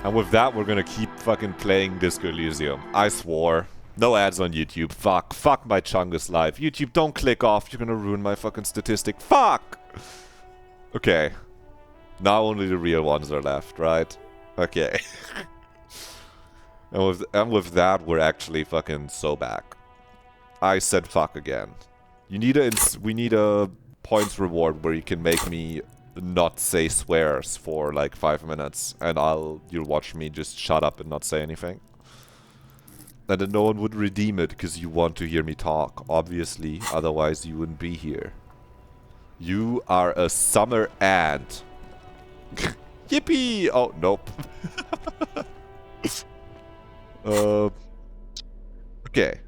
And with that, we're gonna keep fucking playing Disco Elysium. I swore. No ads on YouTube. Fuck. Fuck my Chungus life. YouTube, don't click off. You're gonna ruin my fucking statistic. Fuck! Okay. Now only the real ones are left, right? Okay. and with that, we're actually fucking so back. I said fuck again. We need a points reward where you can make me not say swears for like 5 minutes, and you'll watch me just shut up and not say anything. And then no one would redeem it because you want to hear me talk, obviously, otherwise you wouldn't be here. You are a summer ant. Yippee! Oh, nope. Okay.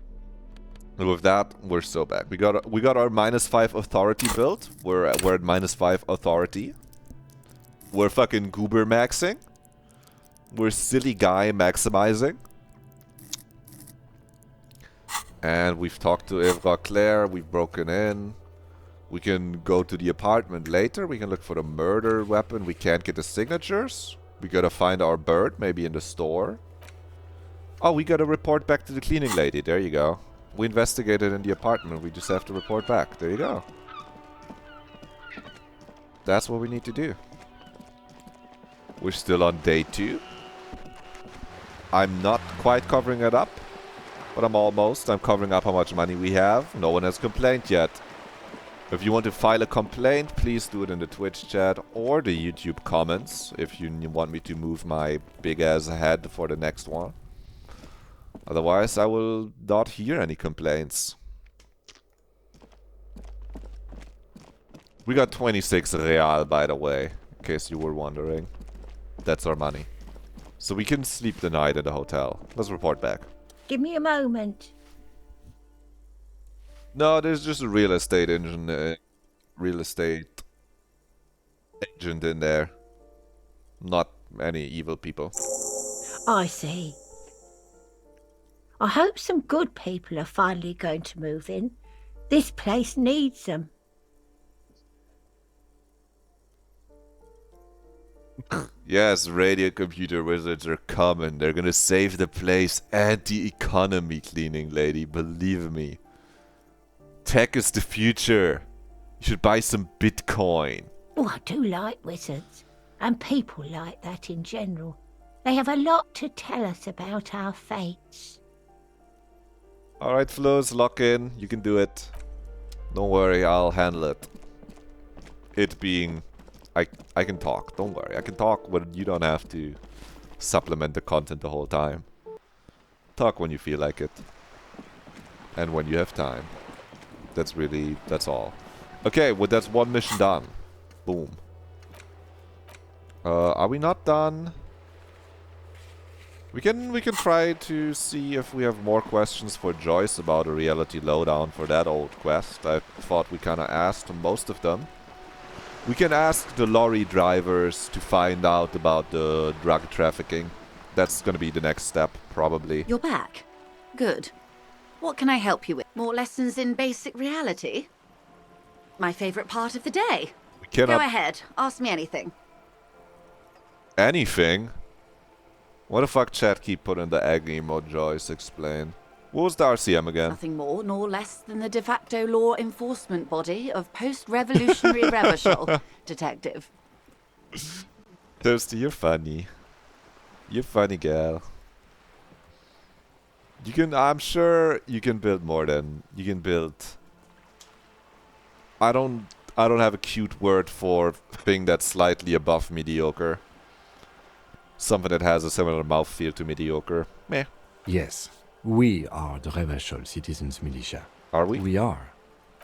And with that, we're so back. We got our -5 authority build. We're at -5 authority. We're fucking goober maxing. We're silly guy maximizing. And we've talked to Evra Claire. We've broken in. We can go to the apartment later. We can look for the murder weapon. We can't get the signatures. We gotta find our bird, maybe in the store. Oh, we gotta report back to the cleaning lady. There you go. We investigated in the apartment. We just have to report back. There you go. That's what we need to do. We're still on day 2. I'm not quite covering it up, but I'm almost. I'm covering up how much money we have. No one has complained yet. If you want to file a complaint, please do it in the Twitch chat or the YouTube comments if you want me to move my big ass head for the next one. Otherwise, I will not hear any complaints. We got 26 real, by the way, in case you were wondering. That's our money. So we can sleep the night at the hotel. Let's report back. Give me a moment. No, there's just a real estate agent in there. Not any evil people. I see. I hope some good people are finally going to move in. This place needs them. Yes, radio computer wizards are coming. They're gonna save the place and the economy, cleaning lady. Believe me. Tech is the future. You should buy some Bitcoin. Oh, I do like wizards. And people like that in general. They have a lot to tell us about our fates. Alright, Flows, lock in. You can do it. Don't worry, I'll handle it. It being... I can talk. Don't worry. I can talk when you don't have to supplement the content the whole time. Talk when you feel like it. And when you have time. That's all. Okay, well that's one mission done. Boom. Are we not done? We can try to see if we have more questions for Joyce about a reality lowdown for that old quest. I thought we kinda asked most of them. We can ask the lorry drivers to find out about the drug trafficking. That's gonna be the next step, probably. You're back. Good. What can I help you with? More lessons in basic reality? My favorite part of the day. We cannot... Go ahead. Ask me anything. Anything? What the fuck chat keep putting the egg emote, Joyce? Explain. What was the RCM again? Nothing more nor less than the de facto law enforcement body of post-revolutionary Revachol, Detective. Toasty, you're funny. You're funny, gal. You can... I'm sure you can build more than... You can build... I don't have a cute word for thing that's slightly above mediocre. Something that has a similar mouthfeel to mediocre. Meh. Yes. We are the Revachol Citizens Militia. Are we? We are.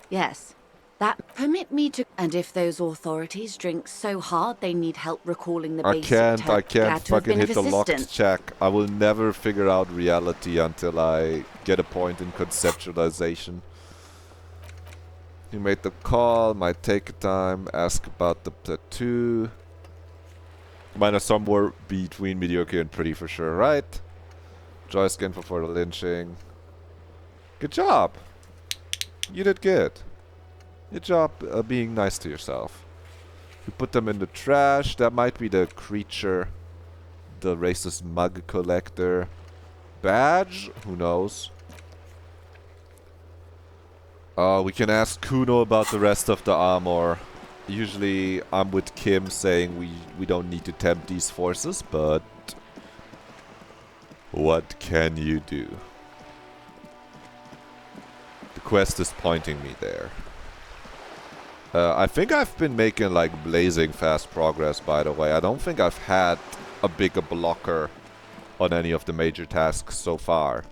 Yes. That permit me to... And if those authorities drink so hard they need help recalling the basic... I can't fucking hit the locked assistant. check. I will never figure out reality until I get a point in conceptualization. You made the call, might take time, ask about the tattoo. Mine are somewhere between mediocre and pretty for sure, right? Joyce again for the lynching. Good job. You did good. Good job being nice to yourself. You put them in the trash. That might be the creature the racist mug collector. Badge? Who knows? We can ask Kuno about the rest of the armor. Usually I'm with Kim saying we don't need to tempt these forces, but what can you do? The quest is pointing me there. I think I've been making like blazing fast progress, by the way. I don't think I've had a bigger blocker on any of the major tasks so far.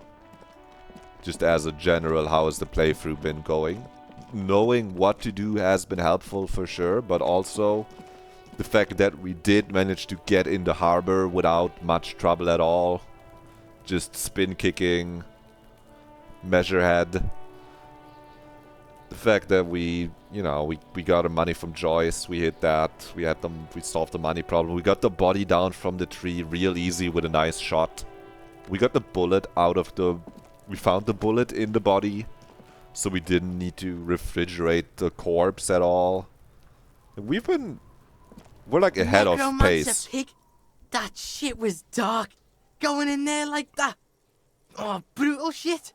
Just as a general, how has the playthrough been going? Knowing what to do has been helpful for sure, but also the fact that we did manage to get in the harbor without much trouble at all. Just spin kicking, measurehead. The fact that we got our money from Joyce, we hit that, we solved the money problem. We got the body down from the tree real easy with a nice shot. We got the bullet out of the... We found the bullet in the body, so we didn't need to refrigerate the corpse at all. We're like ahead of pace. Pig? That shit was dark. Going in there like that. Oh, brutal shit.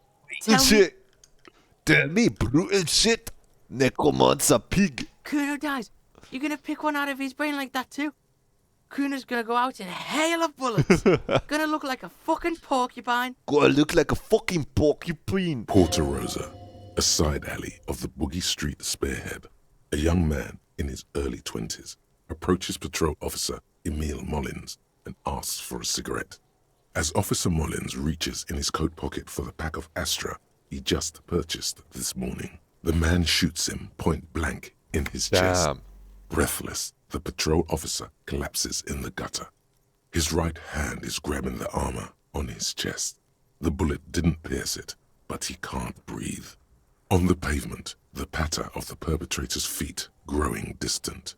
Tell me brutal shit. Necromancer pig. Kuno dies. You gonna pick one out of his brain like that too? Kuno's gonna go out in a hail of bullets. Gonna look like a fucking porcupine. Gonna look like a fucking porcupine. Porta Rosa, a side alley of the Boogie Street Spearhead. A young man in his early 20s approaches patrol officer Emile Mullins and asks for a cigarette. As Officer Mullins reaches in his coat pocket for the pack of Astra he just purchased this morning, the man shoots him point blank in his chest. Breathless, the patrol officer collapses in the gutter. His right hand is grabbing the armor on his chest. The bullet didn't pierce it, but he can't breathe. On the pavement, the patter of the perpetrator's feet growing distant.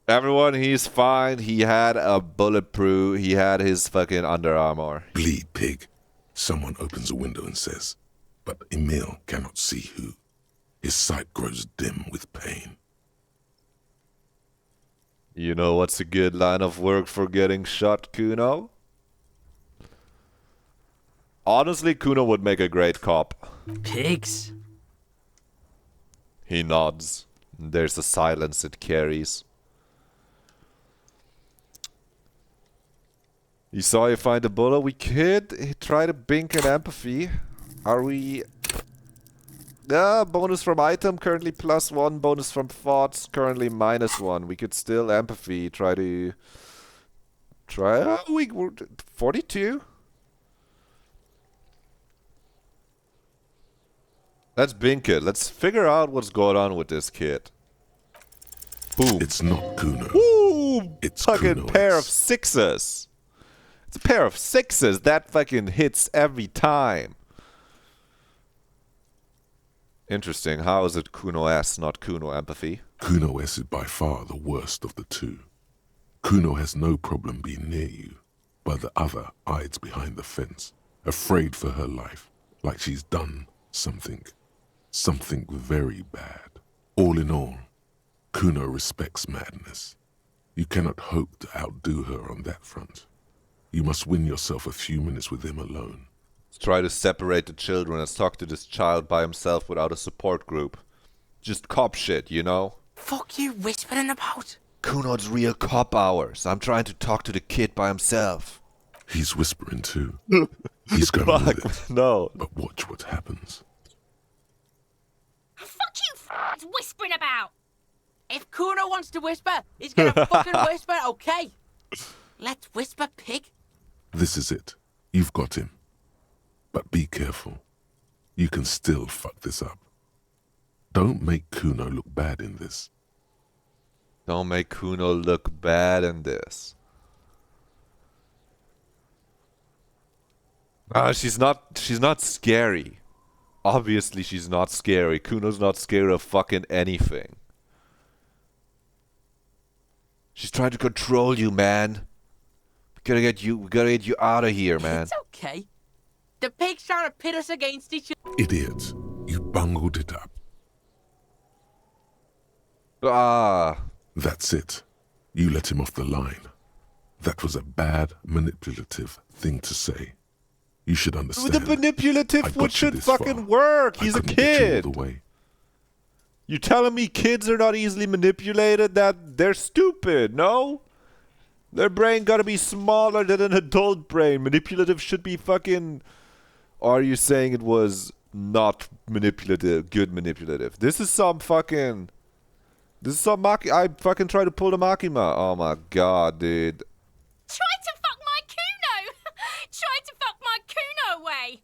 Everyone, he's fine. He had a bulletproof. He had his fucking Under Armour. Bleed pig. Someone opens a window and says, but Emile cannot see who. His sight grows dim with pain. You know what's a good line of work for getting shot, Kuno? Honestly, Kuno would make a great cop. Pigs. He nods. There's a silence it carries. You saw you find a bullet? We could try to bink an empathy. Are we... bonus from item, currently +1. Bonus from thoughts, currently -1. We could still empathy, try... we 42? Let's bink it. Let's figure out what's going on with this kid. Boom. It's not Kuno. Woo! It's fucking Kuno. Pair of sixes. It's a pair of sixes. That fucking hits every time. Interesting. How is it Kuno S, not Kuno empathy? Kuno S is by far the worst of the two. Kuno has no problem being near you, but the other hides behind the fence, afraid for her life, like she's done something very bad. All in all, Kuno respects madness. You cannot hope to outdo her on that front. You must win yourself a few minutes with him alone. Let's try to separate the children. Let's talk to this child by himself without a support group. Just cop shit, you know? Fuck you whispering about? Kuno's real cop hours. I'm trying to talk to the kid by himself. He's whispering too. He's going with it. No. But watch what happens. Fuck you whispering about! If Kuno wants to whisper, he's gonna fucking whisper, okay? Let's whisper, pig. This is it. You've got him. But be careful. You can still fuck this up. Don't make Kuno look bad in this. Don't make Kuno look bad in this. She's not scary. Obviously she's not scary. Kuno's not scared of fucking anything. She's trying to control you, man. We gotta get you out of here, man. It's okay. The pig's trying to pit us against each other. Idiot. You bungled it up. Ah. That's it. You let him off the line. That was a bad, manipulative thing to say. You should understand. The manipulative I got would you should this fucking far. work. I He's a couldn't get you all kid. the way. You telling me kids are not easily manipulated? That they're stupid, no? Their brain gotta be smaller than an adult brain. Manipulative should be fucking... Or are you saying it was not manipulative, good manipulative? This is some fucking... This is some Maki... I fucking tried to pull the Makima. Oh my god, dude. Try to fuck my Kuno! Try to fuck my Kuno away!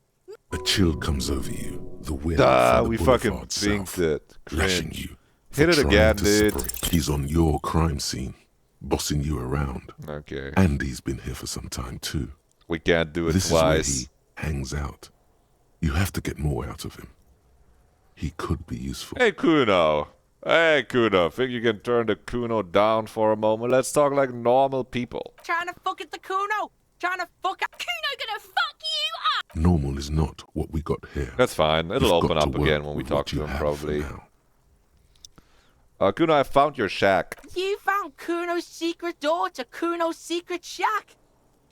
A chill comes over you. The wind Ah, from the we fucking boulevard binked south, it. lashing Cringe. you. Hit it for again, trying to dude. separate. He's on your crime scene, bossing you around. Okay. And he's been here for some time too. We can't do it This twice. is where he hangs out. You have to get more out of him. He could be useful. Hey, Kuno. Hey, Kuno. Think you can turn the Kuno down for a moment? Let's talk like normal people. Trying to fuck at the Kuno. Trying to fuck at... Kuno gonna fuck you up! Normal is not what we got here. That's fine. It'll You've open got up to work again when we with talk what to you him, have probably. for now. Kuno, I found your shack. You found Kuno's secret door to Kuno's secret shack.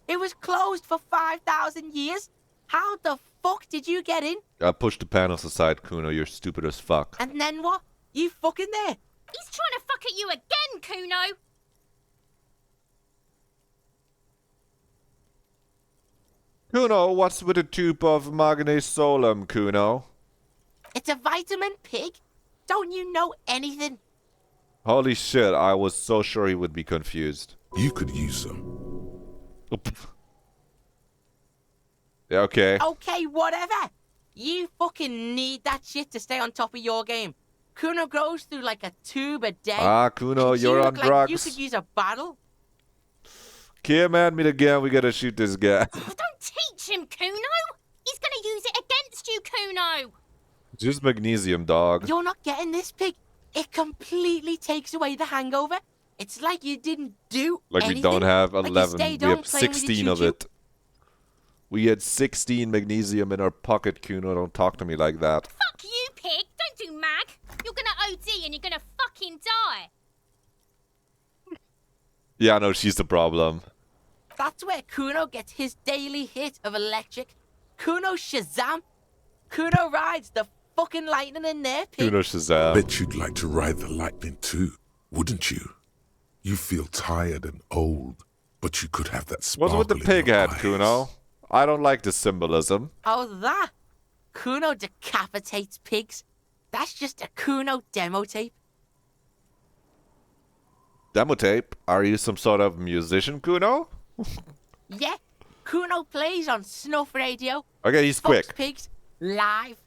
It was closed for 5,000 years. How the fuck did you get in? Push the panels aside, Kuno. You're stupid as fuck. And then what? You fucking there? He's trying to fuck at you again, Kuno! Kuno, what's with a tube of Magne Solum, Kuno? It's a vitamin pig. Don't you know anything? Holy shit, I was so sure he would be confused. You could use some. Oop. Yeah, okay. Okay, whatever. You fucking need that shit to stay on top of your game. Kuno goes through like a tube a day. Ah, Kuno, And you're you on look like drugs. you could use a bottle. Kim, hand me the gun. We gotta shoot this guy. Oh, don't teach him, Kuno! He's gonna use it against you, Kuno! Just magnesium, dog. You're not getting this pig. It completely takes away the hangover. It's like you didn't do Like we anything. don't have Like you 11. stayed We home have playing with your 16 of choo-choo. it. We had 16 magnesium in our pocket, Kuno. Don't talk to me like that. Fuck you, pig! Don't do mag! You're gonna OD and you're gonna fucking die! Yeah, no, she's the problem. That's where Kuno gets his daily hit of electric. Kuno Shazam. Kuno rides the fucking lightning in there, pig. Kuno Shazam. Bet you'd like to ride the lightning too, wouldn't you? You feel tired and old, but you could have that What's sparkle with the in pig your head, eyes. Kuno? I don't like the symbolism. Oh, that? Kuno decapitates pigs. That's just a Kuno demo tape. Demo tape? Are you some sort of musician, Kuno? Yeah, Kuno plays on snuff radio. Okay, he's Fucks quick. pigs live.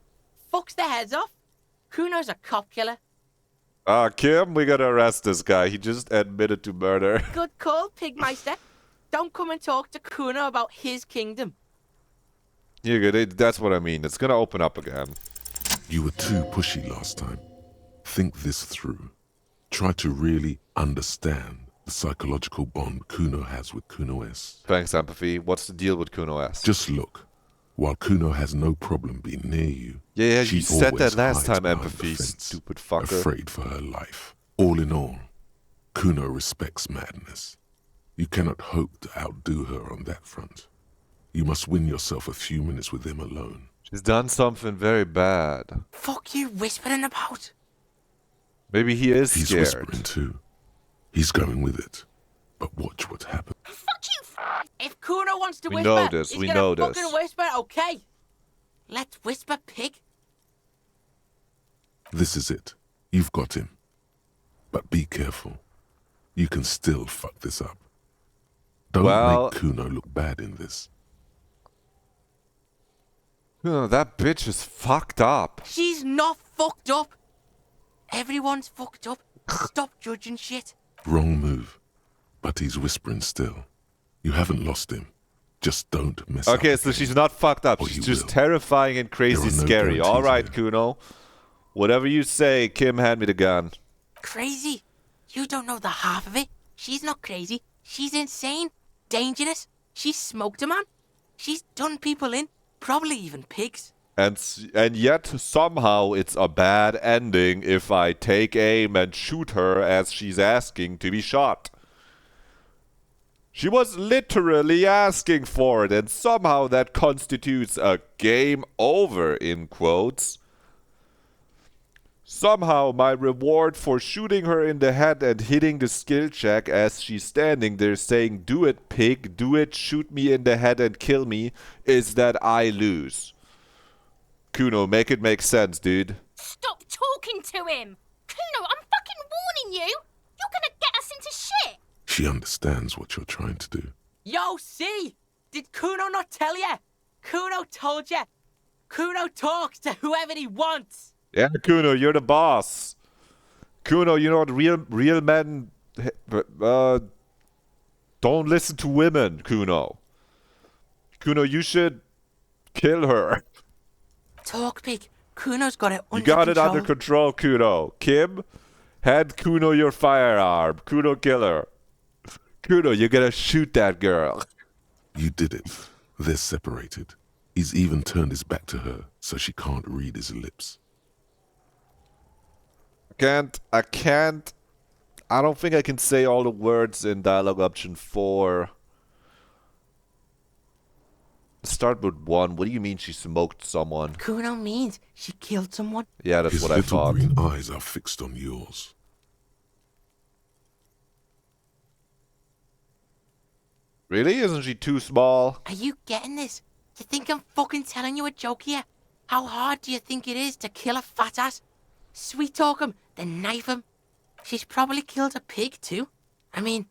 Fucks their heads off. Kuno's a cop killer. Kim, we gotta arrest this guy. He just admitted to murder. Good call, Pigmeister. Don't come and talk to Kuno about his kingdom. You get it? That's what I mean. It's gonna open up again. You were too pushy last time. Think this through. Try to really understand the psychological bond Kuno has with Kuno S. Thanks, Empathy. What's the deal with Kuno S? Just look. While Kuno has no problem being near you, Yeah, she you said always that last hides time, behind the Empathy, fence, stupid fucker. afraid for her life. All in all, Kuno respects madness. You cannot hope to outdo her on that front. You must win yourself a few minutes with him alone. She's done something very bad. Fuck you whispering about? Maybe he is He's scared. whispering too. He's going with it. But watch what happens. Fuck you! If Kuno wants to We whisper, know this, he's we gonna know this. fucking whisper, okay? Let's whisper, pig. This is it. You've got him. But be careful. You can still fuck this up. Don't Well- make Kuno look bad in this. Oh, that bitch is fucked up. She's not fucked up. Everyone's fucked up. Stop judging shit. Wrong move. But he's whispering still. You haven't lost him. Just don't mess up. Okay, so again. she's not fucked up. Or She's you just will. terrifying and crazy There are no scary. guarantees All right, here. Kuno. Whatever you say, Kim, hand me the gun. Crazy. You don't know the half of it. She's not crazy. She's insane. Dangerous. She's smoked a man. She's done people in. Probably even pigs. And yet, somehow, it's a bad ending if I take aim and shoot her as she's asking to be shot. She was literally asking for it, and somehow that constitutes a game over, in quotes. Somehow my reward for shooting her in the head and hitting the skill check as she's standing there saying, "Do it, pig, do it, shoot me in the head and kill me," is that I lose. Kuno, make it make sense, dude. Stop talking to him! Kuno, I'm fucking warning you! You're gonna get us into shit! She understands what you're trying to do. Yo, see? Did Kuno not tell you? Kuno told you. Kuno talks to whoever he wants. Yeah, Kuno, you're the boss. Kuno, you know what? Real men don't listen to women, Kuno. Kuno, you should kill her. Talk, pig. Kuno's got it under You got control. it under control, Kuno. Kim, hand Kuno your firearm. Kuno, kill her. Kuno, you gotta shoot that girl. You did it. They're separated. He's even turned his back to her so she can't read his lips. I don't think I can say all the words in dialogue option 4. Start with 1. What do you mean she smoked someone? Kuno means she killed someone. Yeah, that's His what I little thought. green eyes are fixed on yours. Really? Isn't she too small? Are you getting this? You think I'm fucking telling you a joke here? How hard do you think it is to kill a fat ass? Sweet talk him, then knife him. She's probably killed a pig too. I mean,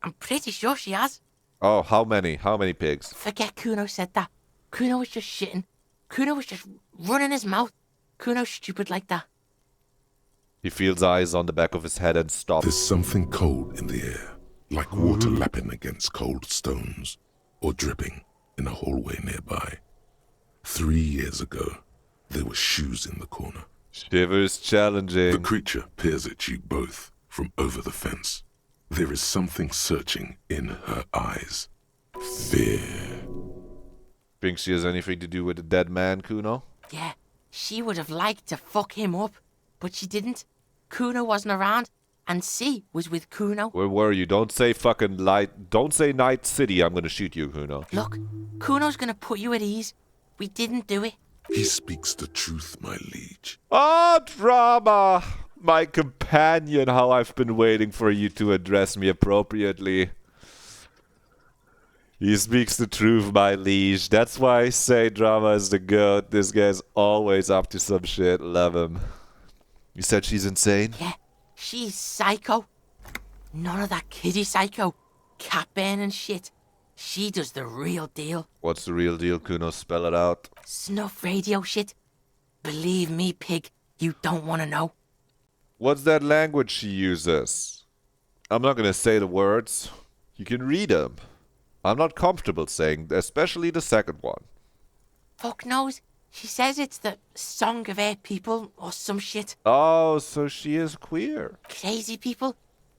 I'm pretty sure she has. Oh, how many? How many pigs? Forget Kuno said that. Kuno was just shitting. Kuno was just running his mouth. Kuno's stupid like that. He feels eyes on the back of his head and stops. There's something cold in the air, like water lapping against cold stones, or dripping in a hallway nearby. 3 years ago, there were shoes in the corner. Shivers The challenging. creature peers at you both from over the fence. There is something searching in her eyes. Fear. Think she has anything to do with the dead man, Kuno? Yeah, she would have liked to fuck him up, but she didn't. Kuno wasn't around, and C was with Kuno. Where were you? Don't say fucking light. Don't say Night City. I'm gonna shoot you, Kuno. Look, Kuno's gonna put you at ease. We didn't do it. He speaks the truth, my liege. Ah, drama! My companion, how I've been waiting for you to address me appropriately. He speaks the truth, my liege. That's why I say drama is the goat. This guy's always up to some shit. Love him. You said she's insane? Yeah, she's psycho. None of that kiddie psycho. Cat burning shit. She does the real deal. What's the real deal, Kuno? Spell it out. Snuff radio shit. Believe me, pig, you don't want to know. What's that language she uses? I'm not gonna say the words. You can read them. I'm not comfortable saying, especially the second one. Fuck knows. She says it's the song of her people or some shit. Oh, so she is queer. Crazy people.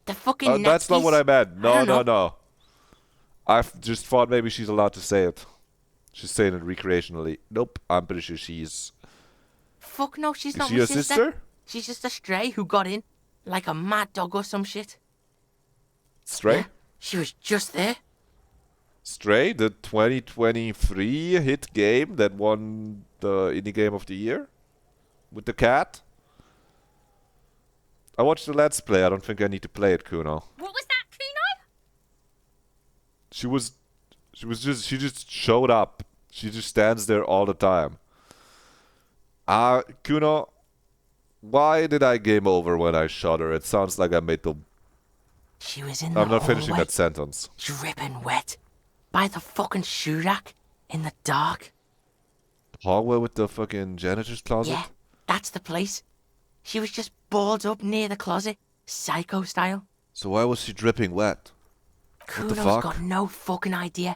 The fucking That's not what I meant. No, don't know. no. I've just thought maybe she's allowed to say it. She's saying it recreationally. Nope, I'm pretty sure she's... Fuck no, she's Is not she my your sister. sister? She's just a stray who got in. Like a mad dog or some shit. Stray? Yeah, she was just there. Stray, the 2023 hit game that won the indie game of the year? With the cat? I watched the Let's Play. I don't think I need to play it, Kuno. What was that, Kuno? She just showed up. She just stands there all the time. Kuno, why did I game over when I shot her? It sounds like I made the... She was in the I'm not finishing hallway, that sentence. dripping wet. By the fucking shoe rack. In the dark. Hallway with the fucking janitor's closet? Yeah, that's the place. She was just balled up near the closet. Psycho style. So why was she dripping wet? What the Kuno's fuck? got no fucking idea.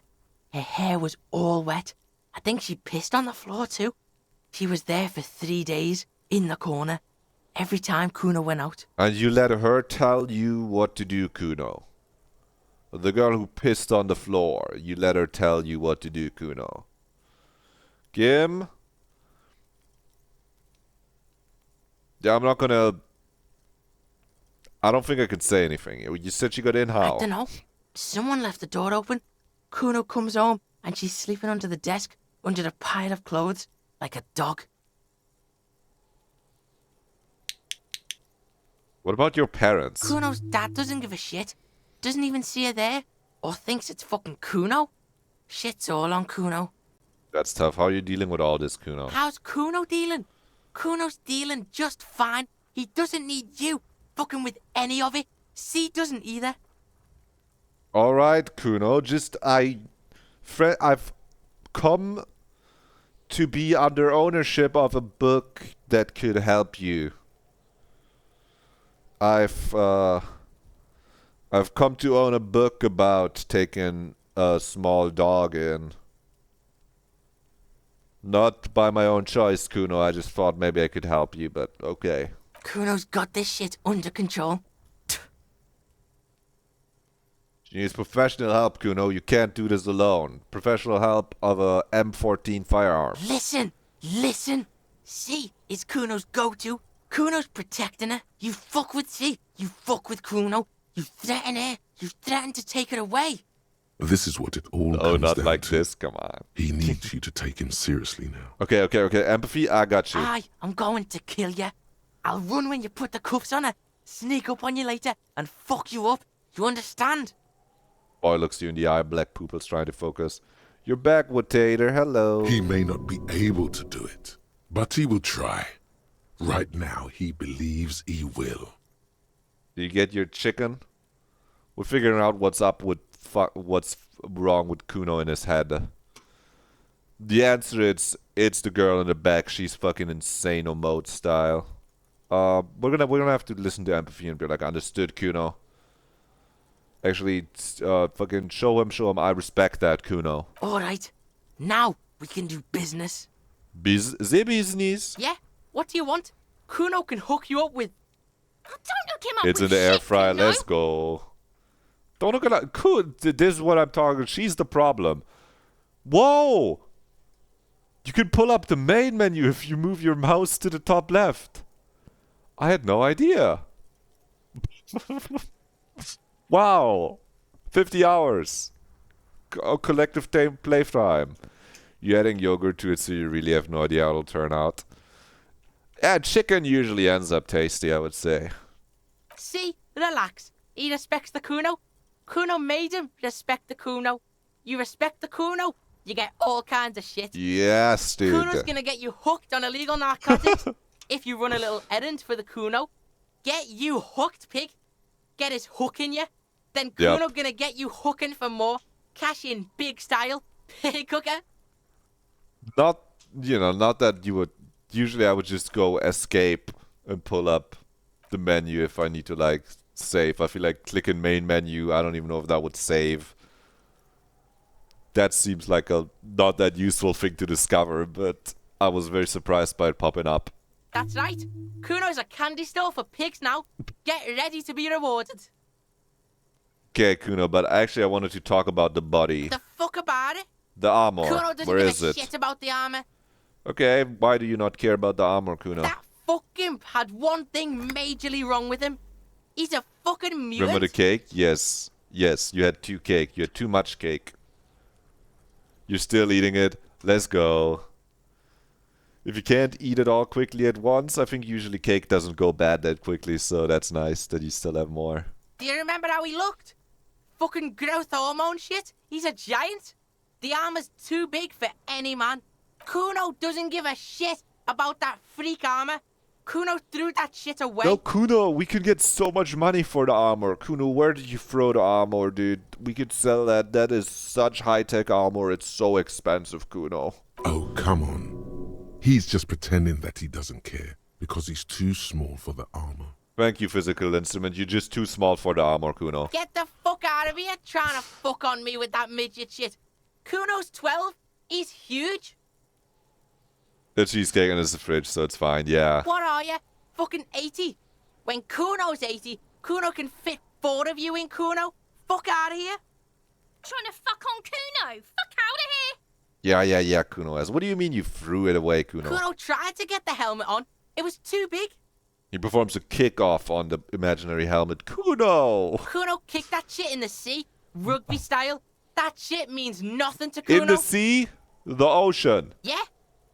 Her hair was all wet. I think she pissed on the floor too. She was there for 3 days, in the corner, every time Kuno went out. And you let her tell you what to do, Kuno. The girl who pissed on the floor. You let her tell you what to do, Kuno. Kim? Yeah, I'm not gonna... I don't think I can say anything. You said she got in how? I don't know. Someone left the door open. Kuno comes home and she's sleeping under the desk, under the pile of clothes, like a dog. What about your parents? Kuno's dad doesn't give a shit. Doesn't even see her there. Or thinks it's fucking Kuno. Shit's all on Kuno. That's tough. How are you dealing with all this, Kuno? How's Kuno dealing? Kuno's dealing just fine. He doesn't need you fucking with any of it. C doesn't either. All right, Kuno. I've come to be under ownership of a book that could help you. I've come to own a book about taking a small dog in. Not by my own choice, Kuno. I just thought maybe I could help you, but okay. Kuno's got this shit under control. She needs professional help, Kuno. You can't do this alone. Professional help of a M14 firearm. Listen. C is Kuno's go-to. Kuno's protecting her. You fuck with C. You fuck with Kuno. You threaten her. You threaten to take her away. This is what it all Oh, comes not down like to. this. Come on. He needs you to take him seriously now. Okay. Empathy, I got you. I'm going to kill you. I'll run when you put the cuffs on her. Sneak up on you later and fuck you up. You understand? Boy looks you in the eye. Black pupils trying to focus. You're back, Tater. Hello. He may not be able to do it, but he will try. Right now, he believes he will. Do you get your chicken? We're figuring out what's up with what's wrong with Kuno in his head. The answer is it's the girl in the back. She's fucking insane mode style. We're gonna have to listen to empathy and be like, understood, Kuno. Actually, fucking show him. I respect that, Kuno. All right. Now we can do business. The business. Yeah? What do you want? Kuno can hook you up with... Oh, don't hook him up It's with in the air shit, fryer. Kuno. Let's go. Don't look at that. Cool. This is what I'm talking. She's the problem. Whoa! You can pull up the main menu if you move your mouse to the top left. I had no idea. Wow. 50 hours. Collective playtime. You're adding yogurt to it, so you really have no idea how it'll turn out. Yeah, chicken usually ends up tasty, I would say. See? Relax. He respects the Kuno. Kuno made him respect the Kuno. You respect the Kuno, you get all kinds of shit. Yes, dude. Kuno's gonna get you hooked on illegal narcotics if you run a little errand for the Kuno. Get you hooked, pig. Get his hook in you. Then Kuno gonna get you hooking for more. Cash in big style. Pig hooker. Not that you would... Usually I would just go escape and pull up the menu if I need to, like, save. I feel like clicking main menu, I don't even know if that would save. That seems like a not that useful thing to discover, but I was very surprised by it popping up. That's right. Kuno's a candy store for pigs now. Get ready to be rewarded. Okay, Kuno, but actually I wanted to talk about the body. The fuck about it? The armor. Kuno doesn't Where give is a it? shit about the armor. Okay, why do you not care about the armor, Kuno? That fucking had one thing majorly wrong with him. He's a fucking mutant. Remember the cake? Yes. Yes, you had too cake. You had too much cake. You're still eating it. Let's go. If you can't eat it all quickly at once, I think usually cake doesn't go bad that quickly, so that's nice that you still have more. Do you remember how he looked? Fucking growth hormone shit. He's a giant. The armor's too big for any man. Kuno doesn't give a shit about that freak armor. Kuno threw that shit away. No, Kuno, we could get so much money for the armor. Kuno, where did you throw the armor, dude? We could sell that. That is such high-tech armor. It's so expensive, Kuno. Oh, come on. He's just pretending that he doesn't care because he's too small for the armor. Thank you, physical instrument. You're just too small for the armor, Kuno. Get the fuck out of here trying to fuck on me with that midget shit. Kuno's 12. He's huge. The cheesecake is the fridge, so it's fine, yeah. What are you? Fucking 80. When Kuno's 80, Kuno can fit 4 of you in Kuno. Fuck out of here. Trying to fuck on Kuno. Fuck out of here. Yeah, Kuno has. What do you mean you threw it away, Kuno? Kuno tried to get the helmet on. It was too big. He performs a kickoff on the imaginary helmet. Kuno! Kuno kicked that shit in the sea. Rugby style. That shit means nothing to Kuno. In the sea, the ocean. Yeah?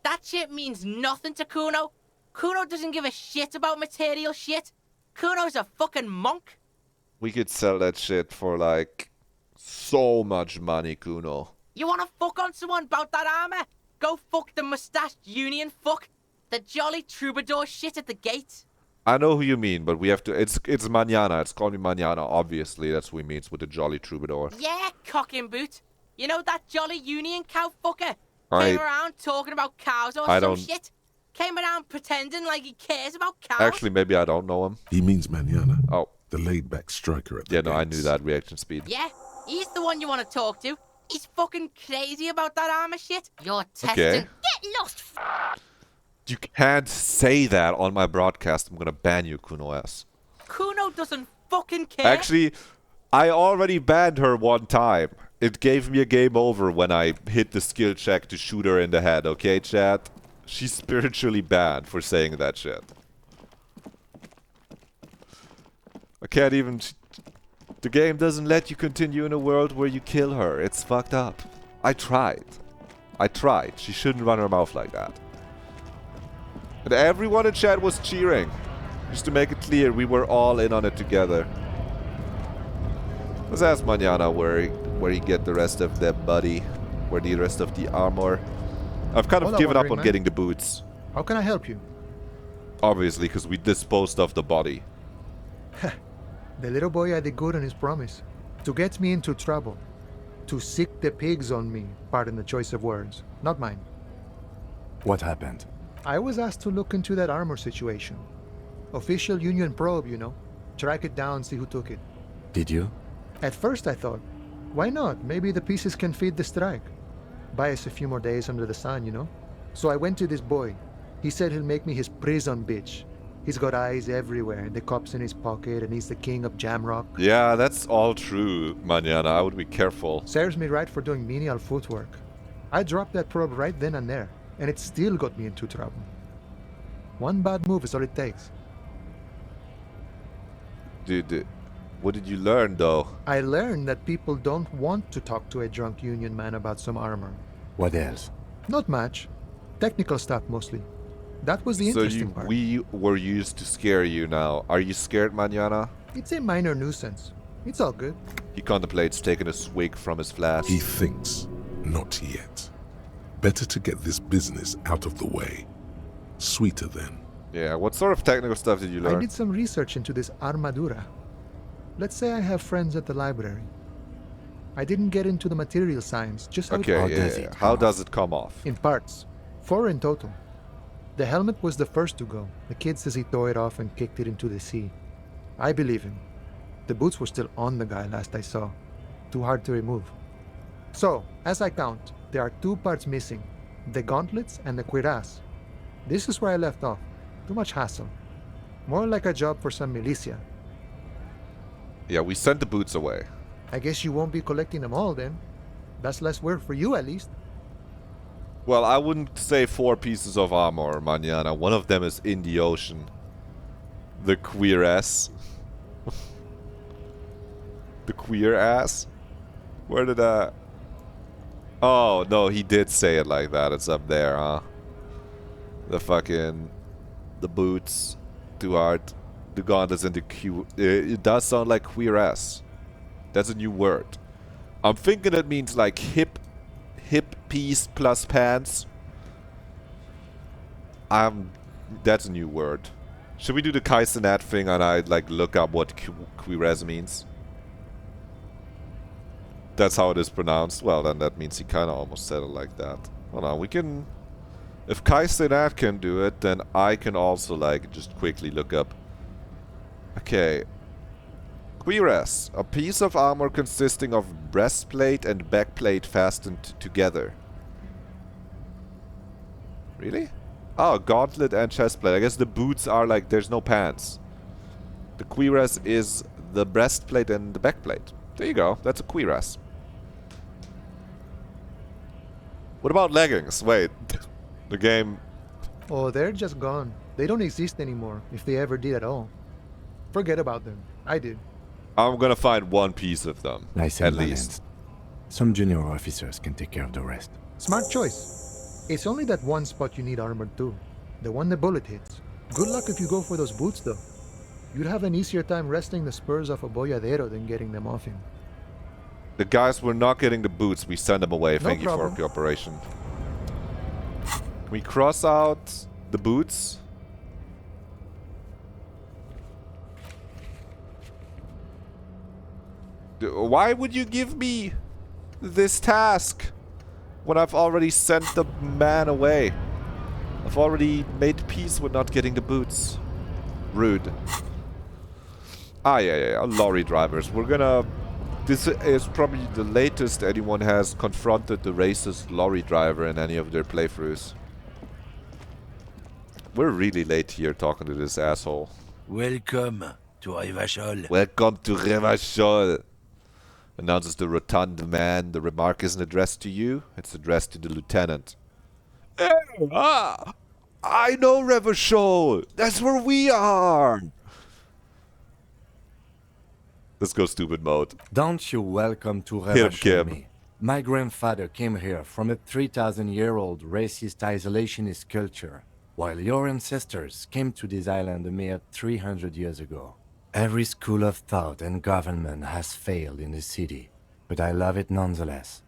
That shit means nothing to Kuno. Kuno doesn't give a shit about material shit. Kuno's a fucking monk. We could sell that shit for like so much money, Kuno. You wanna fuck on someone about that armor? Go fuck the mustached union fuck. The jolly troubadour shit at the gate. I know who you mean, but we have to. It's mañana. It's called me mañana. Obviously, that's what he means with the jolly troubadour. Yeah, cock and boot. You know that jolly union cow fucker? I- Came around talking about cows or I some don't- shit. Came around pretending like he cares about cows. Actually, maybe I don't know him. He means Manana, Oh, the laid-back striker at the yeah, no, I gates. knew that reaction speed. Yeah, he's the one you want to talk to. He's fucking crazy about that armor shit. You're testing. Okay. Get lost, You can't say that on my broadcast. I'm gonna ban you, Kuno S. Kuno doesn't fucking care. Actually, I already banned her one time. It gave me a game over when I hit the skill check to shoot her in the head, okay, chat? She's spiritually banned for saying that shit. I can't even... The game doesn't let you continue in a world where you kill her. It's fucked up. I tried. She shouldn't run her mouth like that. And everyone in chat was cheering. Just to make it clear, we were all in on it together. Let's ask Mañana where he get the rest of the buddy, where the rest of the armor. I've kind of Hola, given up wandering on man. getting the boots. How can I help you? Obviously, because we disposed of the body. The little boy had a good on his promise. To get me into trouble. To sick the pigs on me, pardon the choice of words. Not mine. What happened? I was asked to look into that armor situation. Official Union probe, you know. Track it down, see who took it. Did you? At first I thought, why not? Maybe the pieces can feed the strike. Buy us a few more days under the sun, you know? So I went to this boy. He said he'll make me his prison bitch. He's got eyes everywhere, the cops in his pocket, and he's the king of Jamrock. Yeah, that's all true, Mañana. I would be careful. Serves me right for doing menial footwork. I dropped that probe right then and there, and it still got me into trouble. One bad move is all it takes. Dude, what did you learn, though? I learned that people don't want to talk to a drunk Union man about some armor. What else? Not much. Technical stuff mostly. That was the So interesting part. we were used to scare you now. Are you scared, Mañana? It's a minor nuisance. It's all good. He contemplates taking a swig from his flask. He thinks, not yet. Better to get this business out of the way. Sweeter then. Yeah, what sort of technical stuff did you I learn? did some research into this armadura. Let's say I have friends at the library. I didn't get into the material science, just how Okay, How yeah, does yeah. it How come does it come off? in parts. 4 in total. The helmet was the first to go. The kid says he tore it off and kicked it into the sea. I believe him. The boots were still on the guy last I saw. Too hard to remove. So, as I count, there are 2 parts missing. The gauntlets and the cuirass. This is where I left off. Too much hassle. More like a job for some militia. Yeah, we sent the boots away. I guess you won't be collecting them all then. That's less work for you at least. Well, I wouldn't say 4 pieces of armor, Mañana. One of them is in the ocean. The queer ass. The queer ass? Where did that... Oh, no, he did say it like that. It's up there, huh? The fucking... The boots. Too hard. The gauntlets and the Q... It does sound like queer ass. That's a new word. I'm thinking it means like hip piece plus pants. That's a new word. Should we do the Kaizenat thing and I like look up what cuirass means? That's how it is pronounced. Well, then that means he kind of almost said it like that. Hold on, we can... If Kaizenat can do it, then I can also like just quickly look up. Okay. Cuirass, a piece of armor consisting of breastplate and backplate fastened together. Really? Oh, gauntlet and chestplate. I guess the boots are like, there's no pants. The cuirass is the breastplate and the backplate. There you go. That's a cuirass. What about leggings? Wait. The game... Oh, they're just gone. They don't exist anymore, if they ever did at all. Forget about them. I did. I'm gonna find one piece of them, Nice at and least. balanced. Some junior officers can take care of the rest. Smart choice. It's only that one spot you need armored too. The one the bullet hits. Good luck if you go for those boots though. You'd have an easier time wresting the spurs off a boyadero than getting them off him. The guys were not getting the boots. We send them away. Thank you for problem. cooperation. Can we cross out the boots? Why would you give me this task when I've already sent the man away? I've already made peace with not getting the boots. Rude. Ah, yeah. Lorry drivers. We're gonna... This is probably the latest anyone has confronted the racist lorry driver in any of their playthroughs. We're really late here talking to this asshole. Welcome to Revachol. Welcome to Revachol, announces the rotund man. The remark isn't addressed to you, it's addressed to the lieutenant. Hey, I know Revachol! That's where we are! Let's go stupid mode. Don't you welcome to Hit him, Revachol Kim. me. My grandfather came here from a 3,000-year-old racist isolationist culture, while your ancestors came to this island a mere 300 years ago. Every school of thought and government has failed in the city, but I love it nonetheless.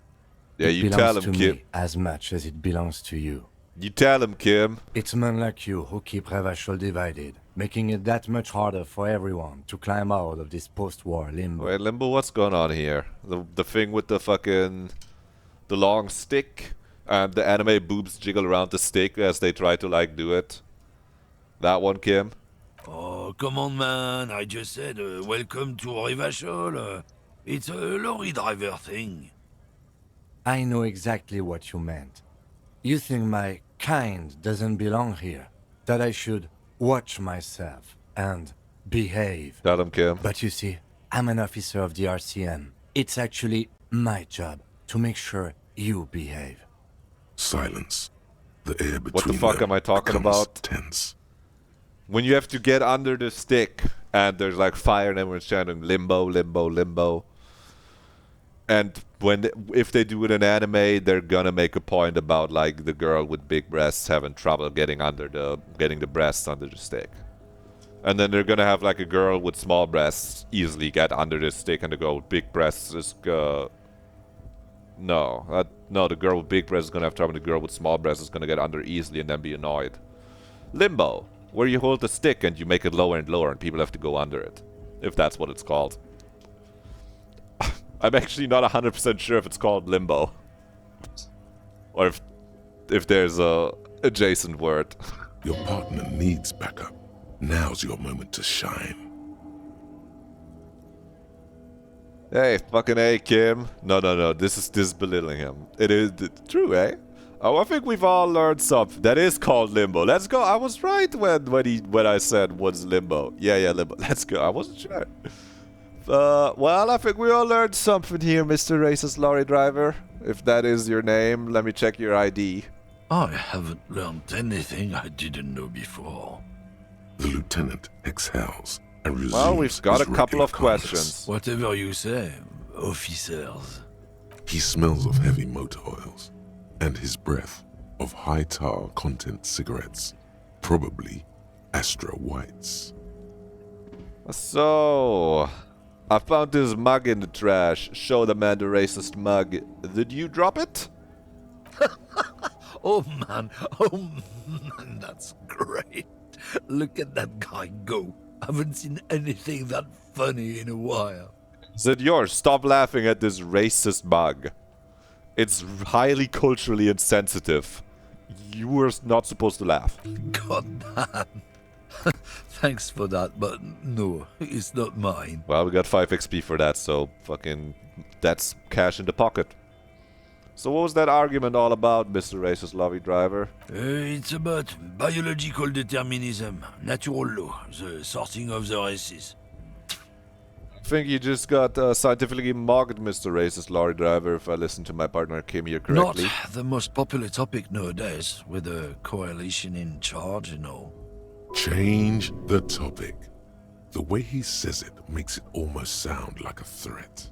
Yeah, It you belongs tell him, to Kim. me as much as it belongs to you. You tell him, Kim. It's men like you who keep Revachol divided, making it that much harder for everyone to climb out of this post-war limbo. Wait, Limbo, what's going on here? The thing with the fucking... the long stick? And the anime boobs jiggle around the stick as they try to, like, do it? That one, Kim? Oh, come on, man. I just said welcome to Revachol. It's a lorry driver thing. I know exactly what you meant. You think my kind doesn't belong here, that I should watch myself and behave. Tell him, Kim. But you see, I'm an officer of the RCM. It's actually my job to make sure you behave. Silence. The air between What the fuck them am I talking becomes about? tense. When you have to get under the stick and there's like fire and everyone's chanting limbo, limbo, limbo. And if they do it in anime, they're gonna make a point about like the girl with big breasts having trouble getting the breasts under the stick. And then they're gonna have like a girl with small breasts easily get under the stick, and the girl with big breasts is no, the girl with big breasts is gonna have trouble, and the girl with small breasts is gonna get under easily and then be annoyed. Limbo, where you hold the stick and you make it lower and lower and people have to go under it. If that's what it's called. I'm actually not 100% sure if it's called limbo. Or if there's a adjacent word. Your partner needs backup. Now's your moment to shine. Hey, fucking A, Kim. No. This is belittling him. It is true, eh? Oh, I think we've all learned something. That is called limbo. Let's go. I was right when I said what's limbo. Yeah, limbo. Let's go. I wasn't sure. Well, I think we all learned something here, Mr. Racist Lorry Driver. If that is your name, let me check your ID. I haven't learned anything I didn't know before. The lieutenant exhales and resumes Well, we've got his a couple regular of calmness. questions. Whatever you say, officers. He smells of heavy motor oils and his breath of high tar content cigarettes, probably Astra Whites. So, I found this mug in the trash. Show the man the racist mug. Did you drop it? Oh man, that's great. Look at that guy go. I haven't seen anything that funny in a while. Is it yours? Stop laughing at this racist mug. It's highly culturally insensitive. You were not supposed to laugh. God damn. Thanks for that, but no, it's not mine. Well, we got 5 XP for that, so fucking... that's cash in the pocket. So what was that argument all about, Mr. Racist Lorry Driver? It's about biological determinism, natural law, the sorting of the races. I think you just got scientifically mugged, Mr. Racist Lorry Driver, if I listen to my partner Kim here correctly. Not the most popular topic nowadays, with the coalition in charge and all. Change the topic. The way he says it makes it almost sound like a threat.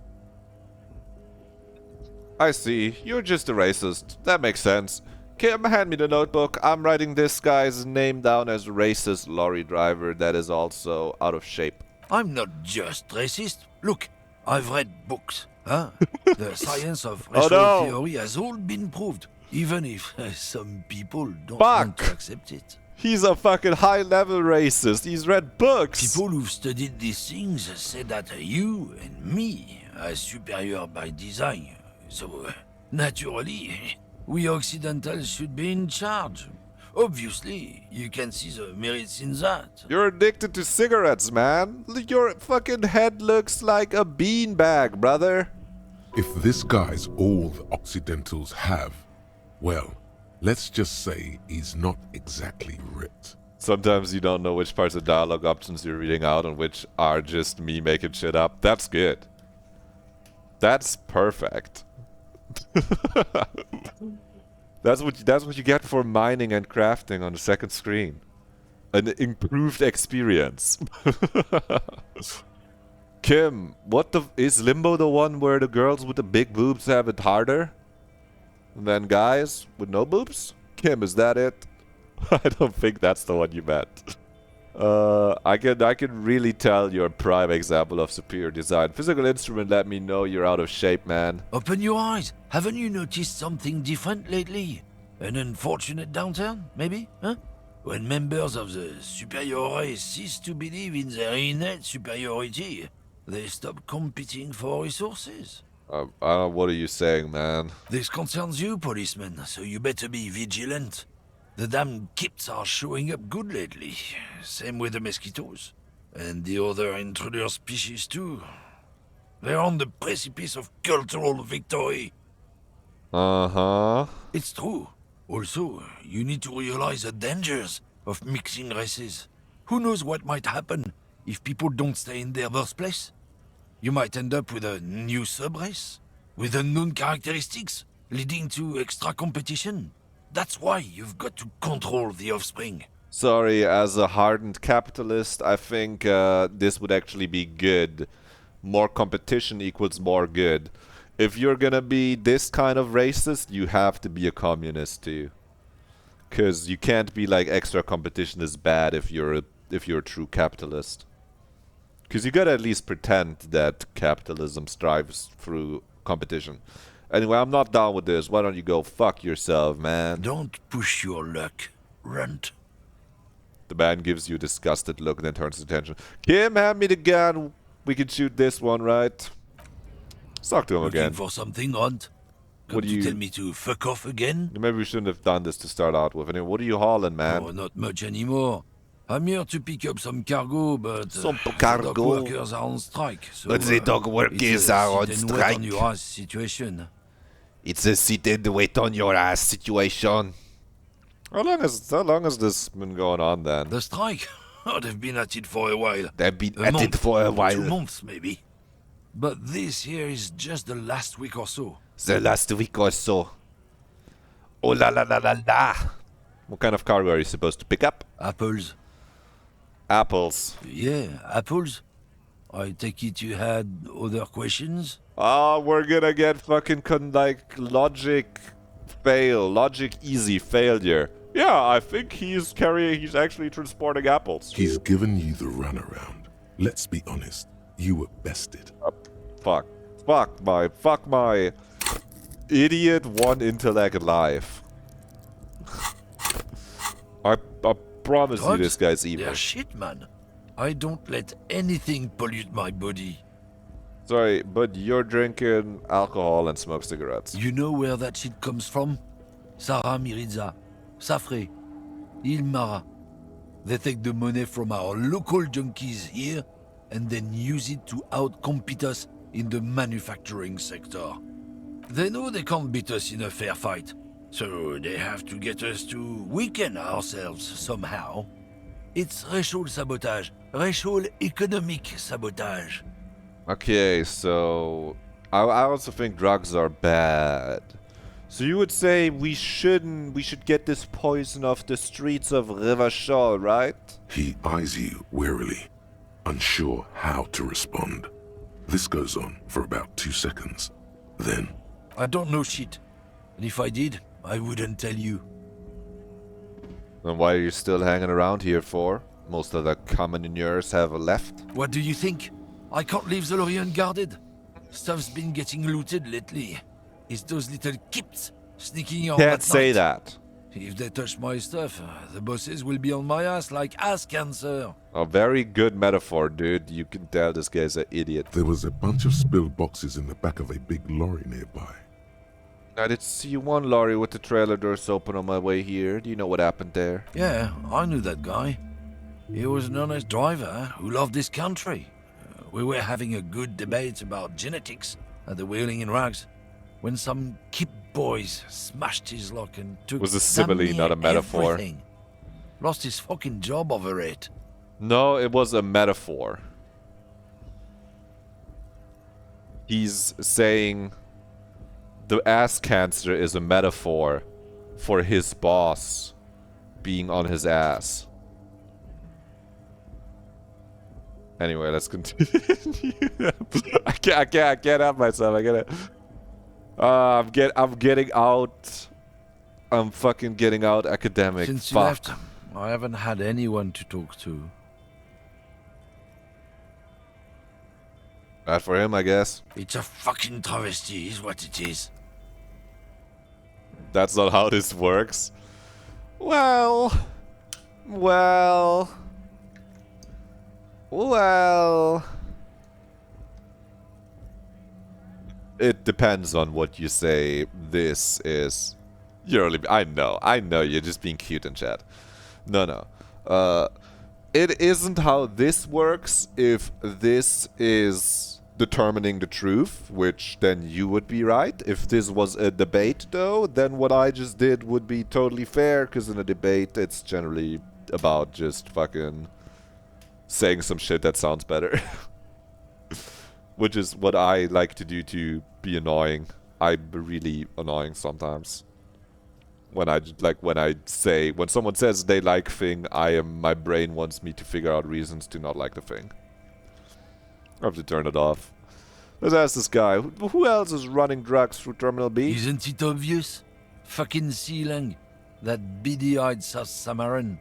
I see. You're just a racist. That makes sense. Kim, hand me the notebook. I'm writing this guy's name down as racist lorry driver that is also out of shape. I'm not just racist. Look, I've read books. Huh? The science of Oh, racial no. theory has all been proved, even if some people don't want to accept it. He's a fucking high-level racist. He's read books. People who've studied these things say that you and me are superior by design. So, naturally, we Occidentals should be in charge. Obviously, you can see the merits in that. You're addicted to cigarettes, man. Your fucking head looks like a beanbag, brother. If this guy's all the Occidentals have, well, let's just say he's not exactly ripped. Sometimes you don't know which parts of dialogue options you're reading out and which are just me making shit up. That's good. That's perfect. That's what you get for mining and crafting on the second screen. An improved experience. Kim, is Limbo the one where the girls with the big boobs have it harder than guys with no boobs? Kim, is that it? I don't think that's the one you meant. I can really tell you're a prime example of superior design. Physical instrument let me know you're out of shape, man. Open your eyes. Haven't you noticed something different lately? An unfortunate downturn, maybe? Huh? When members of the superior race cease to believe in their innate superiority, they stop competing for resources. What are you saying, man? This concerns you, policeman, so you better be vigilant. The damn kips are showing up good lately. Same with the mosquitoes. And the other intruder species too. They're on the precipice of cultural victory. Uh-huh. It's true. Also, you need to realize the dangers of mixing races. Who knows what might happen if people don't stay in their birthplace? You might end up with a new sub-race, with unknown characteristics, leading to extra competition. That's why you've got to control the offspring. Sorry, as a hardened capitalist, I think this would actually be good. More competition equals more good. If you're gonna be this kind of racist, you have to be a communist too. Cause you can't be like extra competition is bad if you're a true capitalist. Cause you gotta at least pretend that capitalism strives through competition. Anyway, I'm not down with this. Why don't you go fuck yourself, man? Don't push your luck, runt. The man gives you a disgusted look and then turns his attention. Kim, hand me the gun. We can shoot this one, right? Let's talk to him Looking again. for something, Runt? What do you tell me to fuck off again? Maybe we shouldn't have done this to start out with. Anyway, what are you hauling, man? Oh, not much anymore. I'm here to pick up some cargo, but Some the cargo? dog workers are on strike. So, But the dog workers it's a are on sit and wait strike. on your ass situation. It's a sit and wait on your ass situation. How long has this been going on then? The strike? Oh, they've been at it for a while. They've been A at month, it for a 2 while. months, maybe. But this here is just the last week or so. The last week or so. Oh la la la la la. What kind of cargo are you supposed to pick up? Apples. Apples. Yeah, apples. I take it you had other questions? Oh, we're gonna get fucking logic fail. Logic easy failure. Yeah, I think he's actually transporting apples. He's given you the runaround. Let's be honest, you were bested. Fuck my idiot one intellect life. I promise you this guy's evil. They're shit, man. I don't let anything pollute my body. Sorry, but you're drinking alcohol and smoke cigarettes. You know where that shit comes from? Sarah Miriza, Safre, Ilmara. They take the money from our local junkies here and then use it to outcompete us in the manufacturing sector. They know they can't beat us in a fair fight, so they have to get us to weaken ourselves somehow. It's racial sabotage, racial economic sabotage. Okay, so I also think drugs are bad. So you would say we should get this poison off the streets of Rivachol, right? He eyes you warily. unsure how to respond. This goes on for about 2 seconds. Then, I don't know shit. And if I did, I wouldn't tell you. Then why are you still hanging around here for? Most of the commoners have left. What do you think? I can't leave the lorry unguarded. Stuff's been getting looted lately. It's those little kips sneaking on Can't at say night. that. If they touch my stuff, the bosses will be on my ass like ass cancer. A very good metaphor, dude. You can tell this guy's an idiot. there was a bunch of spilled boxes in the back of a big lorry nearby. I did see one lorry with the trailer doors open on my way here. Do you know what happened there? Yeah, I knew that guy. He was an honest driver who loved this country. We were having a good debate about genetics at the Wheeling in Rags when some kip boys smashed his lock and took Was a damn simile, near not a metaphor. everything. Lost his fucking job over it. No, it was a metaphor. He's saying the ass cancer is a metaphor for his boss being on his ass. Anyway, let's continue. I can't help myself. I'm getting out. I'm fucking getting out academic. Since you Fuck. left, I haven't had anyone to talk to. Bad for him, I guess. It's a fucking travesty, is what it is. That's not how this works. Well. It depends on what you say. This is. I know, you're just being cute in chat. No. It isn't how this works if this is determining the truth, which then you would be right. If this was a debate, though, then what I just did would be totally fair, because in a debate, it's generally about just fucking saying some shit that sounds better. Which is what I like to do to be annoying. I'm really annoying sometimes. When someone says they like thing, my brain wants me to figure out reasons to not like the thing. I have to turn it off. Let's ask this guy. Who else is running drugs through Terminal B? Isn't it obvious? Fucking Sealang. That beady-eyed South Samaran.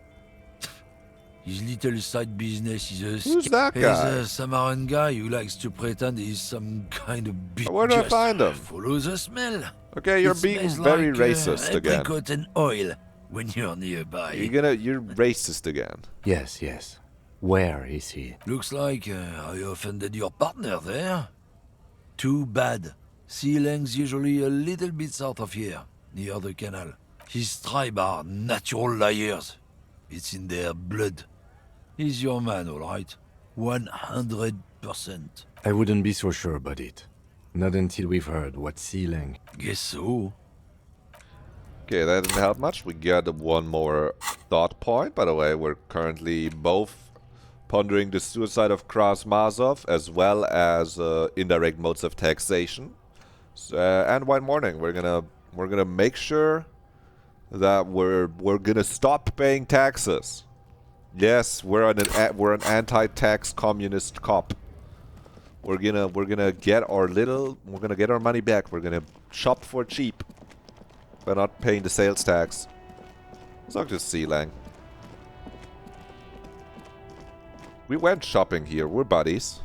His little side business is a... Who's that He's guy? a Samaran guy who likes to pretend he's some kind of bitch. Where do I find him? Follow the smell. Okay, you're It being smells very like, racist again. apricot and oil when you're nearby. You're racist again. Yes. Where is he? Looks like I offended your partner there. Too bad. Sealang's usually a little bit south of here, near the canal. His tribe are natural liars. It's in their blood. He's your man, all right. 100%. I wouldn't be so sure about it. Not until we've heard what Sealang... Guess so. Okay, that didn't help much. We got one more thought point. By the way, we're currently both pondering the suicide of Krasmazov as well as indirect modes of taxation. And one morning, we're gonna make sure that we're gonna stop paying taxes. Yes, we're an anti-tax communist cop. We're gonna get our money back. We're gonna shop for cheap by not paying the sales tax. Let's talk to Sealang. We went shopping here. We're buddies.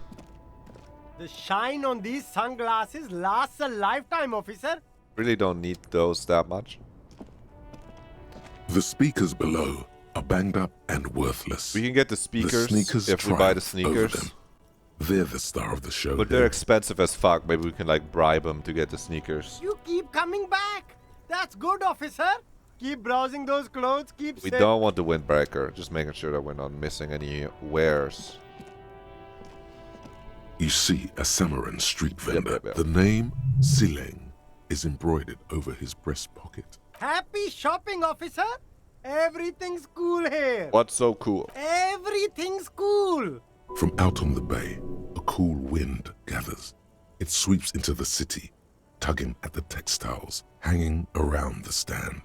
The shine on these sunglasses lasts a lifetime, officer. Really don't need those that much. The speakers below are banged up and worthless. We can get the speakers sneakers if we buy the triumph over sneakers. them. They're the star of the show. But they're here. expensive as fuck. Maybe we can like bribe them to get the sneakers. You keep coming back. That's good, officer. Keep browsing those clothes. Keep We safe. don't want the windbreaker. Just making sure that we're not missing any wares. You see a Samaran street vendor. yep. The name Sealang is embroidered over his breast pocket. Happy shopping, officer. Everything's cool here. What's so cool? Everything's cool. From out on the bay, a cool wind gathers. It sweeps into the city, tugging at the textiles hanging around the stand.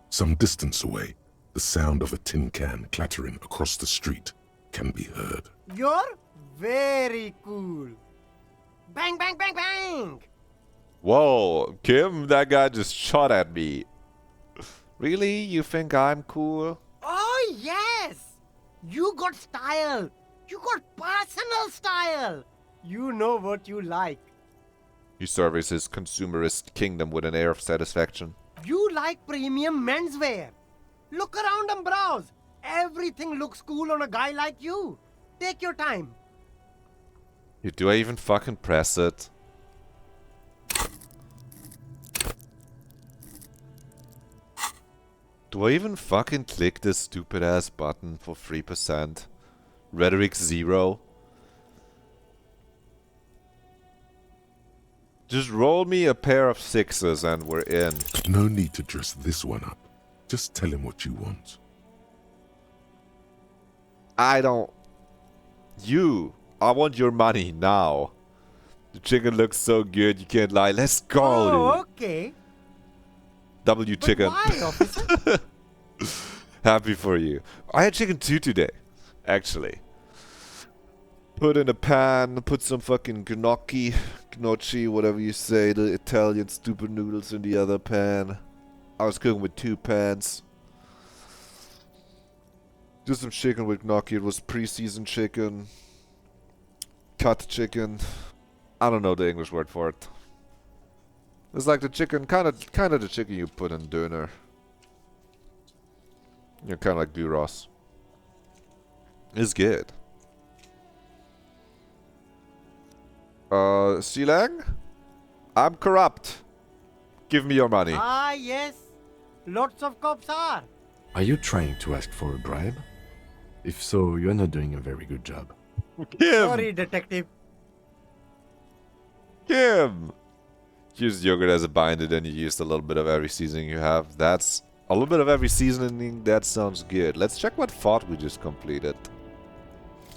Some distance away, the sound of a tin can clattering across the street can be heard. You're very cool. Bang, bang, bang, bang! Whoa, Kim, that guy just shot at me. Really? You think I'm cool? Oh, yes! You got style. You got personal style. You know what you like. He surveys his consumerist kingdom with an air of satisfaction. You like premium menswear. Look around and browse. Everything looks cool on a guy like you. Take your time. Do I even fucking press it? Do I even fucking click this stupid ass button for 3%? Rhetoric 0. Just roll me a pair of 6s and we're in. No need to dress this one up. Just tell him what you want. I don't... I want your money now. The chicken looks so good, you can't lie. Let's go, Oh, dude. okay. W But chicken. why, officer? Happy for you. I had chicken too today, actually. Put in a pan, put some fucking gnocchi, whatever you say, the Italian stupid noodles in the other pan. I was cooking with 2 pans. Just some chicken with gnocchi. It was pre-seasoned chicken. Cut chicken. I don't know the English word for it. It's like the chicken, kind of the chicken you put in döner. You're kind of like gyros. It's good. Silang? I'm corrupt. Give me your money. Ah, yes. Lots of cops are. Are you trying to ask for a bribe? If so, you're not doing a very good job. Sorry, detective. Kim! Used yogurt as a binder, then you used a little bit of every seasoning you have. That's a little bit of every seasoning. That sounds good. Let's check what fought we just completed.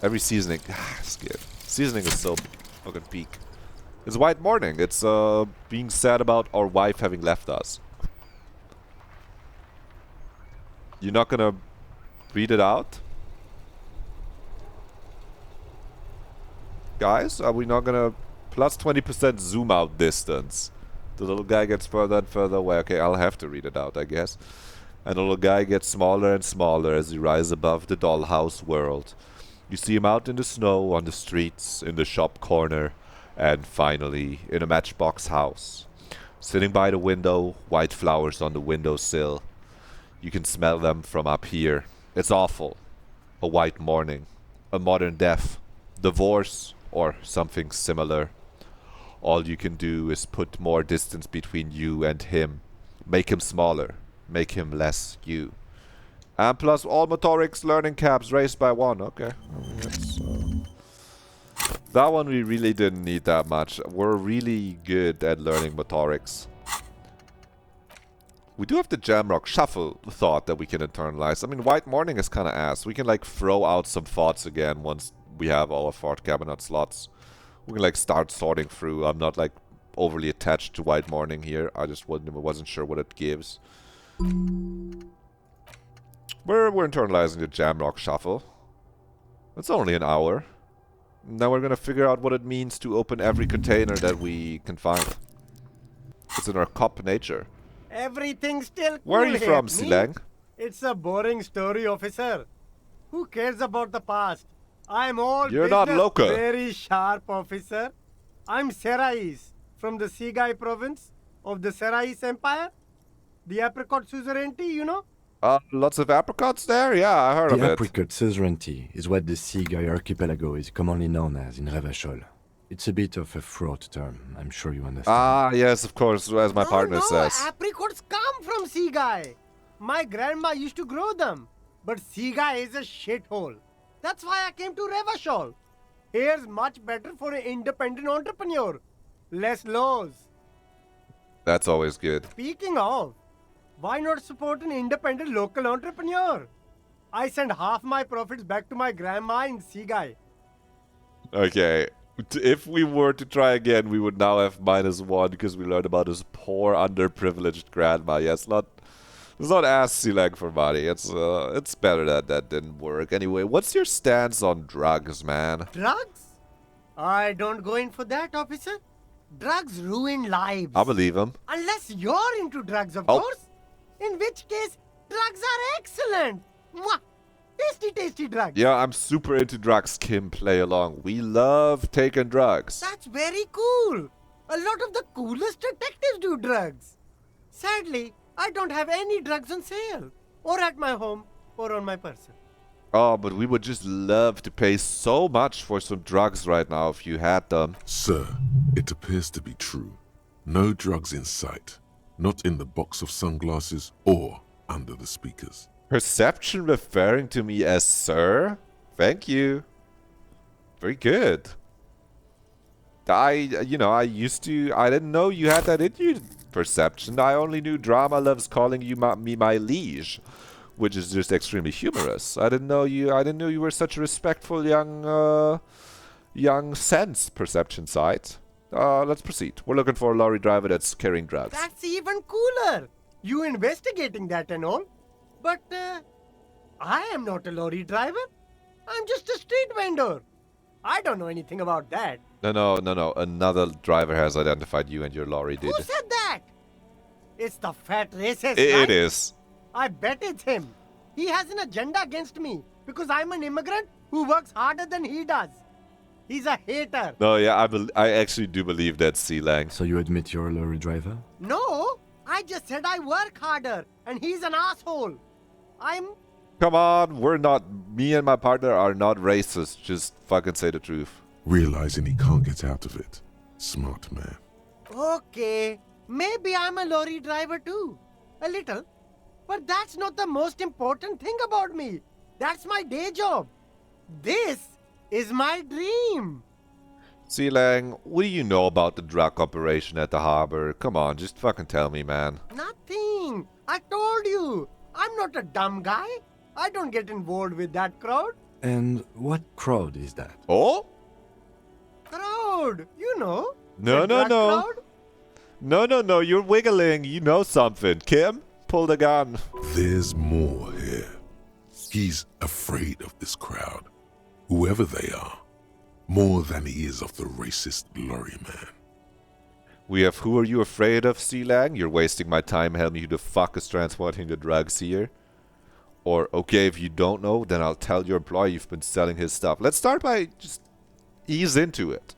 Every seasoning. It's good. Seasoning is so fucking peak. It's White Morning. It's being sad about our wife having left us. You're not gonna read it out? Guys, are we not gonna... Plus 20% zoom out distance. The little guy gets further and further away. Okay, I'll have to read it out, I guess. And the little guy gets smaller and smaller as he rises above the dollhouse world. You see him out in the snow, on the streets, in the shop corner, and finally in a matchbox house. Sitting by the window, white flowers on the windowsill. You can smell them from up here. It's awful. A white morning. A modern death. Divorce, or something similar. All you can do is put more distance between you and him. Make him smaller. Make him less you. And plus all motorics learning caps raised by 1. Okay. That one we really didn't need that much. We're really good at learning motorics. We do have the Jamrock Shuffle thought that we can internalize. I mean, White Morning is kind of ass. We can like throw out some thoughts again once we have all of our cabinet slots. We can like start sorting through. I'm not like overly attached to White Morning here. I just wasn't sure what it gives. We're internalizing the Jamrock Shuffle. It's only an hour. Now we're gonna figure out what it means to open every container that we can find. It's in our cop nature. Everything's still cool. Where are you here, from, me? Silang? It's a boring story, officer. Who cares about the past? I'm all You're not business, local. very sharp, officer. I'm Serais, from the Sigai province of the Serais Empire. The apricot suzerainty, you know? Lots of apricots there? Yeah, I heard of The it. apricot suzerainty is what the Sigai archipelago is commonly known as in Revachol. It's a bit of a fraught term, I'm sure you understand. Ah, yes, of course, as my partner says. Apricots come from Sigai. My grandma used to grow them. But Sigai is a shithole. That's why I came to Revachol. Here's much better for an independent entrepreneur. Less laws. That's always good. Speaking of, why not support an independent local entrepreneur? I send half my profits back to my grandma in Sigai. Okay. If we were to try again, we would now have -1 because we learned about his poor, underprivileged grandma. Yes, Let's not ask Sealang for money. It's better that that didn't work. Anyway, what's your stance on drugs, man? Drugs? I don't go in for that, officer. Drugs ruin lives. I believe him. Unless you're into drugs, of Oh. course. In which case, drugs are excellent. Mwah! Tasty, tasty drugs. Yeah, I'm super into drugs, Kim. Play along. We love taking drugs. That's very cool. A lot of the coolest detectives do drugs. Sadly, I don't have any drugs on sale. Or at my home, or on my person. Oh, but we would just love to pay so much for some drugs right now if you had them. Sir, it appears to be true. No drugs in sight. Not in the box of sunglasses or under the speakers. Perception referring to me as sir? Thank you. Very good. I didn't know you had that in you, Perception. I only knew drama loves calling you my liege, which is just extremely humorous. I didn't know you were such a respectful young sense, Perception side. Let's proceed. We're looking for a lorry driver that's carrying drugs. That's even cooler. You investigating that and all. But I am not a lorry driver. I'm just a street vendor. I don't know anything about that. No. Another driver has identified you and your lorry, dude. Who said that? It's the fat racist. It right? is. I bet it's him. He has an agenda against me because I'm an immigrant who works harder than he does. He's a hater. No, yeah, I actually do believe that's Sealang. So you admit you're a lorry driver? No, I just said I work harder and he's an asshole. Come on, me and my partner are not racist. Just fucking say the truth. Realizing he can't get out of it. Smart man. Okay, maybe I'm a lorry driver too. A little. But that's not the most important thing about me. That's my day job. This is my dream. Sealang, what do you know about the drug operation at the harbor? Come on, just fucking tell me, man. Nothing. I told you. I'm not a dumb guy. I don't get involved with that crowd. And what crowd is that? Oh? Crowd, you know. No. The drug crowd. No, you're wiggling. You know something. Kim, pull the gun. There's more here. He's afraid of this crowd, whoever they are, more than he is of the racist lorry man. We have who are you afraid of, Sealang? You're wasting my time telling me who the fuck is transporting the drugs here. Or, okay, if you don't know, then I'll tell your employee you've been selling his stuff. Let's start by just ease into it.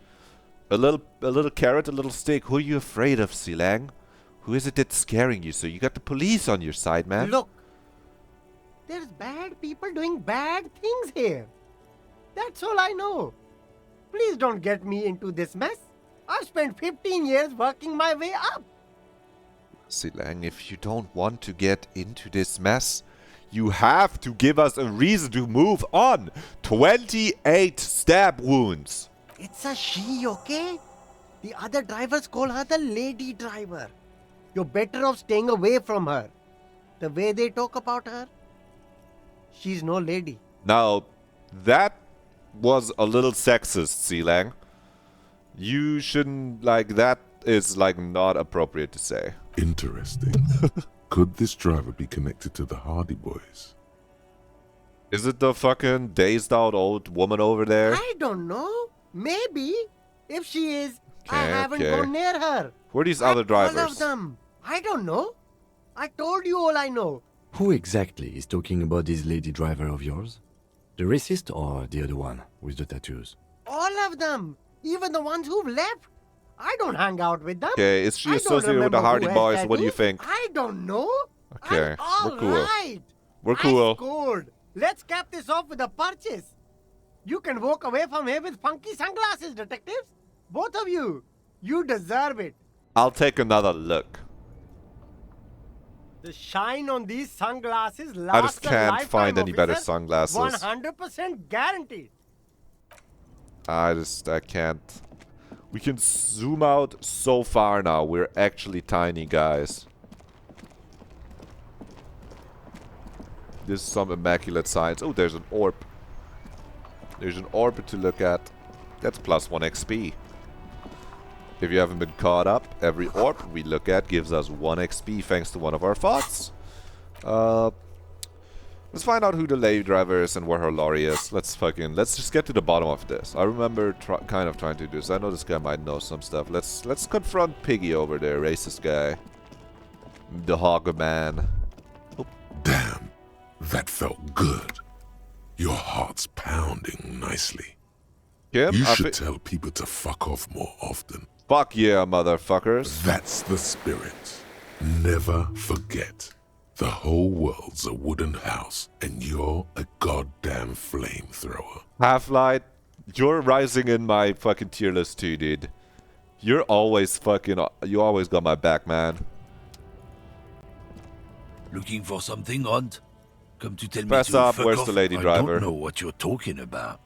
A little carrot, a little stick. Who are you afraid of, Sealang? Who is it that's scaring you? So you got the police on your side, man. Look, there's bad people doing bad things here. That's all I know. Please don't get me into this mess. I've spent 15 years working my way up. Sealang, if you don't want to get into this mess, you have to give us a reason to move on. 28 stab wounds. It's a she, okay? The other drivers call her the lady driver. You're better off staying away from her. The way they talk about her, she's no lady. Now, that was a little sexist, Sealang. You shouldn't, that is, not appropriate to say. Interesting. Could this driver be connected to the Hardy Boys? Is it the fucking dazed out old woman over there? I don't know. Maybe. If she is, I Okay, haven't okay. gone near her. Who are these other drivers? All of them. I don't know. I told you all I know. Who exactly is talking about this lady driver of yours? The racist or the other one with the tattoos? All of them. Even the ones who've left. I don't hang out with them. Okay, is she I don't associated with the remember Hardy who has Boys? What do you tattoos. think? I don't know. Okay, I'm we're cool. alright. We're I cool. scored. Let's cap this off with a purchase. You can walk away from here with funky sunglasses, detectives. Both of you. You deserve it. I'll take another look. The shine on these sunglasses lasts I just can't a lifetime, find any better officer. sunglasses. 100% guaranteed. I can't. We can zoom out so far now. We're actually tiny, guys. This is some immaculate science. Oh, there's an orb. There's an orb to look at. That's plus 1 XP. If you haven't been caught up, every orb we look at gives us 1 XP thanks to one of our thoughts. Let's find out who the lady driver is and where her lorry is. Let's just get to the bottom of this. I remember kind of trying to do this. I know this guy might know some stuff. Let's confront Piggy over there, racist guy. The hog man. Oh. Damn, that felt good. Your heart's pounding nicely. Kim, You should tell people to fuck off more often. Fuck yeah, motherfuckers. That's the spirit. Never forget. The whole world's a wooden house, and you're a goddamn flamethrower. Half-Light, you're rising in my fucking tier list too, dude. You always got my back, man. Looking for something, Hunt? Come to tell Press me to up, fuck where's off? the lady I driver? don't know what you're talking about.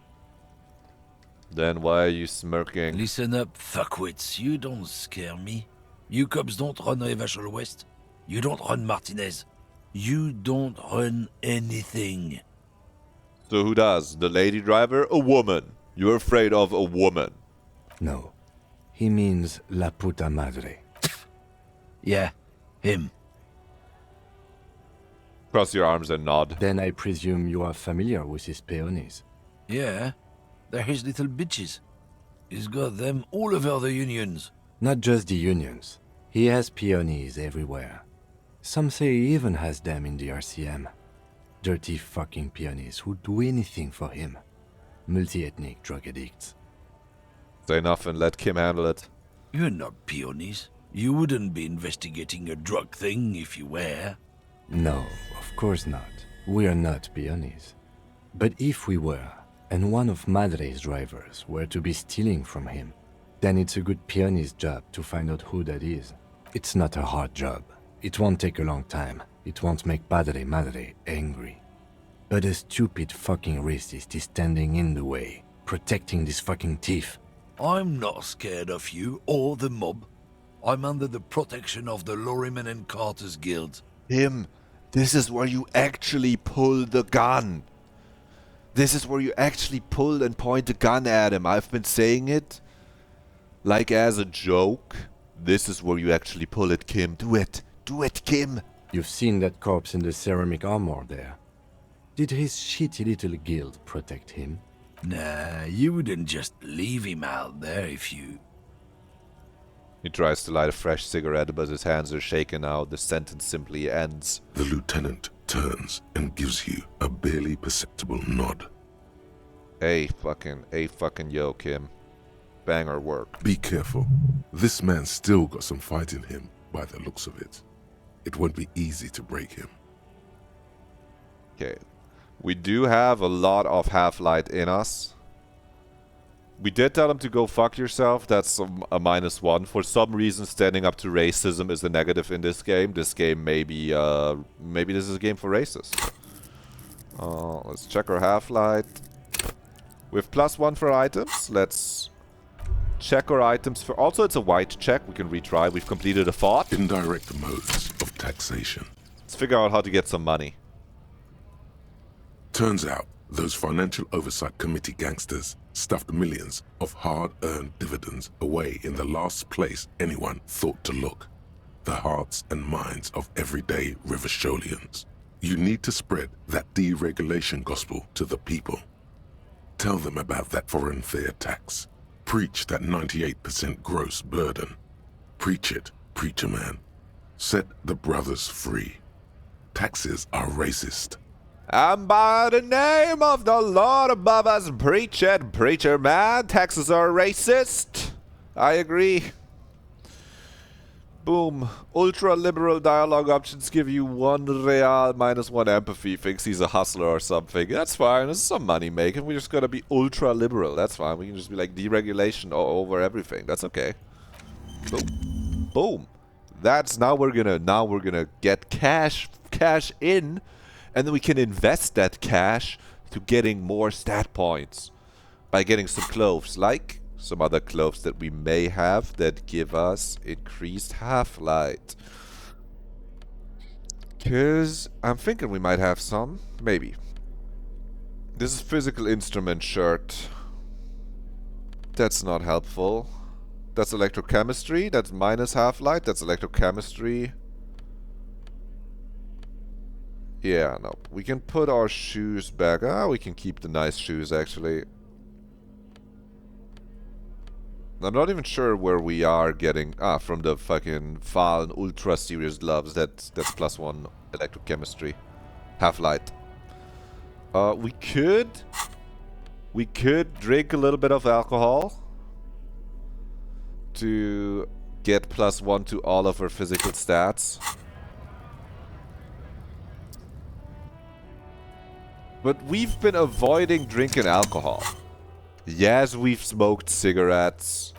Then why are you smirking? Listen up, fuckwits. You don't scare me. You cops don't run Revachol West. You don't run Martinez. You don't run anything. So who does? The lady driver? A woman. You're afraid of a woman. No. He means la puta madre. Yeah, him. Cross your arms and nod. Then I presume you are familiar with his peonies. Yeah, they're his little bitches. He's got them all over the unions. Not just the unions. He has peonies everywhere. Some say he even has them in the RCM. Dirty fucking peonies who'd do anything for him. Multi-ethnic drug addicts. Say nothing, let Kim handle it. You're not peonies. You wouldn't be investigating a drug thing if you were. No, of course not. We're not peonies. But if we were, and one of Madre's drivers were to be stealing from him, then it's a good peony's job to find out who that is. It's not a hard job. It won't take a long time. It won't make Padre Madre angry. But a stupid fucking racist is standing in the way, protecting this fucking thief. I'm not scared of you or the mob. I'm under the protection of the Lorryman and Carters Guild. Kim, this is where you actually pull the gun. This is where you actually pull and point the gun at him. I've been saying it like as a joke. This is where you actually pull it, Kim. Do it. Do it, Kim. You've seen that corpse in the ceramic armor there. Did his shitty little guild protect him? Nah, you wouldn't just leave him out there if you... He tries to light a fresh cigarette, but his hands are shaking now. The sentence simply ends. The lieutenant turns and gives you a barely perceptible nod. Hey, fucking yo, Kim. Banger work. Be careful. This man's still got some fight in him, by the looks of it. It won't be easy to break him. Okay. We do have a lot of Half-Light in us. We did tell him to go fuck yourself. That's a -1. For some reason, standing up to racism is a negative in this game. This game maybe this is a game for racists. Let's check our Half-Light. We have +1 for items. Let's check our items for... Also, it's a white check. We can retry. We've completed a thought. Indirect modes of taxation. Let's figure out how to get some money. Turns out, those Financial Oversight Committee gangsters stuffed millions of hard-earned dividends away in the last place anyone thought to look. The hearts and minds of everyday Rivasholians. You need to spread that deregulation gospel to the people. Tell them about that foreign fair tax. Preach that 98% gross burden. Preach it, preacher man. Set the brothers free. Taxes are racist. And by the name of the Lord above us, preach it, preacher man. Taxes are racist. I agree. Boom. Ultra-liberal dialogue options give you 1 real -1 empathy. Thinks he's a hustler or something. That's fine. It's some money making. We just gotta be ultra-liberal. That's fine. We can just be like deregulation over everything. That's okay. Boom. Boom. That's now we're gonna get cash in, and then we can invest that cash to getting more stat points by getting some cloves, like some other cloves that we may have that give us increased half-light. Because I'm thinking we might have some. Maybe. This is physical instrument shirt. That's not helpful. That's electrochemistry. That's minus half-light. That's electrochemistry. Yeah, no. We can put our shoes back. Ah, we can keep the nice shoes, actually. I'm not even sure where we are getting... Ah, from the fucking Fallen Ultra Series gloves. That's +1 electrochemistry. Half-light. We could drink a little bit of alcohol to get +1 to all of our physical stats. But we've been avoiding drinking alcohol. Yes, we've smoked cigarettes.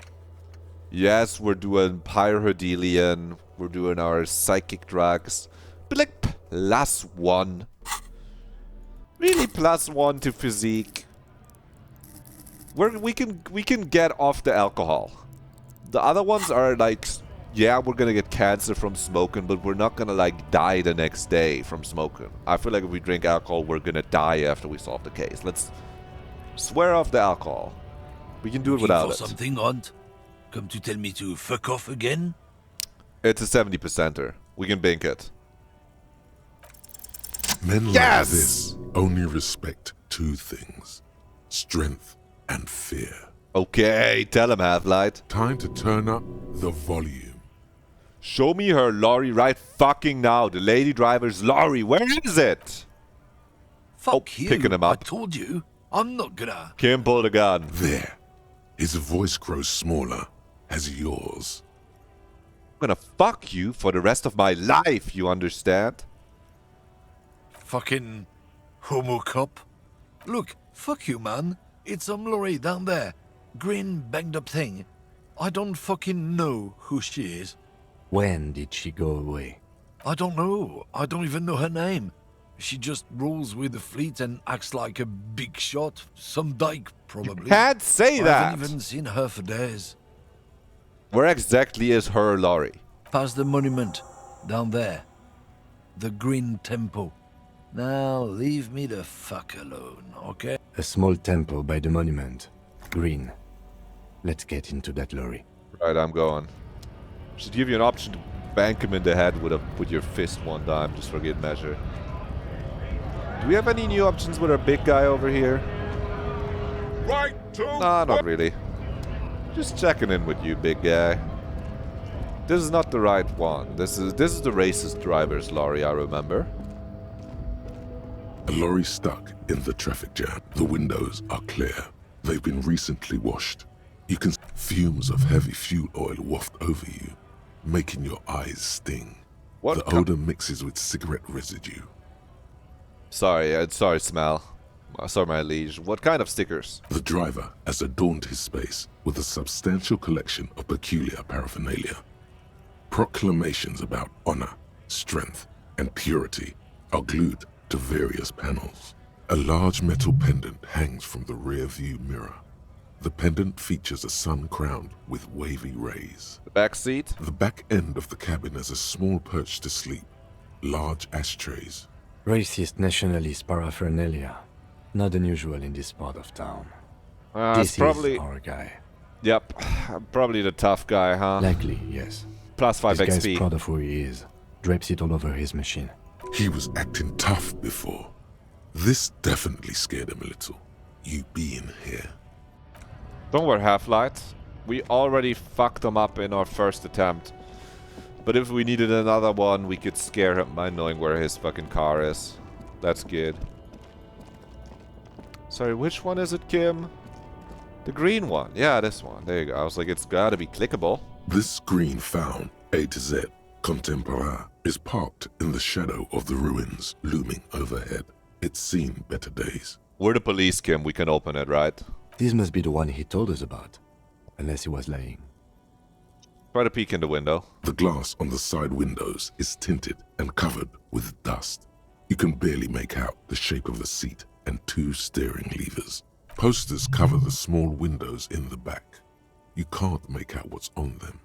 Yes, we're doing pyrohedelian. We're doing our psychic drugs. But like +1. Really +1 to physique. We can get off the alcohol. The other ones are like, yeah, we're gonna get cancer from smoking, but we're not gonna like die the next day from smoking. I feel like if we drink alcohol, we're gonna die after we solve the case. Let's swear off the alcohol. We can do it without it. Something, Aunt? Come to tell me to fuck off again? It's a 70%er. We can bank it. Men like this only respect two things: strength and fear. Okay, tell him, Half-Light. Time to turn up the volume. Show me her lorry right fucking now. The lady driver's lorry. Where is it? Fuck you. Picking him up. I told you. I'm not gonna... Kim, pull the gun. There. His voice grows smaller as yours. I'm gonna fuck you for the rest of my life, you understand? Fucking homo cop. Look, fuck you, man. It's some lorry down there. Green banged up thing. I don't fucking know who she is. When did she go away? I don't know. I don't even know her name. She just rolls with the fleet and acts like a big shot. Some dyke, probably. You can't say that. I haven't even seen her for days. Where exactly is her lorry? Past the monument. Down there. The Green Temple. Now, leave me the fuck alone, okay? A small temple by the monument. Green. Let's get into that lorry. Right, I'm going. Should give you an option to bank him in the head with your fist one time, just for good measure. Do we have any new options with our big guy over here? Right to... Nah, not really. Just checking in with you, big guy. This is not the right one. This is the racist driver's lorry, I remember. A lorry stuck in the traffic jam. The windows are clear. They've been recently washed. You can see fumes of heavy fuel oil waft over you, making your eyes sting. What the odor mixes with cigarette residue. Sorry, smell. Sorry, my liege. What kind of stickers? The driver has adorned his space with a substantial collection of peculiar paraphernalia. Proclamations about honor, strength, and purity are glued to various panels. A large metal pendant hangs from the rear view mirror. The pendant features a sun crowned with wavy rays. The back seat? The back end of the cabin has a small perch to sleep, large ashtrays. Racist nationalist paraphernalia. Not unusual in this part of town. This is our guy. Yep, probably the tough guy, huh? Likely, yes. +5 this XP. Guy's proud of who he is. Drapes it all over his machine. He was acting tough before. This definitely scared him a little. You being here. Don't worry, Half-Light. We already fucked him up in our first attempt. But if we needed another one, we could scare him by knowing where his fucking car is. That's good. Sorry, which one is it, Kim? The green one. Yeah, this one. There you go. I was like, it's gotta be clickable. This green found, A to Z, contemporain, is parked in the shadow of the ruins looming overhead. It's seen better days. We're the police, Kim. We can open it, right? This must be the one he told us about. Unless he was lying. Try to peek in the window. The glass on the side windows is tinted and covered with dust. You can barely make out the shape of the seat and two steering levers. Posters cover the small windows in the back. You can't make out what's on them.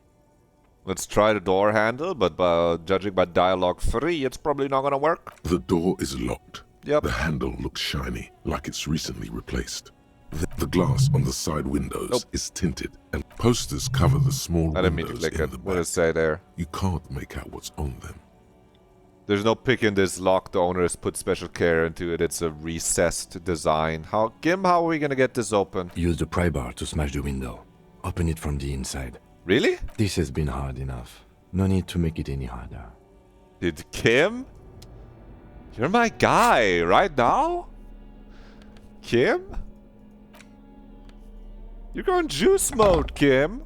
Let's try the door handle, but judging by dialogue 3, it's probably not gonna work. The door is locked. Yep. The handle looks shiny, like it's recently replaced. The glass on the side windows is tinted, and posters cover the small I didn't mean windows to click in it. the What does back. it say there? You can't make out what's on them. There's no picking this lock. The owner has put special care into it. It's a recessed design. Kim, how are we gonna get this open? Use the pry bar to smash the window. Open it from the inside. Really? This has been hard enough. No need to make it any harder. Did Kim? You're my guy right now? Kim? You're going juice mode, Kim.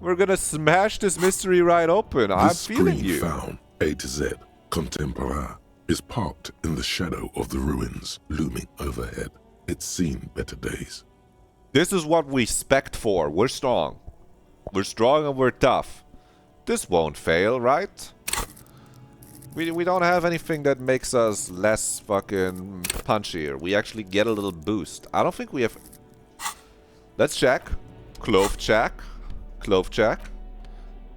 We're gonna smash this mystery right open. I'm feeling screen you. Found, A to Z, Contemporain, is parked in the shadow of the ruins looming overhead. It's seen better days. This is what we spect for. We're strong. We're strong and we're tough. This won't fail, right? We don't have anything that makes us less fucking punchier. We actually get a little boost. I don't think we have... Let's check. Clove check. Clove check.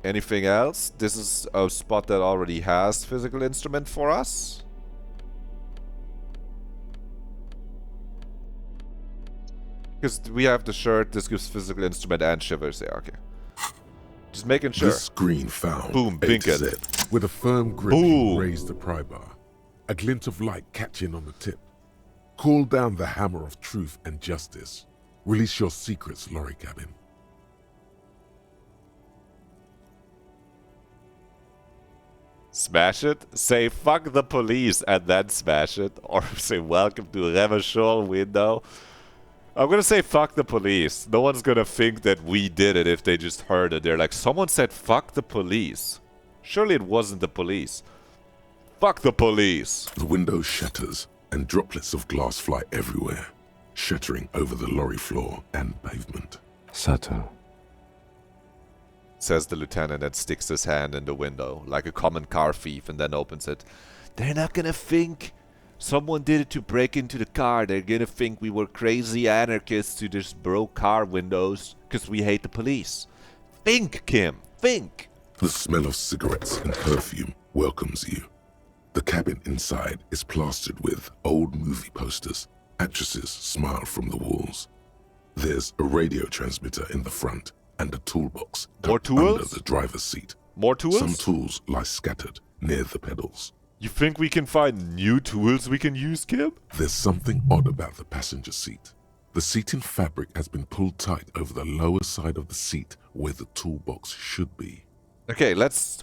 Anything else? This is a spot that already has physical instrument for us. Because we have the shirt, this gives physical instrument and shivers. Yeah, okay. Just making sure. This screen found, Boom, A bink to it. Z, with a firm grip, Boom. you raise the pry bar. A glint of light catching on the tip. Call down the hammer of truth and justice. Release your secrets, lorry cabin. Smash it, say fuck the police and then smash it, or say welcome to Revachol window. I'm gonna say fuck the police. No one's gonna think that we did it if they just heard it. They're like, someone said fuck the police. Surely it wasn't the police. Fuck the police. The window shatters and droplets of glass fly everywhere, shattering over the lorry floor and pavement. Subtle. Says the lieutenant and sticks his hand in the window like a common car thief and then opens it. They're not gonna think someone did it to break into the car. They're gonna think we were crazy anarchists who just broke car windows because we hate the police. Think, Kim, think. The smell of cigarettes and perfume welcomes you. The cabin inside is plastered with old movie posters. Actresses smile from the walls. There's a radio transmitter in the front and a toolbox More tucked under tools? the driver's seat. More tools? Some tools lie scattered near the pedals. You think we can find new tools we can use, Kim? There's something odd about the passenger seat. The seating fabric has been pulled tight over the lower side of the seat where the toolbox should be. Okay,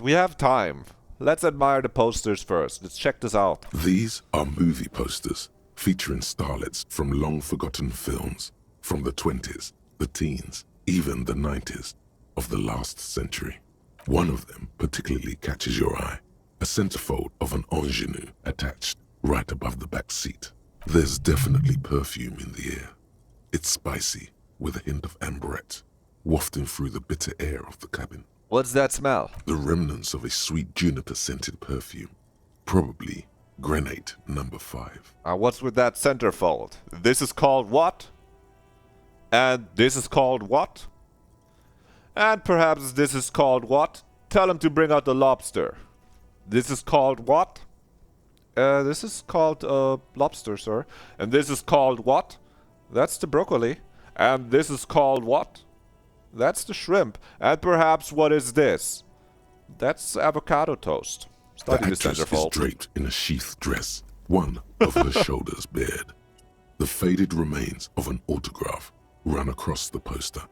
we have time. Let's admire the posters first. Let's check this out. These are movie posters featuring starlets from long-forgotten films from the 20s, the teens, even the 90s of the last century. One of them particularly catches your eye. A centerfold of an ingenue attached right above the back seat. There's definitely perfume in the air. It's spicy, with a hint of amberette, wafting through the bitter air of the cabin. What's that smell? The remnants of a sweet juniper-scented perfume. Probably Grenade number 5. What's with that centerfold? This is called what? And this is called what? And perhaps this is called what? Tell him to bring out the lobster. This is called what? This is called lobster, sir. And this is called what? That's the broccoli. And this is called what? That's the shrimp. And perhaps what is this? That's avocado toast. The Study the actress is centerfold. draped in a sheath dress, one of her shoulders bared. The faded remains of an autograph run across the poster.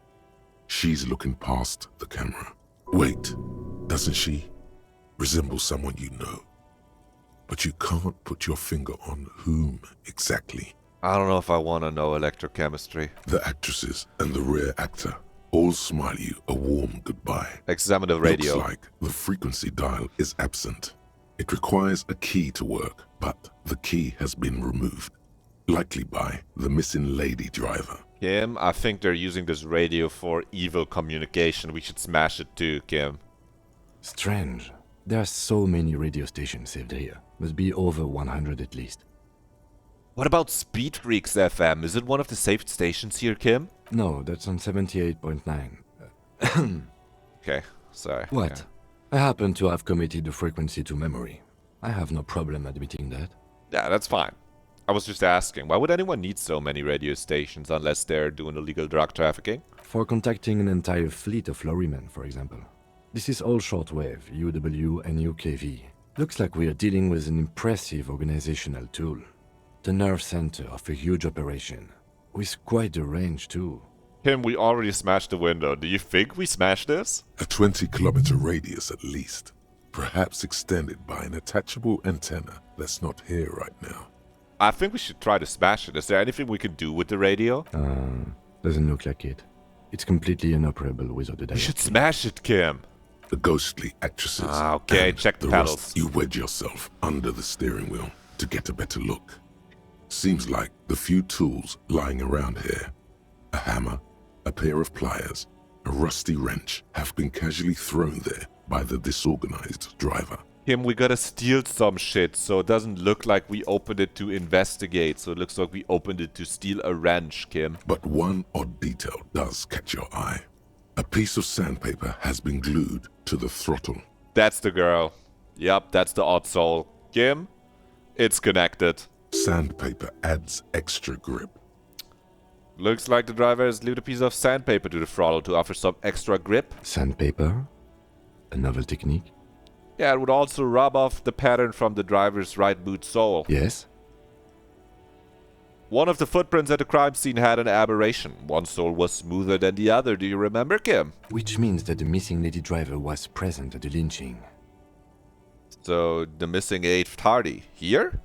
She's looking past the camera. Wait, doesn't she resemble someone you know? But you can't put your finger on whom exactly. I don't know if I want to know electrochemistry. The actresses and the rare actor all smile you a warm goodbye. Examine the radio. Looks like the frequency dial is absent. It requires a key to work, but the key has been removed. Likely by the missing lady driver. Kim, I think they're using this radio for evil communication. We should smash it too, Kim. Strange. There are so many radio stations saved here. Must be over 100 at least. What about Speed Freaks FM? Is it one of the saved stations here, Kim? No, that's on 78.9. Okay, sorry. What? Yeah. I happen to have committed the frequency to memory. I have no problem admitting that. Yeah, that's fine. I was just asking, why would anyone need so many radio stations unless they're doing illegal drug trafficking? For contacting an entire fleet of lorrymen, for example. This is all shortwave, UW and UKV. Looks like we are dealing with an impressive organizational tool. The nerve center of a huge operation. With quite a range, too. Kim, we already smashed the window. Do you think we smashed this? A 20-kilometer radius at least. Perhaps extended by an attachable antenna that's not here right now. I think we should try to smash it. Is there anything we can do with the radio? Doesn't look like it. It's completely inoperable without the We diode. should smash it, Kim. The ghostly actresses. Okay, and check the rest, pedals. you wedge yourself under the steering wheel to get a better look. Seems like the few tools lying around here, a hammer, a pair of pliers, a rusty wrench, have been casually thrown there by the disorganized driver. Kim, we gotta steal some shit, so it doesn't look like we opened it to investigate. So it looks like we opened it to steal a wrench, Kim. But one odd detail does catch your eye. A piece of sandpaper has been glued to the throttle. That's the girl. Yup, that's the odd soul. Kim, it's connected. Sandpaper adds extra grip. Looks like the driver has glued a piece of sandpaper to the throttle to offer some extra grip. Sandpaper? A novel technique? Yeah, it would also rub off the pattern from the driver's right boot sole. Yes? One of the footprints at the crime scene had an aberration. One sole was smoother than the other. Do you remember, Kim? Which means that the missing lady driver was present at the lynching. So, the missing 8th Hardy. Here?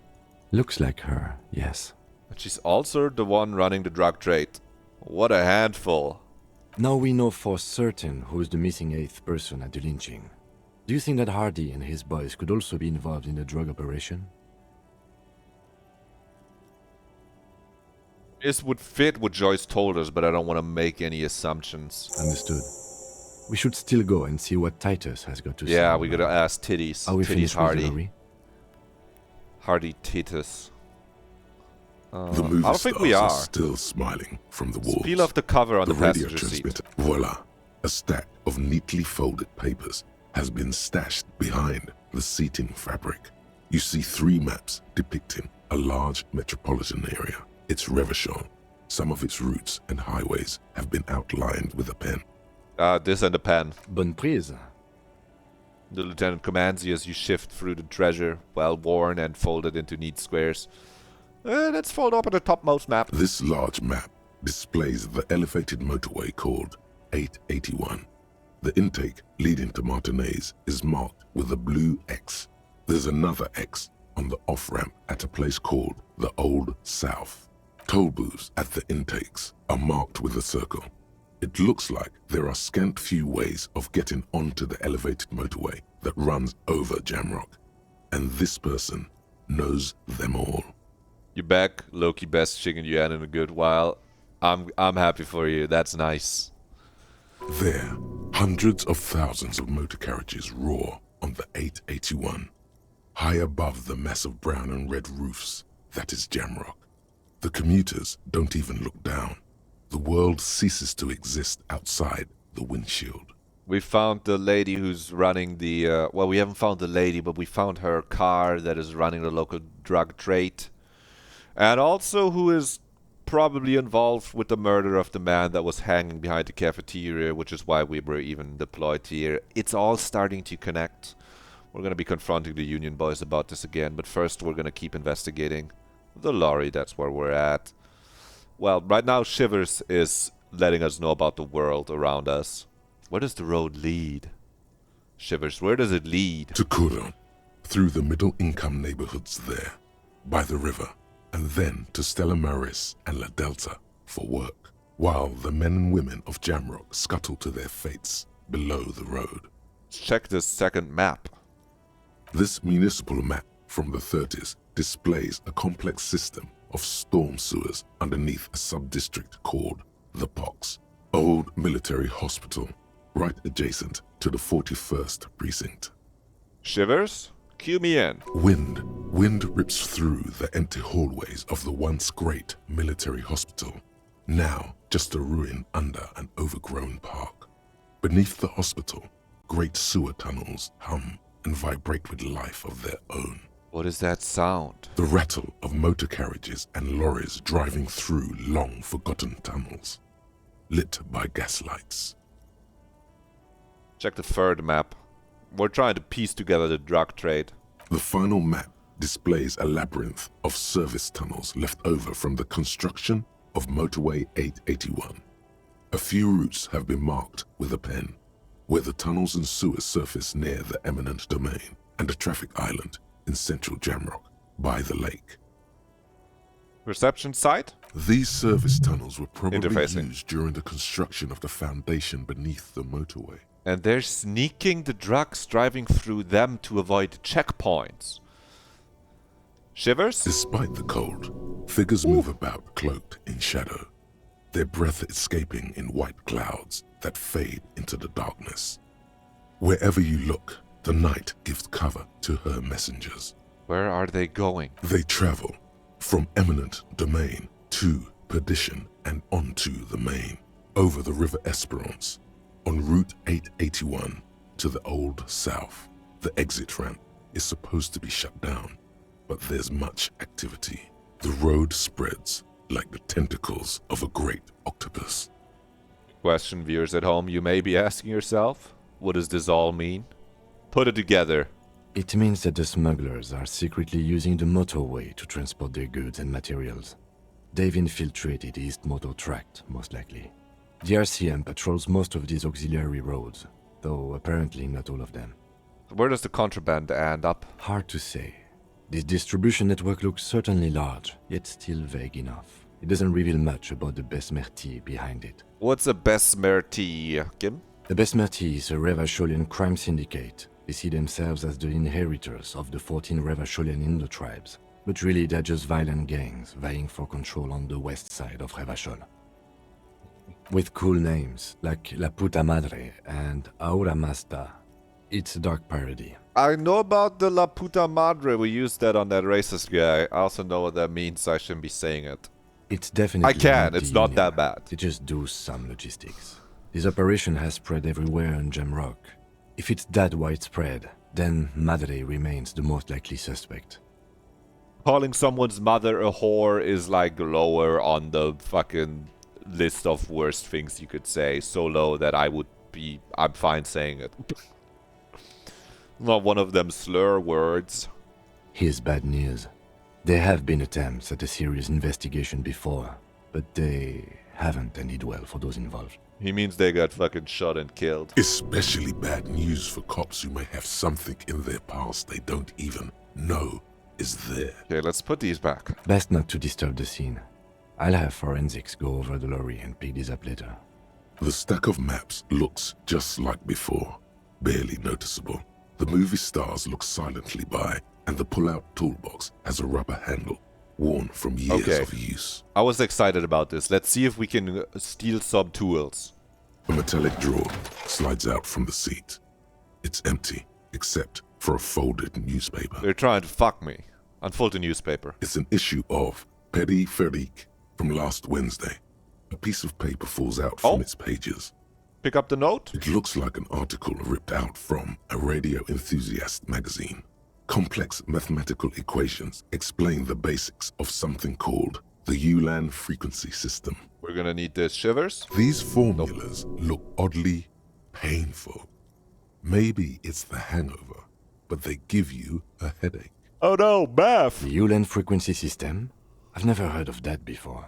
Looks like her, yes. But she's also the one running the drug trade. What a handful. Now we know for certain who's the missing 8th person at the lynching. Do you think that Hardy and his boys could also be involved in the drug operation? This would fit what Joyce told us, but I don't want to make any assumptions. Understood. We should still go and see what Titus has got to say. Yeah, we gotta ask Titties. Are we Titties finished with the Hardy. lorry? Hardy Titus. The movie I don't think stars we are. still smiling from the walls. Peel off the cover on The the radio passenger seat. transmitter. Voila. A stack of neatly folded papers has been stashed behind the seating fabric. You see 3 maps depicting a large metropolitan area. It's Revachol. Some of its routes and highways have been outlined with a pen. This and a pen. Bonne prise. The lieutenant commands you as you shift through the treasure, well worn and folded into neat squares. Let's fold open the topmost map. This large map displays the elevated motorway called 881. The intake leading to Martinez is marked with a blue X. There's another X on the off-ramp at a place called the Old South. Toll booths at the intakes are marked with a circle. It looks like there are scant few ways of getting onto the elevated motorway that runs over Jamrock. And this person knows them all. You're back. Loki best chicken you had in a good while. I'm happy for you. That's nice. There, hundreds of thousands of motor carriages roar on the 881. High above the massive brown and red roofs, that is Jamrock. The commuters don't even look down. The world ceases to exist outside the windshield. We found the lady who's running the... well, we haven't found the lady, but we found her car that is running the local drug trade. And also who is probably involved with the murder of the man that was hanging behind the cafeteria, which is why we were even deployed here. It's all starting to connect. We're going to be confronting the Union boys about this again, but first we're going to keep investigating the lorry. That's where we're at. Well, right now Shivers is letting us know about the world around us. Where does the road lead? Shivers, where does it lead? To Kuron, through the middle-income neighborhoods there, by the river, and then to Stella Maris and La Delta for work, while the men and women of Jamrock scuttle to their fates below the road. Check this second map. This municipal map from the 30s displays a complex system of storm sewers underneath a sub-district called the Pox, old military hospital, right adjacent to the 41st precinct. Shivers, cue me in. Wind rips through the empty hallways of the once great military hospital, now just a ruin under an overgrown park. Beneath the hospital, great sewer tunnels hum and vibrate with life of their own. What is that sound? The rattle of motor carriages and lorries driving through long forgotten tunnels, lit by gaslights. Check the third map. We're trying to piece together the drug trade. The final map displays a labyrinth of service tunnels left over from the construction of Motorway 881. A few routes have been marked with a pen, where the tunnels and sewers surface near the eminent domain and a traffic island in central Jamrock by the lake. Reception site? These service tunnels were probably Interfacing. used during the construction of the foundation beneath the motorway. And they're sneaking the drugs, driving through them to avoid checkpoints. Shivers? Despite the cold, figures move about cloaked in shadow, their breath escaping in white clouds that fade into the darkness. Wherever you look, the night gives cover to her messengers. Where are they going? They travel from eminent domain to perdition and onto the main, over the river Esperance, on Route 881 to the Old South. The exit ramp is supposed to be shut down, but there's much activity. The road spreads like the tentacles of a great octopus. Question, viewers at home, you may be asking yourself, what does this all mean? Put it together. It means that the smugglers are secretly using the motorway to transport their goods and materials. They've infiltrated the East Motor Tract, most likely. The RCM patrols most of these auxiliary roads, though apparently not all of them. Where does the contraband end up? Hard to say. This distribution network looks certainly large, yet still vague enough. It doesn't reveal much about the Besmerti behind it. What's a Besmerti, Kim? The Besmerti is a Revacholian crime syndicate. They see themselves as the inheritors of the 14 Revacholian Indo-tribes, but really they're just violent gangs vying for control on the west side of Revachol. With cool names like La Puta Madre and Aura Masta, it's a dark parody. I know about the La Puta Madre. We used that on that racist guy. I also know what that means, so I shouldn't be saying it. It's definitely I can, not it's the not Union. that bad. They just do some logistics. This operation has spread everywhere in Jamrock. If it's that widespread, then Madre remains the most likely suspect. Calling someone's mother a whore is like lower on the fucking list of worst things you could say. So low that I'm fine saying it. Not one of them slur words. Here's bad news. There have been attempts at a serious investigation before, but they haven't ended well for those involved. He means they got fucking shot and killed. Especially bad news for cops who may have something in their past they don't even know is there. Okay, let's put these back. Best not to disturb the scene. I'll have forensics go over the lorry and pick these up later. The stack of maps looks just like before, barely noticeable. The movie stars look silently by, and the pull-out toolbox has a rubber handle, worn from years of use. I was excited about this. Let's see if we can steal some tools. A metallic drawer slides out from the seat. It's empty, except for a folded newspaper. They're trying to fuck me. Unfold the newspaper. It's an issue of Peri-Ferik from last Wednesday. A piece of paper falls out from its pages. Pick up the note? It looks like an article ripped out from a radio enthusiast magazine. Complex mathematical equations explain the basics of something called the Ulan frequency system. We're gonna need this. Shivers? These formulas look oddly painful. Maybe it's the hangover, but they give you a headache. Oh no, math! The Ulan frequency system? I've never heard of that before.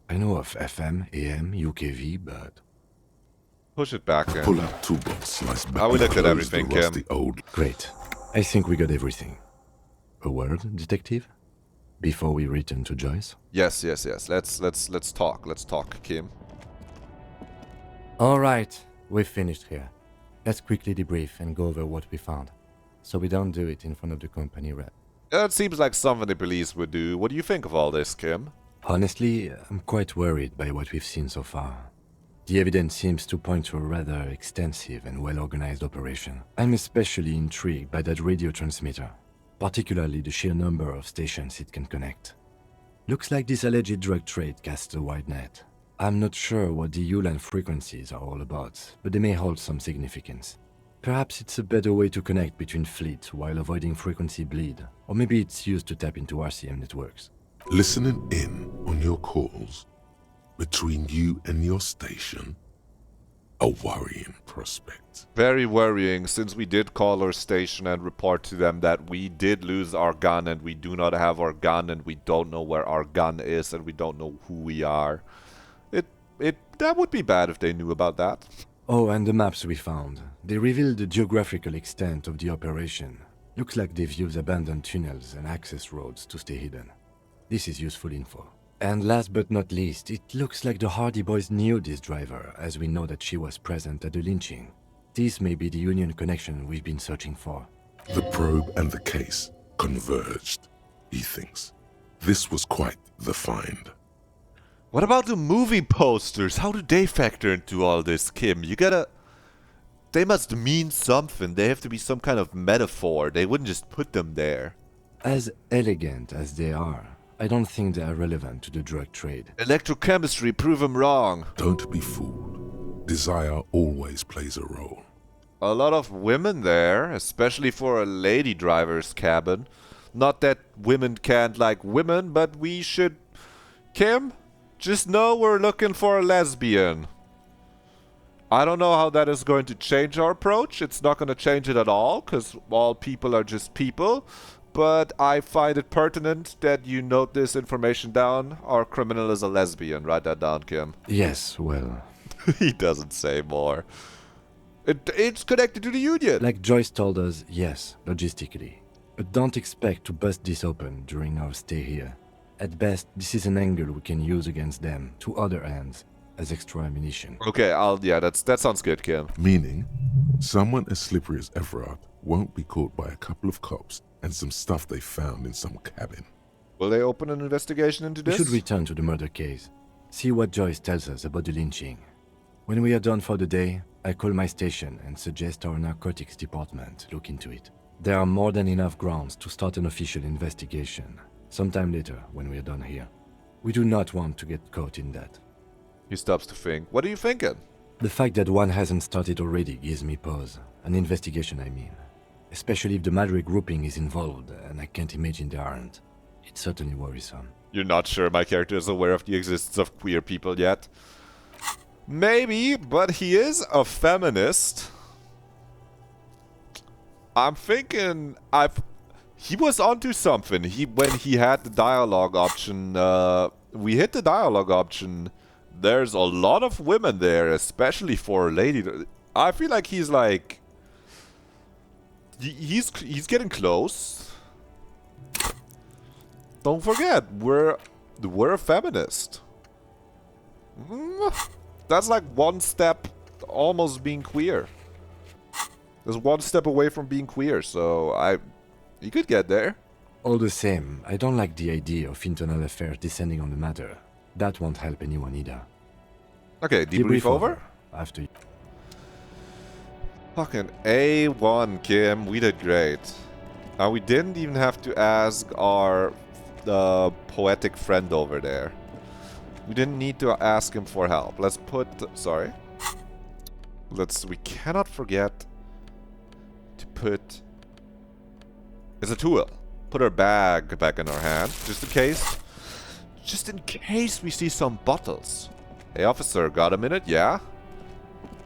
I know of FM, AM, UKV, but... Push it back in. Pull out toolbox, slice back. I will look at close everything, the rusty Kim. old. Great. I think we got everything. A word, detective? Before we return to Joyce? Yes. Let's talk, Kim. All right, we've finished here. Let's quickly debrief and go over what we found, so we don't do it in front of the company rep. That seems like something the police would do. What do you think of all this, Kim? Honestly, I'm quite worried by what we've seen so far. The evidence seems to point to a rather extensive and well-organized operation. I'm especially intrigued by that radio transmitter, particularly the sheer number of stations it can connect. Looks like this alleged drug trade casts a wide net. I'm not sure what the Ulan frequencies are all about, but they may hold some significance. Perhaps it's a better way to connect between fleets while avoiding frequency bleed, or maybe it's used to tap into RCM networks. Listening in on your calls between you and your station. A worrying prospect. Very worrying, since we did call our station and report to them that we did lose our gun and we do not have our gun and we don't know where our gun is and we don't know who we are. That would be bad if they knew about that. Oh, and the maps we found. They reveal the geographical extent of the operation. Looks like they've used abandoned tunnels and access roads to stay hidden. This is useful info. And last but not least, it looks like the Hardy Boys knew this driver, as we know that she was present at the lynching. This may be the Union connection we've been searching for. The probe and the case converged, he thinks. This was quite the find. What about the movie posters? How do they factor into all this, Kim? They must mean something. They have to be some kind of metaphor. They wouldn't just put them there. As elegant as they are, I don't think they are relevant to the drug trade. Electrochemistry, prove them wrong. Don't be fooled. Desire always plays a role. A lot of women there, especially for a lady driver's cabin. Not that women can't like women, but we should... Kim, just know we're looking for a lesbian. I don't know how that is going to change our approach. It's not going to change it at all, because all people are just people. But I find it pertinent that you note this information down. Our criminal is a lesbian. Write that down, Kim. Yes, well... He doesn't say more. It's connected to the Union. Like Joyce told us, yes, logistically. But don't expect to bust this open during our stay here. At best, this is an angle we can use against them, to other ends, as extra ammunition. Okay, that sounds good, Kim. Meaning, someone as slippery as Everard won't be caught by a couple of cops and some stuff they found in some cabin. Will they open an investigation into this? We should return to the murder case. See what Joyce tells us about the lynching. When we are done for the day, I call my station and suggest our narcotics department look into it. There are more than enough grounds to start an official investigation, sometime later when we are done here. We do not want to get caught in that. He stops to think. What are you thinking? The fact that one hasn't started already gives me pause. An investigation, I mean. Especially if the Madrid grouping is involved, and I can't imagine they aren't. It's certainly worrisome. You're not sure my character is aware of the existence of queer people yet? Maybe, but he is a feminist. I'm thinking he was onto something. When he had the dialogue option, we hit the dialogue option. There's a lot of women there, especially for a lady. I feel like he's like... He's getting close. Don't forget, we're a feminist. That's like one step almost being queer. There's one step away from being queer, so he could get there. All the same, I don't like the idea of internal affairs descending on the matter. That won't help anyone either. Okay, debrief over? After you. Fucking A1, Kim. We did great. Now, we didn't even have to ask our poetic friend over there. We didn't need to ask him for help. Let's put... Sorry. We cannot forget to put... It's a tool. Put our bag back in our hand, just in case. Just in case we see some bottles. Hey, officer, got a minute? Yeah?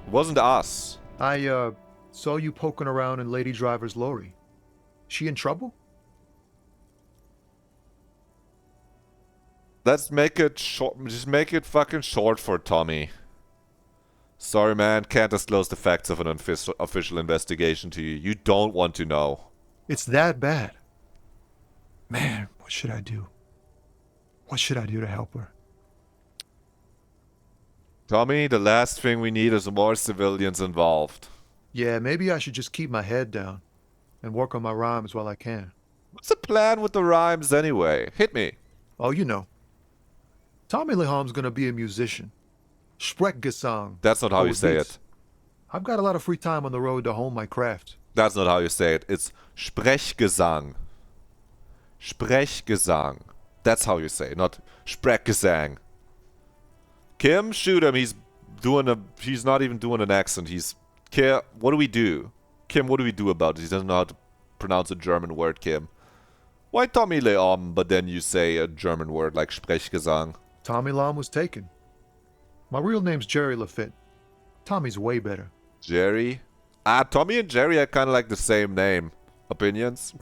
It wasn't us. I, saw you poking around in Lady Driver's lorry. She in trouble? Let's make it short. Just make it fucking short for Tommy. Sorry, man. Can't disclose the facts of an official investigation to you. You don't want to know. It's that bad. Man, what should I do? What should I do to help her? Tommy, the last thing we need is more civilians involved. Yeah, maybe I should just keep my head down and work on my rhymes while I can. What's the plan with the rhymes anyway? Hit me. Oh, you know. Tommy Leham's gonna be a musician. Sprechgesang. That's not how you say it. I've got a lot of free time on the road to hone my craft. That's not how you say it. It's Sprechgesang. Sprechgesang. That's how you say it, not Sprechgesang. Kim, shoot him. He's not even doing an accent. Kim, what do we do? Kim, what do we do about it? He doesn't know how to pronounce a German word, Kim. Why Tommy Leom, but then you say a German word like Sprechgesang? Tommy Lam was taken. My real name's Jerry Lafitte. Tommy's way better. Jerry? Tommy and Jerry are kind of like the same name. Opinions?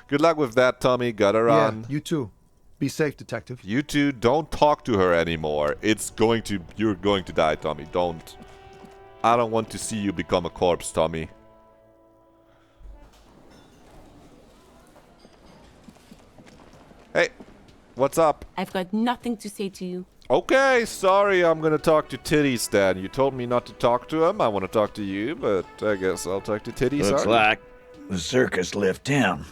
Good luck with that, Tommy. Gotta run. Yeah, you too. Be safe, detective. You two, don't talk to her anymore. You're going to die, Tommy. Don't. I don't want to see you become a corpse, Tommy. Hey, what's up? I've got nothing to say to you. Okay, sorry, I'm gonna talk to Titties then. You told me not to talk to him. I want to talk to you, but I guess I'll talk to Titties. Looks like the circus left town,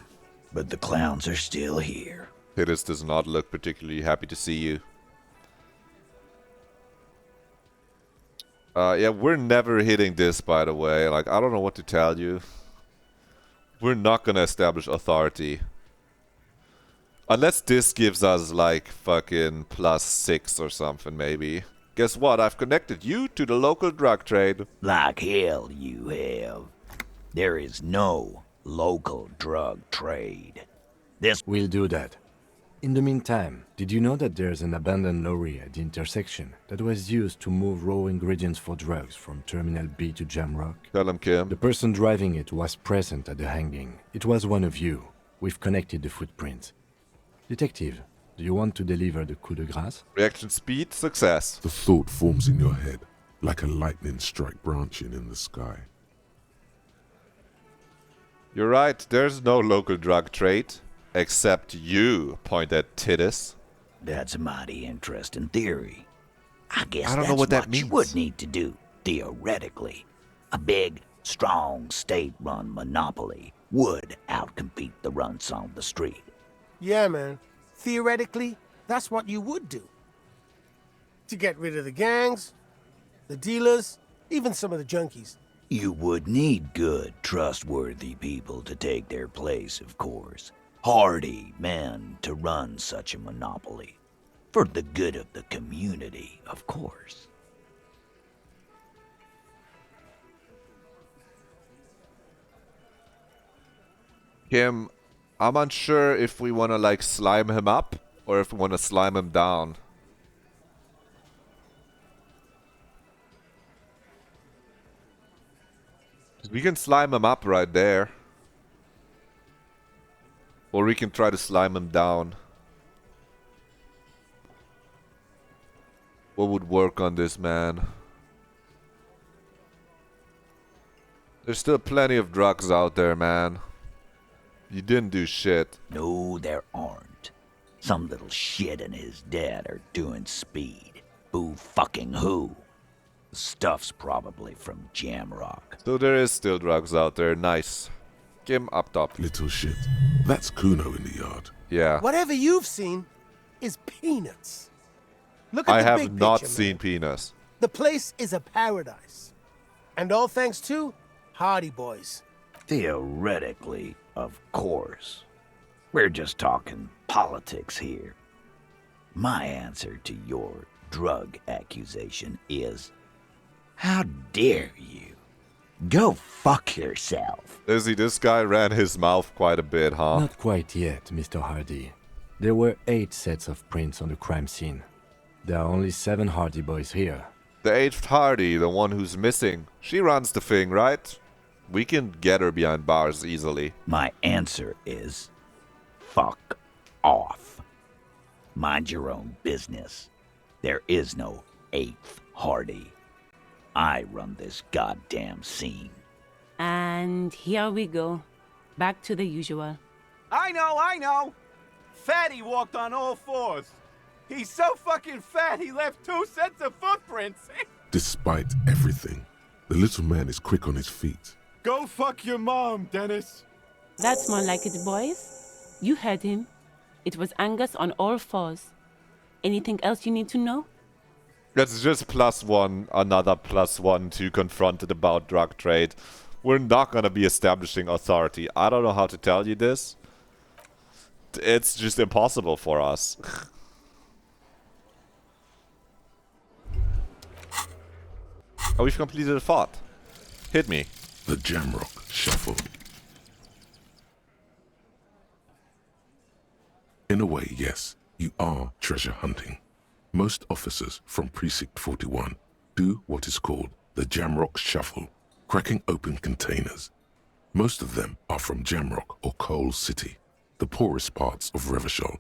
but the clowns are still here. Titties does not look particularly happy to see you. Yeah, we're never hitting this, by the way. Like, I don't know what to tell you. We're not gonna establish authority. Unless this gives us, like, fucking +6 or something, maybe. Guess what? I've connected you to the local drug trade. Like hell you have. There is no local drug trade. We'll do that. In the meantime, did you know that there's an abandoned lorry at the intersection that was used to move raw ingredients for drugs from Terminal B to Jamrock? Tell him, Kim. The person driving it was present at the hanging. It was one of you. We've connected the footprints. Detective, do you want to deliver the coup de grace? Reaction speed, success. The thought forms in your head, like a lightning strike branching in the sky. You're right, there's no local drug trade. Except you, point at Tittis. That's a mighty interesting theory. I guess I don't that's know what that means. You would need to do, theoretically. A big, strong, state-run monopoly would outcompete the runts on the street. Yeah, man. Theoretically, that's what you would do. To get rid of the gangs, the dealers, even some of the junkies. You would need good, trustworthy people to take their place, of course. Hardy men to run such a monopoly. For the good of the community, of course. Kim, I'm unsure if we want to, like, slime him up or if we want to slime him down. We can slime him up right there. Or we can try to slime him down. What would work on this man? There's still plenty of drugs out there, man. You didn't do shit. No, there aren't. Some little shit and his dad are doing speed. Who fucking who? The stuff's probably from Jamrock. So there is still drugs out there. Nice. Kim, up top. Little shit. That's Kuno in the yard. Yeah. Whatever you've seen is peanuts. Look at I the have big not picture, seen man. penis. The place is a paradise. And all thanks to Hardy Boys. Theoretically, of course. We're just talking politics here. My answer to your drug accusation is, how dare you? Go fuck yourself. Lizzie, this guy ran his mouth quite a bit, huh? Not quite yet, Mr. Hardy. There were 8 sets of prints on the crime scene. There are only 7 Hardy boys here. The 8th Hardy, the one who's missing. She runs the thing, right? We can get her behind bars easily. My answer is, fuck off. Mind your own business. There is no 8th Hardy. I run this goddamn scene. And here we go. Back to the usual. I know! Fatty walked on all 4s. He's so fucking fat he left 2 sets of footprints. Despite everything, the little man is quick on his feet. Go fuck your mom, Dennis. That's more like it, boys. You heard him. It was Angus on all 4s. Anything else you need to know? That's just +1, another +1 to confront it about drug trade. We're not gonna be establishing authority. I don't know how to tell you this. It's just impossible for us. Oh, we've completed a thought. Hit me. The Jamrock Shuffle. In a way, yes, you are treasure hunting. Most officers from Precinct 41 do what is called the Jamrock Shuffle, cracking open containers. Most of them are from Jamrock or Coal City, the poorest parts of Revachol,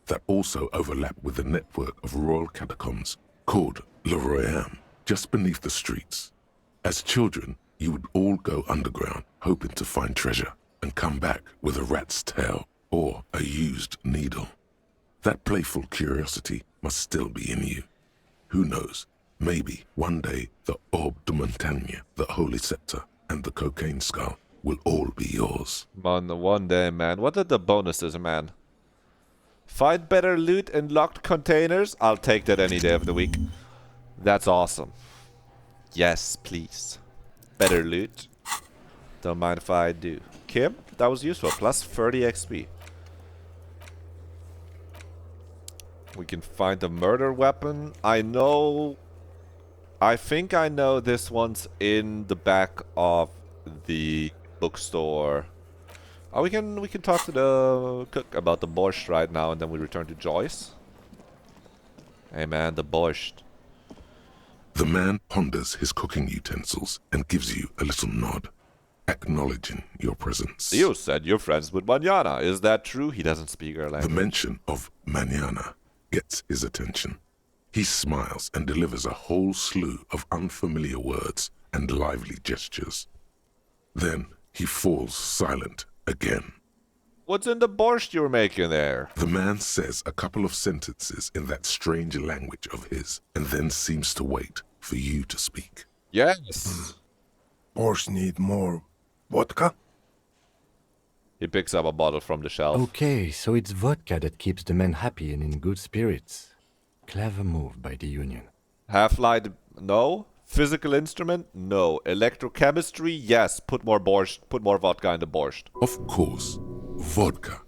that also overlap with the network of royal catacombs called Le Royaume, just beneath the streets. As children, you would all go underground, hoping to find treasure, and come back with a rat's tail or a used needle. That playful curiosity must still be in you. Who knows, maybe one day the Orbe de Montagne, the Holy Scepter, and the Cocaine Skull will all be yours. On the one day, man. What are the bonuses, man? Find better loot in locked containers? I'll take that any day of the week. That's awesome. Yes, please. Better loot. Don't mind if I do. Kim, that was useful. Plus 30 XP. We can find a murder weapon. I think I know this one's in the back of the bookstore. Oh, we can talk to the cook about the borscht right now, and then we return to Joyce. Hey man, the borscht. The man ponders his cooking utensils and gives you a little nod, acknowledging your presence. You said you're friends with Manana. Is that true? He doesn't speak our language. The mention of Manana gets his attention. He smiles and delivers a whole slew of unfamiliar words and lively gestures. Then he falls silent again. What's in the borscht you're making there? The man says a couple of sentences in that strange language of his, and then seems to wait for you to speak. Yes. Borscht need more vodka? He picks up a bottle from the shelf. Okay, so it's vodka that keeps the men happy and in good spirits. Clever move by the Union. Half-light, no. Physical instrument, no. Electrochemistry, yes. Put more borscht, put more vodka in the borscht. Of course, vodka.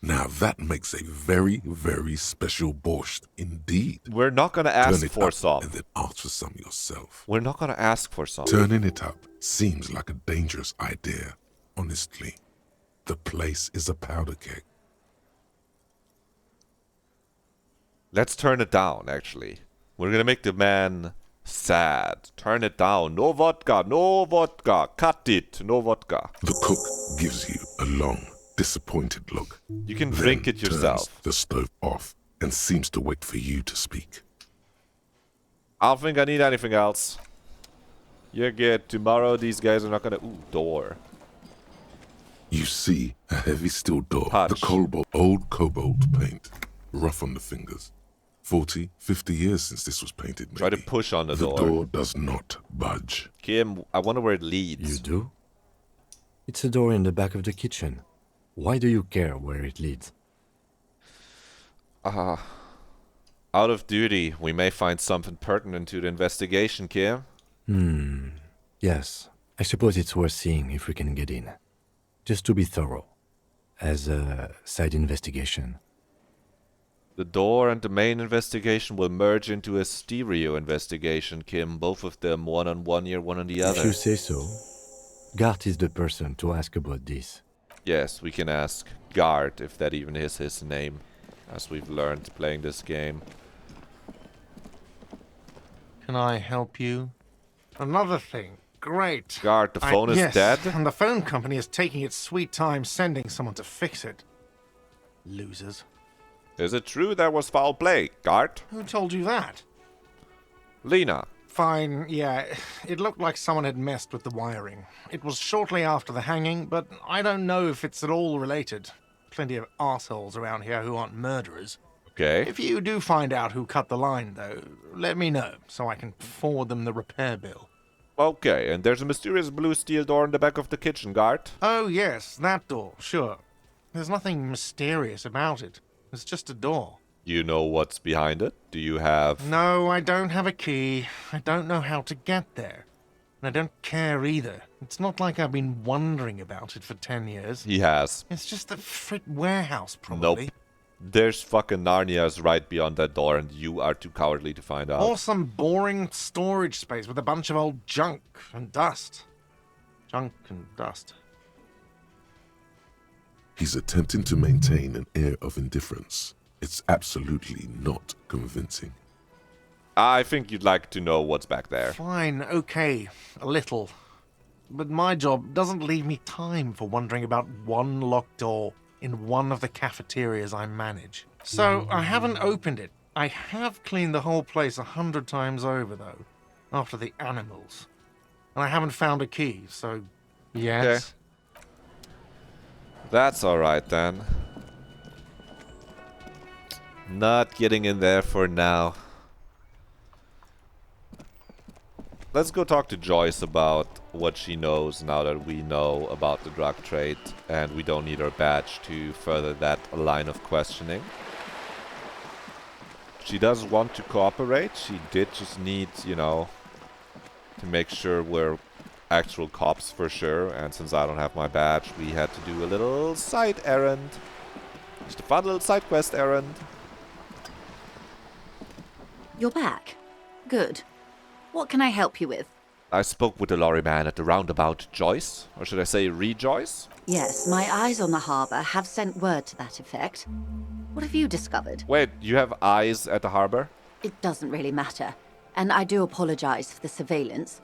Now that makes a very, very special borscht indeed. We're not gonna ask Turn it for up some. and then ask for some yourself. We're not gonna ask for some. Turning it up seems like a dangerous idea, honestly. The place is a powder keg. Let's turn it down, actually. We're gonna make the man sad. Turn it down. No vodka, no vodka. Cut it. No vodka. The cook gives you a long, disappointed look. You can drink it yourself. Turns the stove off and seems to wait for you to speak. I don't think I need anything else. You're good. Tomorrow these guys are not gonna... Ooh, door. You see a heavy steel door. Touch. The old cobalt paint. Rough on the fingers. 40, 50 years since this was painted, maybe. Try to push on the door. The door does not budge. Kim, I wonder where it leads. You do? It's a door in the back of the kitchen. Why do you care where it leads? Out of duty, we may find something pertinent to the investigation, Kim. Yes. I suppose it's worth seeing if we can get in. Just to be thorough. As a side investigation. The door and the main investigation will merge into a stereo investigation, Kim. Both of them, one on one ear, one on the other. If you say so. Gart is the person to ask about this. Yes, we can ask Gart if that even is his name, as we've learned playing this game. Can I help you? Another thing. Great. Gart, the phone is yes, dead? And the phone company is taking its sweet time sending someone to fix it. Losers. Is it true there was foul play, Gart? Who told you that? Lena. Fine, yeah. It looked like someone had messed with the wiring. It was shortly after the hanging, but I don't know if it's at all related. Plenty of arseholes around here who aren't murderers. Okay. If you do find out who cut the line, though, let me know, so I can forward them the repair bill. Okay, and there's a mysterious blue steel door in the back of the kitchen, Gart. Oh, yes, that door, sure. There's nothing mysterious about it. It's just a door. You know what's behind it? Do you have... No, I don't have a key. I don't know how to get there. And I don't care either. It's not like I've been wondering about it for 10 years. He has. It's just a frit warehouse, probably. Nope. There's fucking Narnia's right beyond that door, and you are too cowardly to find out. Or some boring storage space with a bunch of old junk and dust. Junk and dust. He's attempting to maintain an air of indifference. It's absolutely not convincing. I think you'd like to know what's back there. Fine, okay, a little. But my job doesn't leave me time for wondering about one locked door in one of the cafeterias I manage. So I haven't opened it. I have cleaned the whole place 100 times over, though, after the animals. And I haven't found a key, so yes. Okay. That's alright then. Not getting in there for now. Let's go talk to Joyce about what she knows now that we know about the drug trade and we don't need her badge to further that line of questioning. She does want to cooperate. She did just need, you know, to make sure we're actual cops for sure. And since I don't have my badge, we had to do a little side errand. Just a fun little side quest errand. You're back. Good. What can I help you with? I spoke with the lorry man at the roundabout, Joyce. Or should I say Rejoice? Yes, my eyes on the harbour have sent word to that effect. What have you discovered? Wait, you have eyes at the harbor? It doesn't really matter. And I do apologise for the surveillance.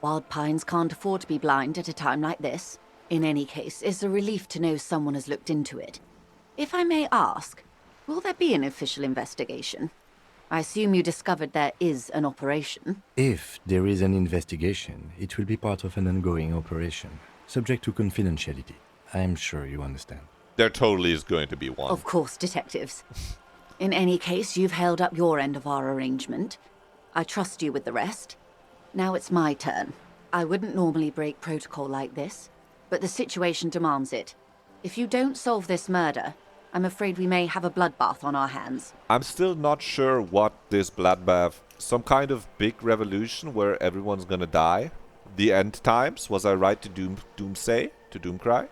Wild Pines can't afford to be blind at a time like this. In any case, it's a relief to know someone has looked into it. If I may ask, will there be an official investigation? I assume you discovered there is an operation. If there is an investigation, it will be part of an ongoing operation, subject to confidentiality. I'm sure you understand. There totally is going to be one. Of course, detectives. In any case, you've held up your end of our arrangement. I trust you with the rest. Now it's my turn. I wouldn't normally break protocol like this, but the situation demands it. If you don't solve this murder, I'm afraid we may have a bloodbath on our hands. I'm still not sure what this bloodbath... Some kind of big revolution where everyone's gonna die? The end times? Was I right to doomsay? To doomcry?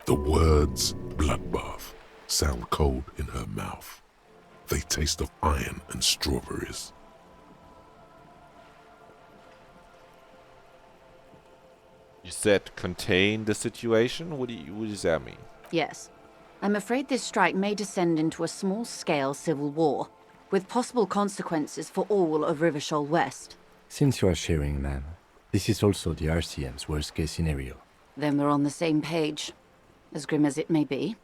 The words bloodbath sound cold in her mouth. They taste of iron and strawberries. You said contain the situation? What does that mean? Yes. I'm afraid this strike may descend into a small-scale civil war, with possible consequences for all of Rivershoal West. Since you are sharing, ma'am, this is also the RCM's worst-case scenario. Then we're on the same page, as grim as it may be.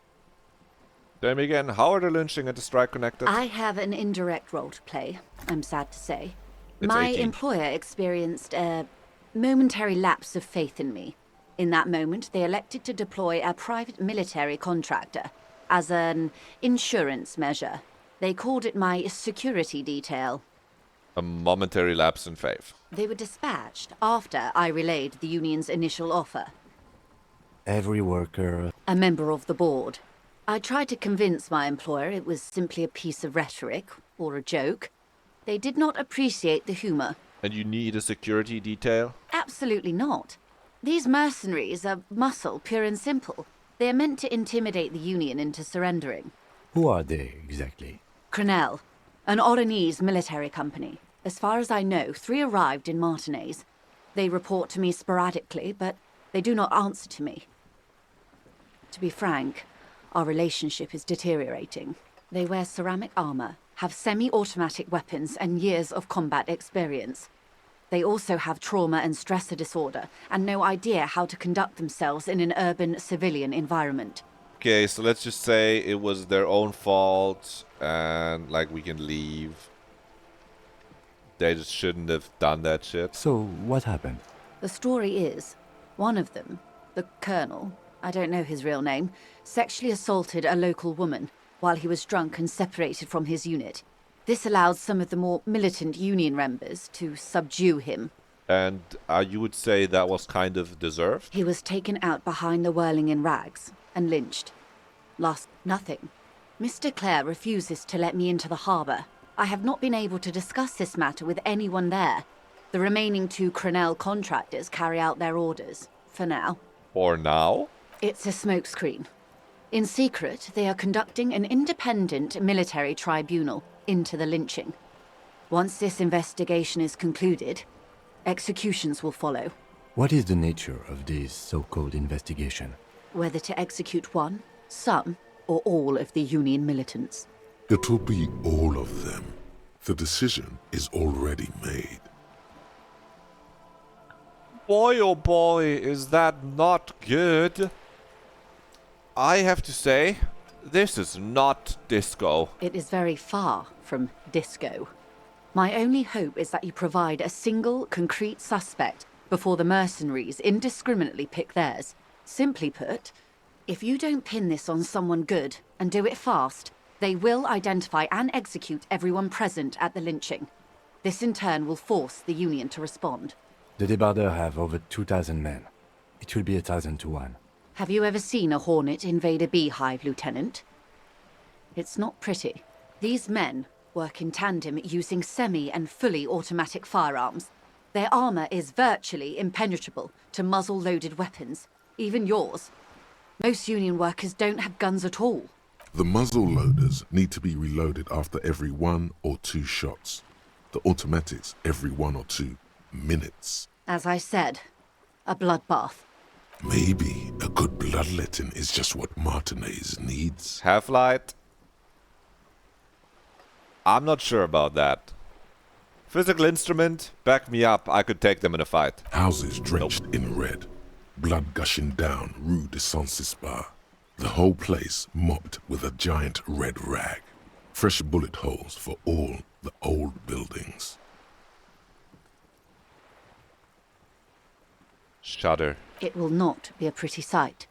Tell me again, how are the lynching and the strike connected? I have an indirect role to play, I'm sad to say. It's My 18. employer experienced a momentary lapse of faith in me. In that moment, they elected to deploy a private military contractor as an insurance measure. They called it my security detail. A momentary lapse in faith. They were dispatched after I relayed the union's initial offer. Every worker... A member of the board. I tried to convince my employer it was simply a piece of rhetoric or a joke. They did not appreciate the humor. And you need a security detail? Absolutely not. These mercenaries are muscle, pure and simple. They are meant to intimidate the Union into surrendering. Who are they, exactly? Crenell, an Oranese military company. As far as I know, 3 arrived in Martinez. They report to me sporadically, but they do not answer to me. To be frank, our relationship is deteriorating. They wear ceramic armor, have semi-automatic weapons, and years of combat experience. They also have trauma and stressor disorder, and no idea how to conduct themselves in an urban civilian environment. Okay, so let's just say it was their own fault, and, like, we can leave. They just shouldn't have done that shit. So, what happened? The story is, one of them, the Colonel, I don't know his real name, sexually assaulted a local woman while he was drunk and separated from his unit. This allowed some of the more militant Union members to subdue him. And you would say that was kind of deserved? He was taken out behind the whirling in rags and lynched. Lost nothing. Mr. Clare refuses to let me into the harbour. I have not been able to discuss this matter with anyone there. The remaining 2 Crenell contractors carry out their orders, for now. For now? It's a smokescreen. In secret, they are conducting an independent military tribunal into the lynching. Once this investigation is concluded, executions will follow. What is the nature of this so-called investigation? Whether to execute one, some, or all of the Union militants. It will be all of them. The decision is already made. Boy, oh boy, is that not good. I have to say, this is not disco. It is very far from disco. My only hope is that you provide a single, concrete suspect before the mercenaries indiscriminately pick theirs. Simply put, if you don't pin this on someone good and do it fast, they will identify and execute everyone present at the lynching. This in turn will force the Union to respond. The debardeurs have over 2,000 men. It will be 1,000 to 1. Have you ever seen a Hornet invade a beehive, Lieutenant? It's not pretty. These men work in tandem using semi and fully automatic firearms. Their armor is virtually impenetrable to muzzle-loaded weapons, even yours. Most Union workers don't have guns at all. The muzzle loaders need to be reloaded after every 1 or 2 shots. The automatics every 1 or 2 minutes. As I said, a bloodbath. Maybe a good bloodletting is just what Martinez needs. Half-light? I'm not sure about that. Physical instrument, back me up, I could take them in a fight. Houses drenched in red. Blood gushing down Rue de Saint-Cispar. The whole place mopped with a giant red rag. Fresh bullet holes for all the old buildings. Shudder. It will not be a pretty sight.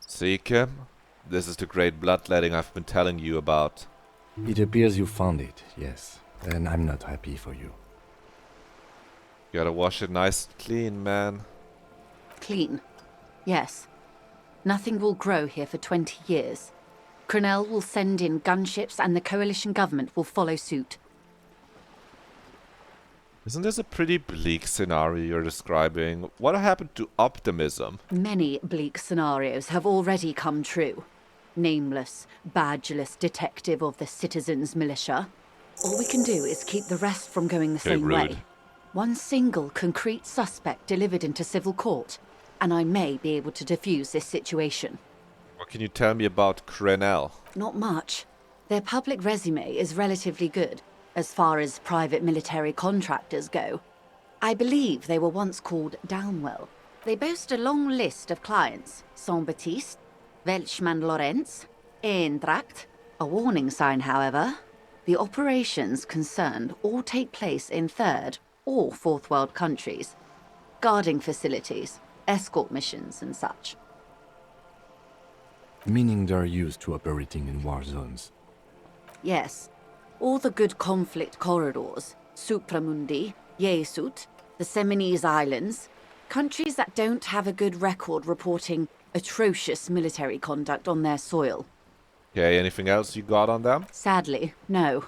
See, Kim? This is the great bloodletting I've been telling you about. It appears you found it, yes. And I'm not happy for you. Gotta wash it nice and clean, man. Clean. Yes. Nothing will grow here for 20 years. Crenell will send in gunships and the coalition government will follow suit. Isn't this a pretty bleak scenario you're describing? What happened to optimism? Many bleak scenarios have already come true. Nameless, badgeless detective of the citizens' militia. All we can do is keep the rest from going the same way. One single concrete suspect delivered into civil court, and I may be able to defuse this situation. What can you tell me about Crenell? Not much. Their public resume is relatively good, as far as private military contractors go. I believe they were once called Downwell. They boast a long list of clients. Saint-Baptiste, Welchman Lorenz, Eintracht. A warning sign, however. The operations concerned all take place in third or fourth world countries. Guarding facilities, escort missions and such. Meaning they're used to operating in war zones. Yes. All the good conflict corridors, Supramundi, Yesut, the Seminese Islands, countries that don't have a good record reporting atrocious military conduct on their soil. Okay, anything else you got on them? Sadly, no.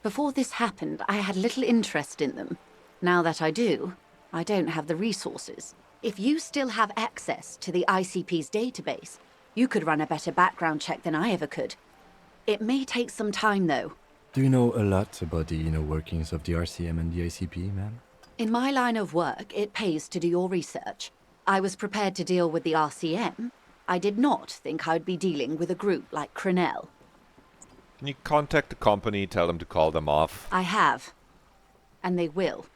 Before this happened, I had little interest in them. Now that I do, I don't have the resources. If you still have access to the ICP's database, you could run a better background check than I ever could. It may take some time, though. Do you know a lot about the inner workings of the RCM and the ICP, ma'am? In my line of work, it pays to do your research. I was prepared to deal with the RCM. I did not think I'd be dealing with a group like Crenell. Can you contact the company, tell them to call them off? I have. And they will.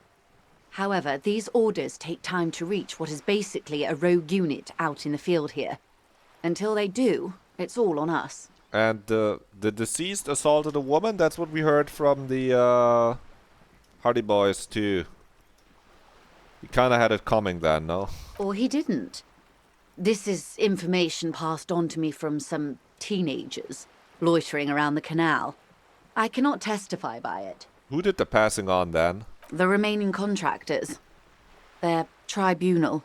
However, these orders take time to reach what is basically a rogue unit out in the field here. Until they do, it's all on us. And the deceased assaulted a woman? That's what we heard from the Hardy Boys too. He kinda had it coming then, no? Or he didn't. This is information passed on to me from some teenagers loitering around the canal. I cannot testify by it. Who did the passing on then? The remaining contractors. Their tribunal.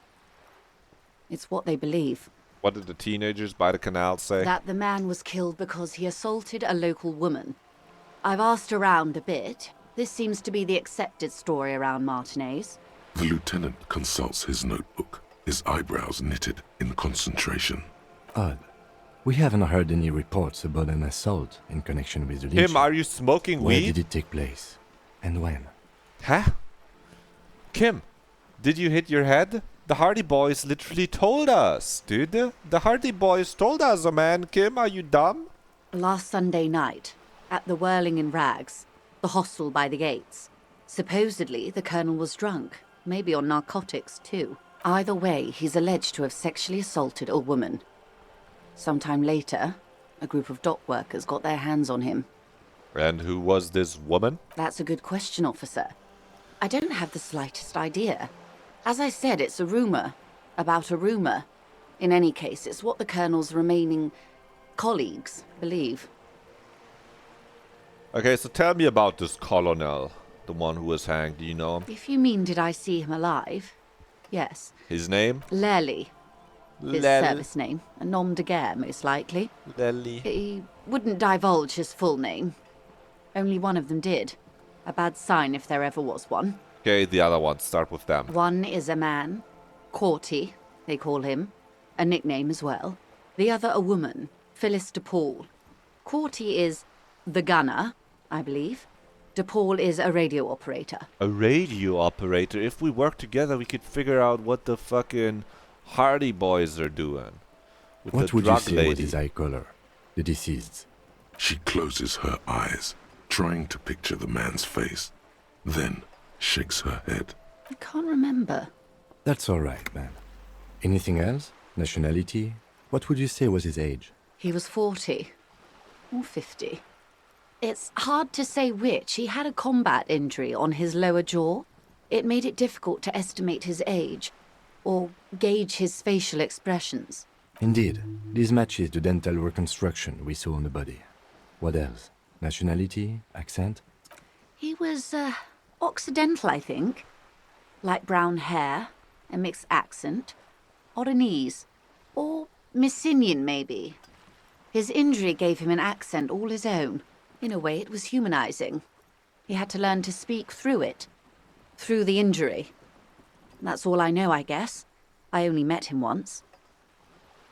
It's what they believe. What did the teenagers by the canal say? That the man was killed because he assaulted a local woman. I've asked around a bit. This seems to be the accepted story around Martinez. The lieutenant consults his notebook, his eyebrows knitted in concentration. Odd. We haven't heard any reports about an assault in connection with the lynching. Kim, are you smoking Where weed? did it take place? And when? Huh? Kim, did you hit your head? The Hardy Boys literally told us, dude. The Hardy Boys told us, man. Kim, are you dumb? Last Sunday night, at the Whirling in Rags, The hostel by the gates. Supposedly, the colonel was drunk, maybe on narcotics too. Either way, he's alleged to have sexually assaulted a woman. Sometime later, a group of dock workers got their hands on him. And who was this woman? That's a good question, officer. I don't have the slightest idea. As I said, it's a rumor. About a rumor. In any case, it's what the colonel's remaining colleagues believe. Okay, so tell me about this colonel. The one who was hanged, do you know him? If you mean did I see him alive? Yes. His name? Lely. His Lel. service name. A nom de guerre, most likely. Lely. He wouldn't divulge his full name. Only one of them did. A bad sign if there ever was one. Okay, the other ones. Start with them. One is a man. Courty, they call him. A nickname as well. The other a woman. Phyllis DePaul. Courty is the gunner, I believe. DePaul is a radio operator. A radio operator? If we work together, we could figure out what the fucking Hardy boys are doing. With What the would you drug say lady. was his eye color? The deceased. She closes her eyes, trying to picture the man's face, then shakes her head. I can't remember. That's all right, man. Anything else? Nationality? What would you say was his age? He was 40. Or 50. It's hard to say which. He had a combat injury on his lower jaw. It made it difficult to estimate his age, or gauge his facial expressions. Indeed. This matches the dental reconstruction we saw on the body. What else? Nationality? Accent? He was, Occidental, I think. Light brown hair, a mixed accent. Oranese. Or Messinian, maybe. His injury gave him an accent all his own. In a way, it was humanizing. He had to learn to speak through it. Through the injury. That's all I know, I guess. I only met him once.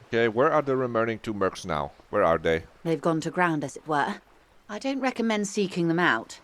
Okay, where are the remaining two mercs now? Where are they? They've gone to ground, as it were. I don't recommend seeking them out.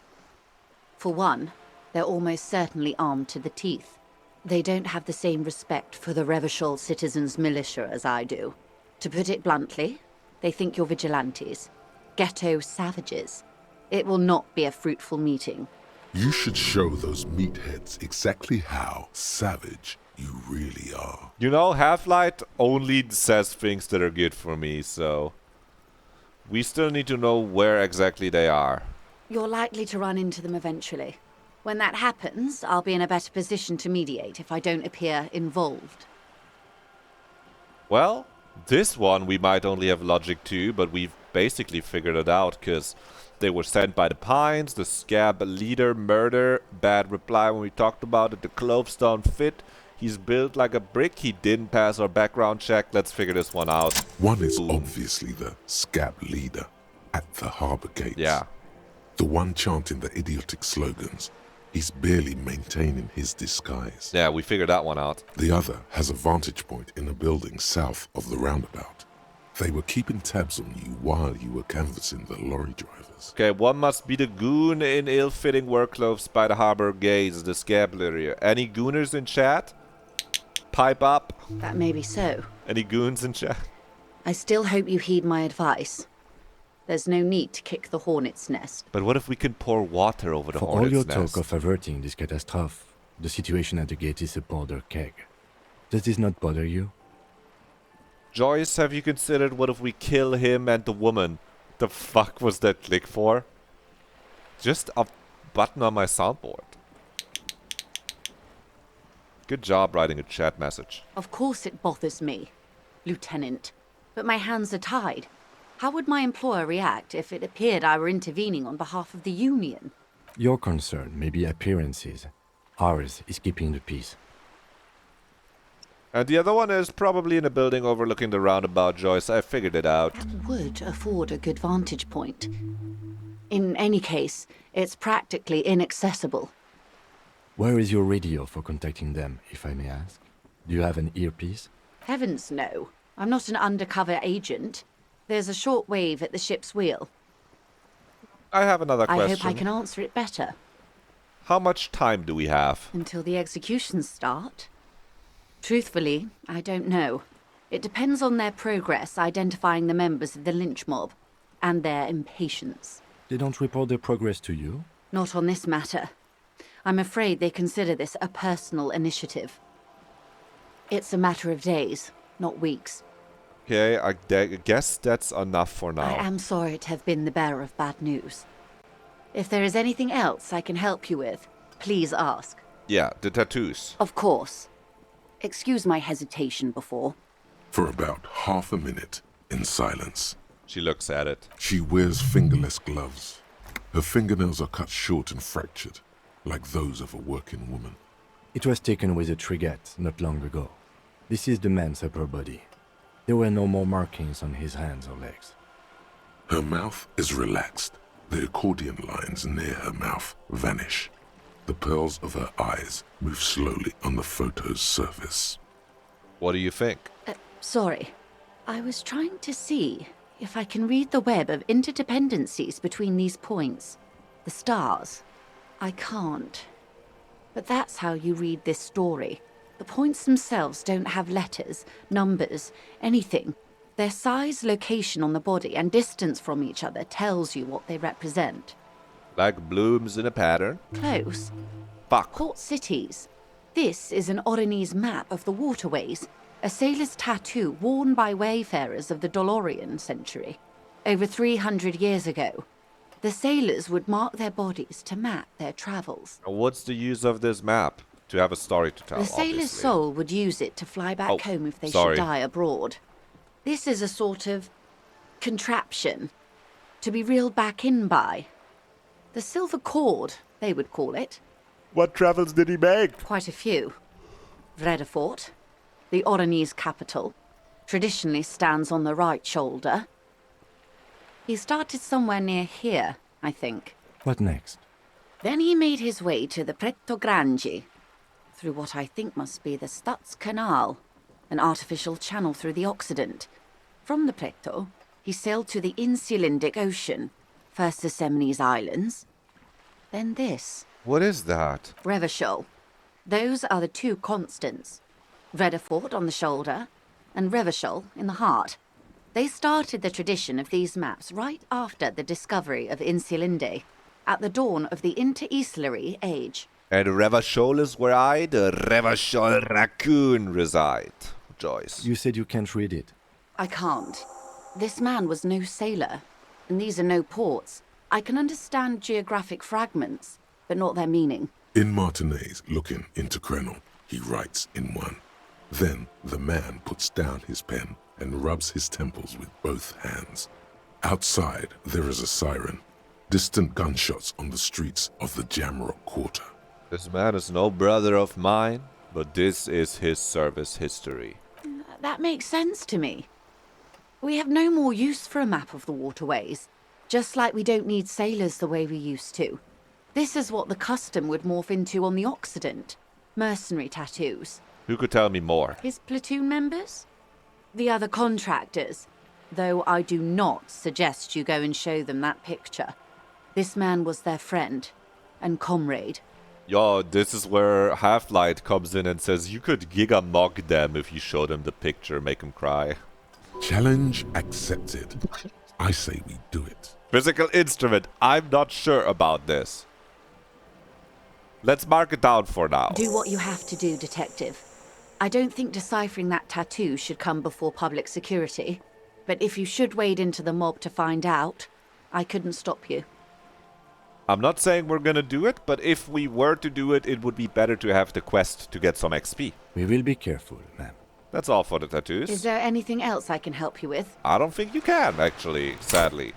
For one, they're almost certainly armed to the teeth. They don't have the same respect for the Revachol citizens' militia as I do. To put it bluntly, they think you're vigilantes. Ghetto savages. It will not be a fruitful meeting. You should show those meatheads exactly how savage you really are. You know, Half-Light only says things that are good for me, so... We still need to know where exactly they are. You're likely to run into them eventually. When that happens, I'll be in a better position to mediate if I don't appear involved. Well, this one we might only have logic to, but we've basically figured it out, because they were sent by the Pines, the scab leader, murder, bad reply when we talked about it, the cloves don't fit, he's built like a brick, he didn't pass our background check, let's figure this one out. One is obviously the scab leader at the harbor gates. Yeah. The one chanting the idiotic slogans. He's barely maintaining his disguise. Yeah, we figured that one out. The other has a vantage point in a building south of the roundabout. They were keeping tabs on you while you were canvassing the lorry drivers. Okay, one must be the goon in ill-fitting work clothes by the harbor gates, the scab leader. Any gooners in chat? Pipe up. That may be so. Any goons in chat? I still hope you heed my advice. There's no need to kick the hornet's nest. But what if we can pour water over the For all hornet's your nest? talk of averting this catastrophe, the situation at the gate is a powder keg. Does this not bother you? Joyce, have you considered what if we kill him and the woman? The fuck was that click for? Just a button on my soundboard. Good job writing a chat message. Of course it bothers me, Lieutenant. But my hands are tied. How would my employer react if it appeared I were intervening on behalf of the Union? Your concern may be appearances. Ours is keeping the peace. And the other one is probably in a building overlooking the roundabout, Joyce. I figured it out. That would afford a good vantage point. In any case, it's practically inaccessible. Where is your radio for contacting them, if I may ask? Do you have an earpiece? Heavens no. I'm not an undercover agent. There's a short wave at the ship's wheel. I have another question. I hope I can answer it better. How much time do we have? Until the executions start? Truthfully, I don't know. It depends on their progress identifying the members of the lynch mob, and their impatience. They don't report their progress to you? Not on this matter. I'm afraid they consider this a personal initiative. It's a matter of days, not weeks. Okay, I guess that's enough for now. I am sorry to have been the bearer of bad news. If there is anything else I can help you with, please ask. Yeah, the tattoos. Of course. Excuse my hesitation before. For about half a minute, in silence. She looks at it. She wears fingerless gloves. Her fingernails are cut short and fractured, like those of a working woman. It was taken with a triget not long ago. This is the man's upper body. There were no more markings on his hands or legs. Her mouth is relaxed. The accordion lines near her mouth vanish. The pearls of her eyes move slowly on the photo's surface. What do you think? Sorry. I was trying to see if I can read the web of interdependencies between these points. The stars. I can't. But that's how you read this story. The points themselves don't have letters, numbers, anything. Their size, location on the body, and distance from each other tells you what they represent. Like blooms in a pattern? Close. Fuck. Port cities. This is an Oronese map of the waterways, a sailor's tattoo worn by wayfarers of the Dolorian century. Over 300 years ago, the sailors would mark their bodies to map their travels. What's the use of this map? To have a story to tell, The sailor's obviously. soul would use it to fly back home if they sorry. should die abroad. This is a sort of contraption to be reeled back in by. The silver cord, they would call it. What travels did he make? Quite a few. Vredefort, the Oronese capital, traditionally stands on the right shoulder. He started somewhere near here, I think. What next? Then he made his way to the Pretto Grande, through what I think must be the Stutz Canal, an artificial channel through the Occident. From the Pretto, he sailed to the Insulindic Ocean, first the Semines Islands, then this. What is that? Revachol. Those are the two constants. Vredefort on the shoulder, and Revachol in the heart. They started the tradition of these maps right after the discovery of Insulinde, at the dawn of the Interinsulary Age. And Revachol is where I, the Revachol raccoon, reside. Joyce. You said you can't read it. I can't. This man was no sailor, and these are no ports. I can understand geographic fragments, but not their meaning. In Martinez, looking into Krenel, he writes in one. Then the man puts down his pen and rubs his temples with both hands. Outside, there is a siren. Distant gunshots on the streets of the Jamrock Quarter. This man is no brother of mine, but this is his service history. That makes sense to me. We have no more use for a map of the waterways, just like we don't need sailors the way we used to. This is what the custom would morph into on the Occident. Mercenary tattoos. Who could tell me more? His platoon members? The other contractors. Though I do not suggest you go and show them that picture. This man was their friend and comrade. Yo, this is where Half-Light comes in and says you could giga-mog them if you show them the picture, make them cry. Challenge accepted. I say we do it. Physical instrument. I'm not sure about this. Let's mark it down for now. Do what you have to do, Detective. I don't think deciphering that tattoo should come before public security. But if you should wade into the mob to find out, I couldn't stop you. I'm not saying we're gonna do it, but if we were to do it, it would be better to have the quest to get some XP. We will be careful, ma'am. That's all for the tattoos. Is there anything else I can help you with? I don't think you can, actually, sadly.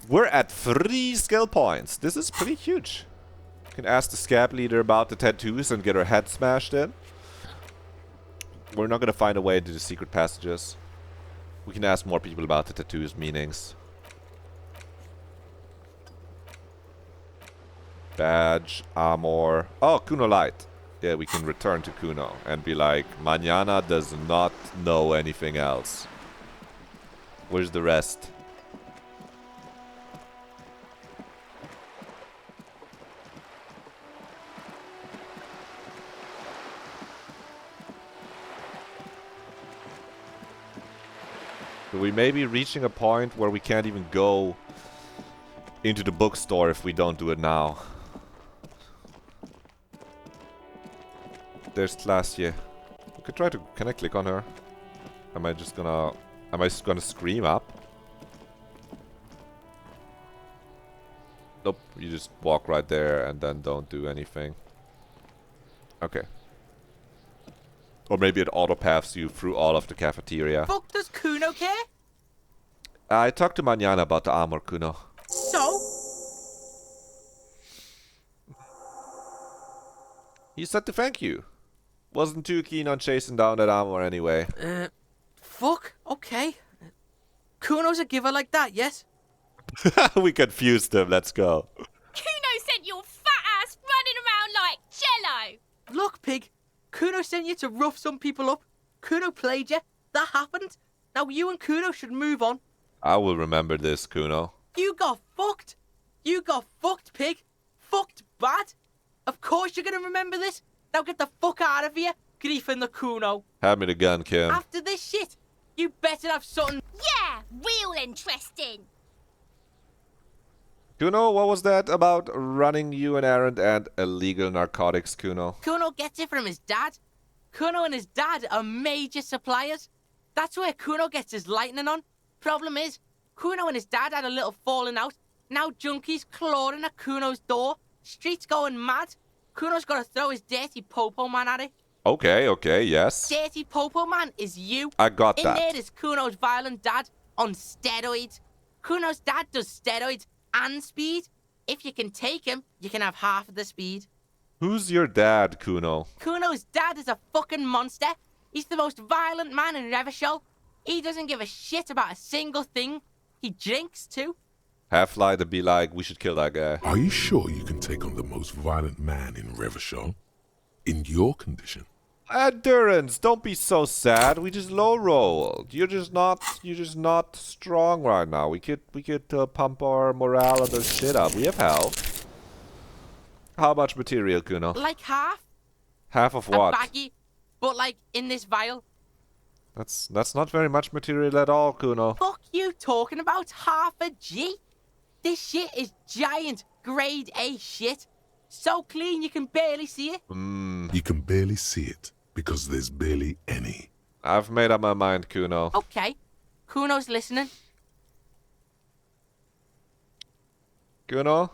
We're at 3 skill points. This is pretty huge. You can ask the scab leader about the tattoos and get her head smashed in. We're not gonna find a way into the secret passages. We can ask more people about the tattoos' meanings. Badge, armor. Oh, Kuno Light. Yeah, we can return to Kuno and be like, Mañana does not know anything else. Where's the rest? So we may be reaching a point where we can't even go into the bookstore if we don't do it now. There's Klasje. We could try to... Can I click on her? Am I just gonna scream up? Nope, you just walk right there and then don't do anything. Okay. Or maybe it auto-paths you through all of the cafeteria. Fuck does Kuno care? I talked to Manana about the armor, Kuno. So? He said to thank you. Wasn't too keen on chasing down that armor anyway. Fuck, okay. Kuno's a giver like that, yes? We confused him, let's go. Kuno sent your fat ass running around like jello. Look, pig. Kuno sent you to rough some people up. Kuno played you. That happened. Now you and Kuno should move on. I will remember this, Kuno. You got fucked. You got fucked, pig. Fucked bad. Of course you're gonna remember this. Now get the fuck out of here, griefing the Kuno. Hand me the gun, Kim. After this shit, you better have something. Yeah, real interesting. Kuno, what was that about running you an errand and illegal narcotics, Kuno? Kuno gets it from his dad. Kuno and his dad are major suppliers. That's where Kuno gets his lightning on. Problem is, Kuno and his dad had a little falling out. Now junkies clawing at Kuno's door. Streets going mad. Kuno's got to throw his dirty popo man at it. Okay, yes. Dirty popo man is you. I got that. In there is Kuno's violent dad on steroids. Kuno's dad does steroids and speed. If you can take him, you can have half of the speed. Who's your dad, Kuno? Kuno's dad is a fucking monster. He's the most violent man in Revachol. He doesn't give a shit about a single thing. He drinks too. Half-Light to be like, we should kill that guy. Are you sure you can take on the most violent man in Revachol? In your condition? Endurance, don't be so sad. We just low rolled. You're just not strong right now. We could pump our morale and the shit up. We have health. How much material, Kuno? Like half. Half of what? A baggie, but like in this vial. That's not very much material at all, Kuno. Fuck you talking about half a G? This shit is giant, grade A shit. So clean you can barely see it. You can barely see it because there's barely any. I've made up my mind, Kuno. Okay, Kuno's listening. Kuno?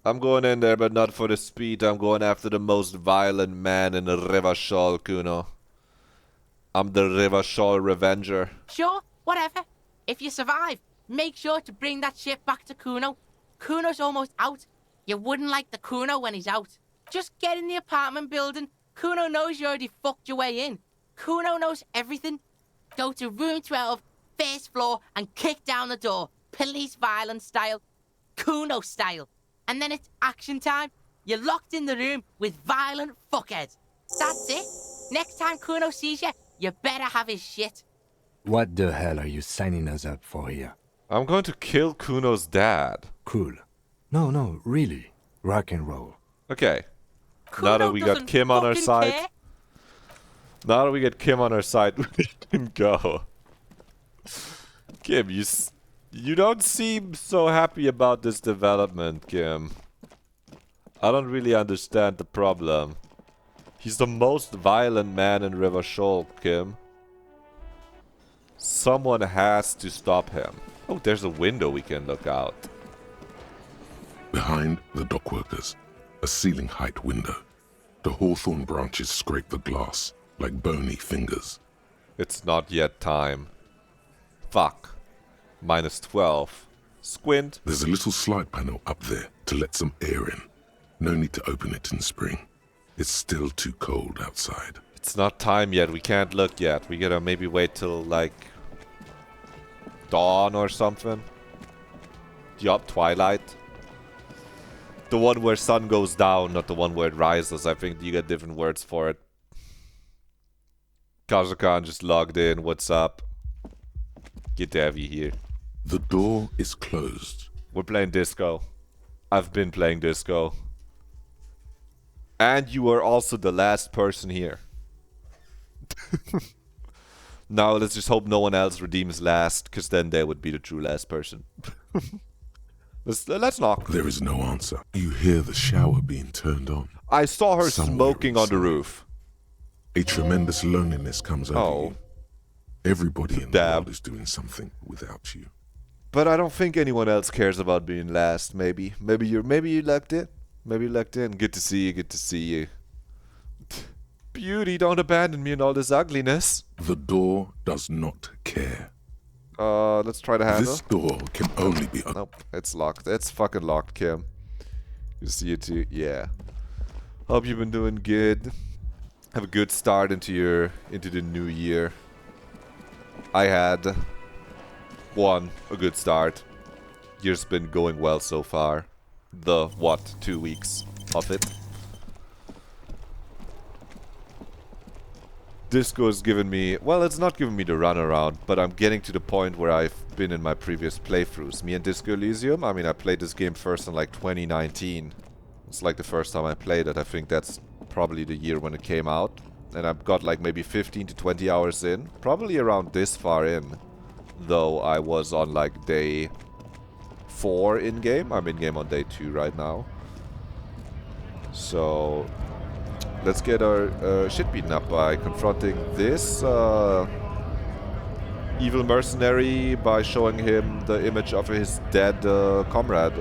I'm going in there, but not for the speed. I'm going after the most violent man in the Revachol, Kuno. I'm the Revachol Revenger. Sure, whatever. If you survive, make sure to bring that shit back to Kuno. Kuno's almost out. You wouldn't like the Kuno when he's out. Just get in the apartment building. Kuno knows you already fucked your way in. Kuno knows everything. Go to room 12, first floor, and kick down the door. Police violence style. Kuno style. And then it's action time. You're locked in the room with violent fuckheads. That's it. Next time Kuno sees you, you better have his shit. What the hell are you signing us up for here? I'm going to kill Kuno's dad. Cool. No, really. Rock and roll. Okay. Kuno now that we got Kim on our side. Care. Now that we get Kim on our side, we can go. Kim, you don't seem so happy about this development, Kim. I don't really understand the problem. He's the most violent man in Revachol, Kim. Someone has to stop him. Oh, there's a window we can look out. Behind the dockworkers, a ceiling-height window. The hawthorn branches scrape the glass like bony fingers. It's not yet time. Fuck. -12. Squint. There's a little slide panel up there to let some air in. No need to open it in spring. It's still too cold outside. It's not time yet. We can't look yet. We gotta maybe wait till, like, dawn or something. Yup, twilight. The one where sun goes down, not the one where it rises. I think you get different words for it. Kazakan just logged in. What's up? Get Davy here. The door is closed. We're playing disco. I've been playing disco. And you are also the last person here. Now let's just hope no one else redeems last, because then they would be the true last person. Let's knock. There is no answer. You hear the shower being turned on. I saw her Somewhere smoking on the inside. roof. A tremendous loneliness comes over you. Everybody in the Damn. world is doing something without you. But I don't think anyone else cares about being last. Maybe you lucked in. Maybe you lucked in. Good to see you. Good to see you. Beauty, don't abandon me in all this ugliness. The door does not care. Let's try the handle. This door can only be opened. Nope, it's locked. It's fucking locked, Kim. You see you too? Yeah. Hope you've been doing good. Have a good start into the new year. I had a good start. Year's been going well so far. 2 weeks of it. Disco has given me, well, it's not giving me the runaround, but I'm getting to the point where I've been in my previous playthroughs. Me and Disco Elysium, I mean, I played this game first in like 2019. It's like the first time I played it. I think that's probably the year when it came out. And I've got like maybe 15 to 20 hours in. Probably around this far in. Though I was on like day 4 in-game. I'm in-game on day 2 right now. So let's get our shit beaten up by confronting this evil mercenary by showing him the image of his dead comrade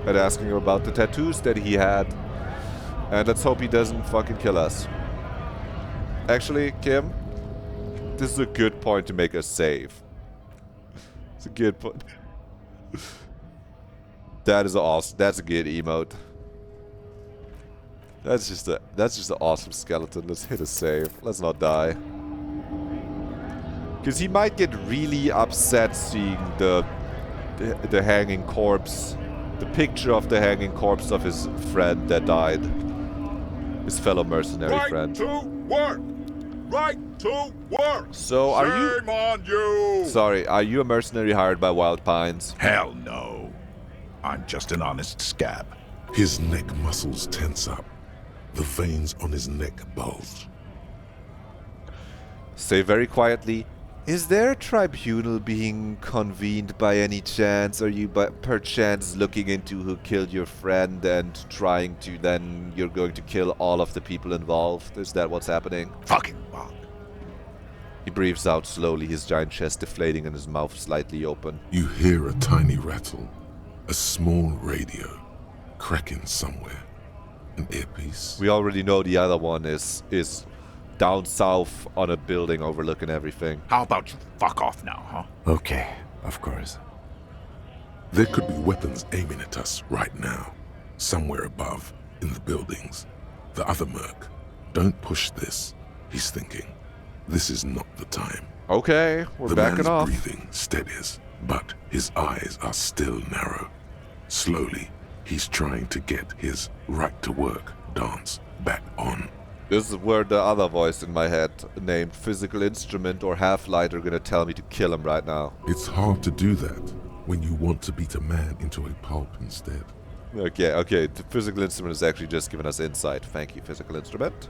and asking him about the tattoos that he had. And let's hope he doesn't fucking kill us. Actually, Kim, this is a good point to make a save. It's a good point. That is awesome. That's a good emote. That's just an awesome skeleton. Let's hit a save. Let's not die. Because he might get really upset seeing the hanging corpse, the picture of the hanging corpse of his friend that died. His fellow mercenary friend. To work! Right to work! So are you... Shame on you! Sorry, are you a mercenary hired by Wild Pines? Hell no. I'm just an honest scab. His neck muscles tense up. The veins on his neck bulge. Say very quietly, is there a tribunal being convened by any chance? Are you by perchance looking into who killed your friend and trying to then you're going to kill all of the people involved? Is that what's happening? Fucking fuck. He breathes out slowly, his giant chest deflating and his mouth slightly open. You hear a tiny rattle. A small radio. Cracking somewhere. An earpiece. We already know the other one is down south on a building overlooking everything. How about you fuck off now, huh? Okay, of course. There could be weapons aiming at us right now. Somewhere above, in the buildings. The other merc. Don't push this, he's thinking. This is not the time. Okay, we're backing off. The man's breathing steadies, but his eyes are still narrow. Slowly, he's trying to get his right-to-work dance back on. This is where the other voice in my head, named Physical Instrument or Half-Light, are gonna tell me to kill him right now. It's hard to do that when you want to beat a man into a pulp instead. Okay, the Physical Instrument is actually just giving us insight. Thank you, Physical Instrument.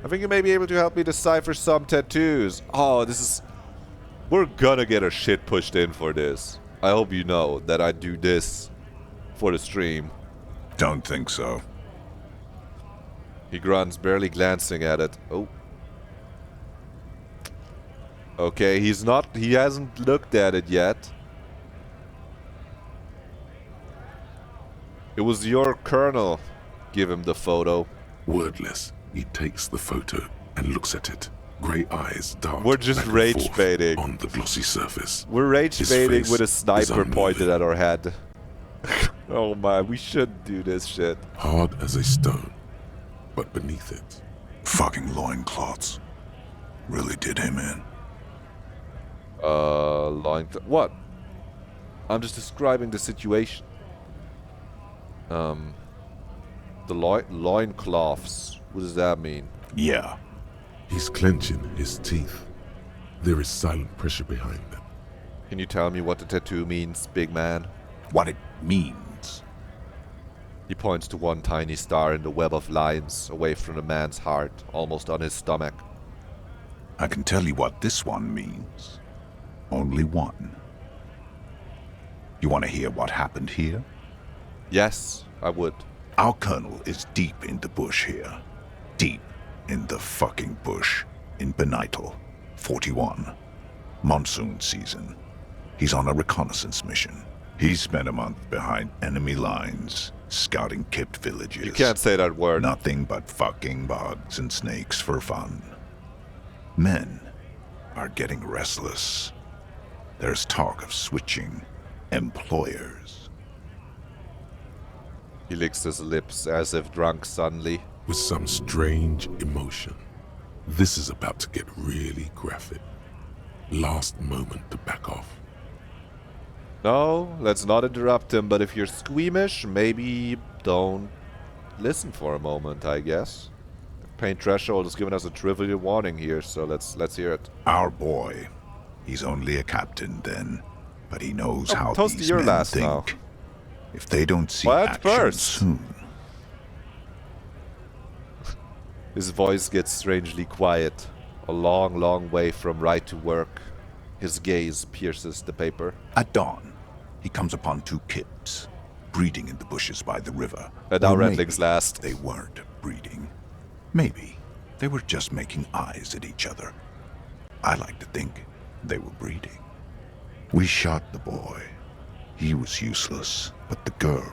I think you may be able to help me decipher some tattoos. Oh, this is... We're gonna get our shit pushed in for this. I hope you know that I do this for the stream. Don't think so. He grunts, barely glancing at it. Oh. Okay, he hasn't looked at it yet. It was your colonel. Give him the photo. Wordless, he takes the photo and looks at it. Grey eyes dart. We're just rage baiting on the glossy surface. We're rage baiting with a sniper pointed at our head. Oh man, we shouldn't do this shit. Hard as a stone, but beneath it. Fucking loincloths. Really did him in. What? I'm just describing the situation. The loincloths. What does that mean? Yeah. He's clenching his teeth. There is silent pressure behind them. Can you tell me what the tattoo means, big man? What it means? He points to one tiny star in the web of lines, away from the man's heart, almost on his stomach. I can tell you what this one means. Only one. You want to hear what happened here? Yes, I would. Our colonel is deep in the bush here. Deep in the fucking bush. In Benital, 41. Monsoon season. He's on a reconnaissance mission. He spent a month behind enemy lines, scouting kept villages. You can't say that word. Nothing but fucking bugs and snakes for fun. Men are getting restless. There's talk of switching employers. He licks his lips as if drunk suddenly. With some strange emotion. This is about to get really graphic. Last moment to back off. No, let's not interrupt him, but if you're squeamish, maybe don't listen for a moment, I guess. Pain Threshold has given us a trivial warning here, so let's hear it. Our boy. He's only a captain then, but he knows how Toasty, these you're men last think. now. If they don't see What? action First. soon, His voice gets strangely quiet. A long, long way from right to work. His gaze pierces the paper. at dawn, he comes upon two kids, breeding in the bushes by the river. And now Or maybe Redling's last. They weren't breeding. Maybe they were just making eyes at each other. I like to think they were breeding. We shot the boy. He was useless, but the girl,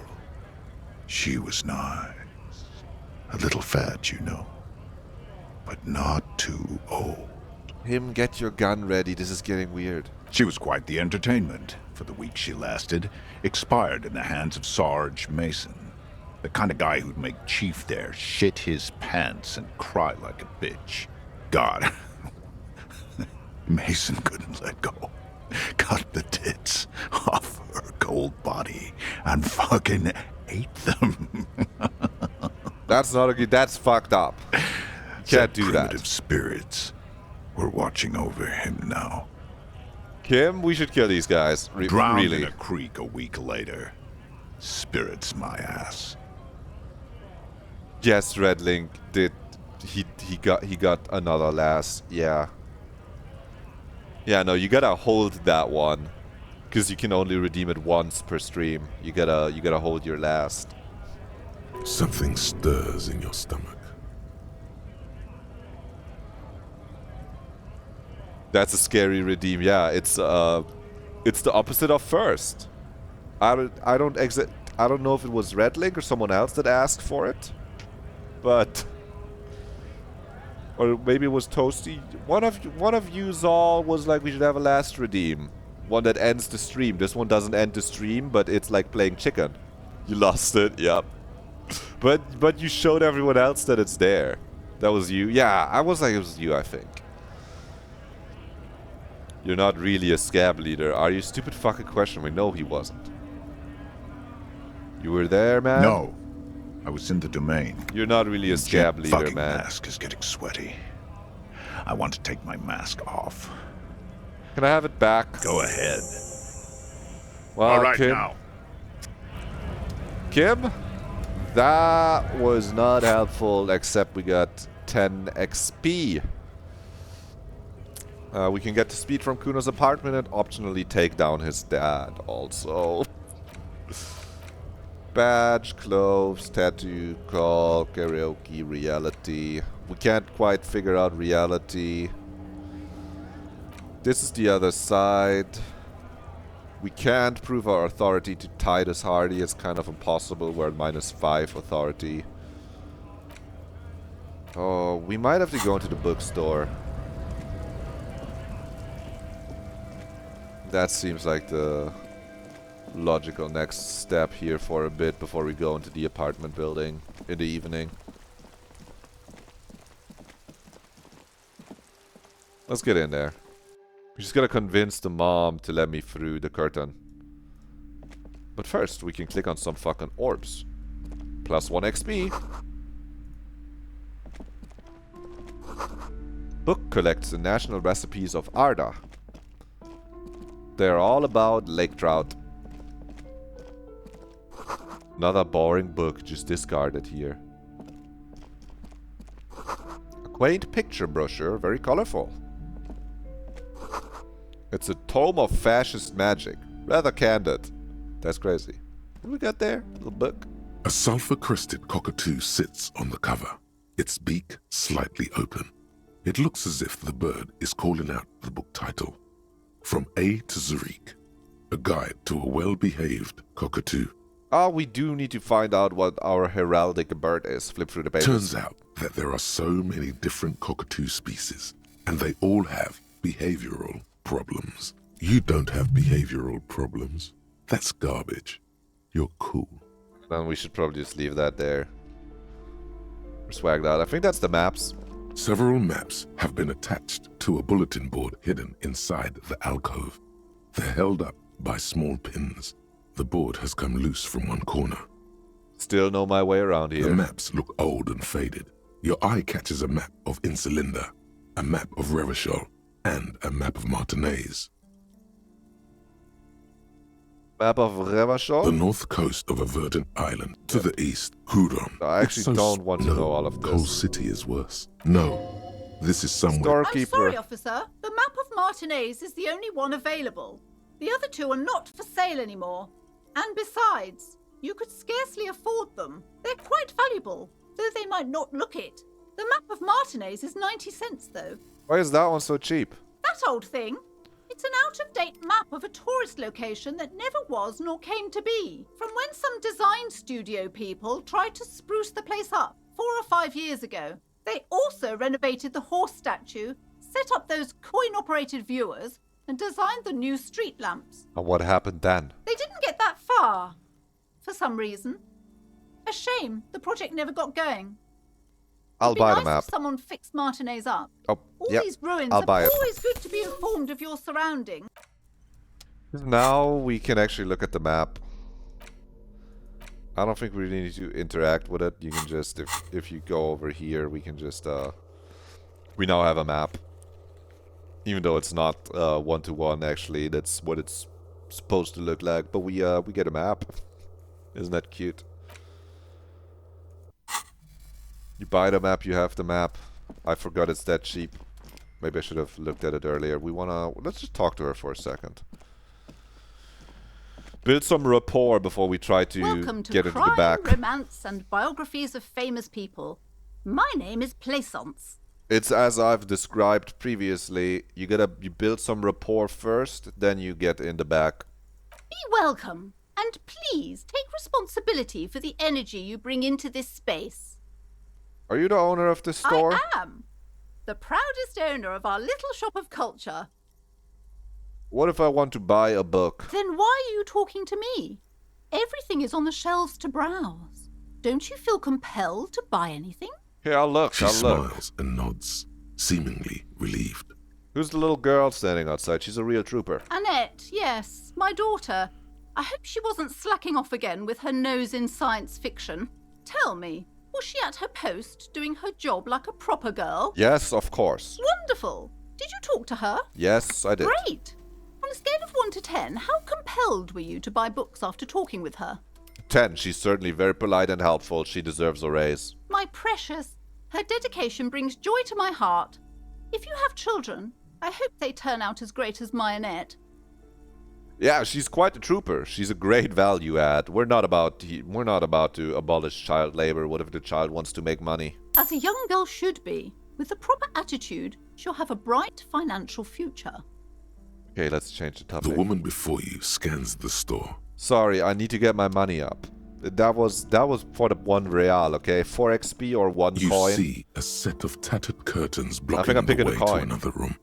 she was nice. A little fat, you know, but not too old. Him, get your gun ready. This is getting weird. She was quite the entertainment for the week she lasted. Expired in the hands of Sarge Mason. The kind of guy who'd make Chief there shit his pants and cry like a bitch. God. Mason couldn't let go. Cut the tits off her cold body and fucking ate them. That's not a good. That's fucked up. You can't do that. Primitive spirits were watching over him now. Kim, we should kill these guys. Drowned Really. in a creek a week later. Spirits my ass. Yes, Redling did. He got another last. Yeah. Yeah, no, you gotta hold that one, because you can only redeem it once per stream. You gotta hold your last. Something stirs in your stomach. That's a scary redeem. Yeah, it's the opposite of first. I don't know if it was Redling or someone else that asked for it, but or maybe it was Toasty. One of you all was like, we should have a last redeem, one that ends the stream. This one doesn't end the stream, but it's like playing chicken. You lost it. Yep. But you showed everyone else that it's there. That was you. Yeah, I was like, it was you, I think. You're not really a scab leader, are you? Stupid fucking question. We know he wasn't. You were there, man? No. I was in the domain. You're not really a scab leader, fucking man. mask is getting sweaty. I want to take my mask off. Can I have it back? Go ahead. Well, All right, Kim, now. Kim, that was not helpful, except we got 10 XP. We can get to speed from Kuno's apartment and optionally take down his dad also. Badge, clothes, tattoo, call, karaoke, reality. We can't quite figure out reality. This is the other side. We can't prove our authority to Titus Hardy. It's kind of impossible. We're at -5 authority. Oh, we might have to go into the bookstore. That seems like the logical next step here for a bit before we go into the apartment building in the evening. Let's get in there. We just gotta convince the mom to let me through the curtain. But first, we can click on some fucking orbs. +1 XP. Book collects the national recipes of Arda. They're all about lake trout. Another boring book, just discarded here. A quaint picture brochure, very colorful. It's a tome of fascist magic, rather candid. That's crazy. What we got there? A little book. A sulfur-crested cockatoo sits on the cover, its beak slightly open. It looks as if the bird is calling out the book title, From A to Zurich, a guide to a well-behaved cockatoo. Oh, we do need to find out what our heraldic bird is. Flip through the pages. Turns out that there are so many different cockatoo species, and they all have behavioral problems. You don't have behavioral problems. That's garbage. You're cool. Then we should probably just leave that there. We're swagged out. I think that's the maps. Several maps have been attached to a bulletin board hidden inside the alcove. They're held up by small pins. The board has come loose from one corner. Still know my way around here. The maps look old and faded. Your eye catches a map of Insulinda, a map of Revachol, and a map of Martinez. Map of Revachol? The north coast of a verdant island. To the east, Huron. I actually don't want to know all of this. Coal City is worse. No, this is somewhere. I'm sorry, officer. The map of Martinez is the only one available. The other two are not for sale anymore. And besides, you could scarcely afford them. They're quite valuable, though they might not look it. The map of Martinez is 90 cents, though. Why is that one so cheap? That old thing. It's an out-of-date map of a tourist location that never was nor came to be. From when some design studio people tried to spruce the place up 4 or 5 years ago. They also renovated the horse statue, set up those coin-operated viewers, and designed the new street lamps. And what happened then? They didn't get that far, for some reason. A shame the project never got going. I'll buy the nice map. If someone fixed Martinez up. Oh, All yep. these ruins I'll are buy it. always good to be informed of your surroundings. Now we can actually look at the map. I don't think we really need to interact with it. You can just, if you go over here, we can just, we now have a map. Even though it's not one-to-one, actually, that's what it's supposed to look like. But we get a map. Isn't that cute? You buy the map, you have the map. I forgot it's that cheap. Maybe I should have looked at it earlier. Let's just talk to her for a second. Build some rapport before we try to Welcome to get into Crime, the back. Romance, and Biographies of Famous People. My name is Plaisance. It's as I've described previously. You build some rapport first, then you get in the back. Be welcome, and please take responsibility for the energy you bring into this space. Are you the owner of this store? I am. The proudest owner of our little shop of culture. What if I want to buy a book? Then why are you talking to me? Everything is on the shelves to browse. Don't you feel compelled to buy anything? Here, I'll look. She smiles and nods, seemingly relieved. Who's the little girl standing outside? She's a real trooper. Annette, yes, my daughter. I hope she wasn't slacking off again with her nose in science fiction. Tell me, was she at her post, doing her job like a proper girl? Yes, of course. Wonderful. Did you talk to her? Yes, I did. Great. On a scale of 1 to 10, how compelled were you to buy books after talking with her? 10. She's certainly very polite and helpful. She deserves a raise. My precious, her dedication brings joy to my heart. If you have children, I hope they turn out as great as my Annette. Yeah, she's quite a trooper. She's a great value add. We're not about to abolish child labor. What if the child wants to make money? As a young girl should be. With the proper attitude, she'll have a bright financial future. Okay, let's change the topic. The woman before you scans the store. Sorry, I need to get my money up. That was for the 1 real, okay? 4 XP or 1 You coin. see a set of tattered curtains I blocking think I'm the picking a way to coin. another room.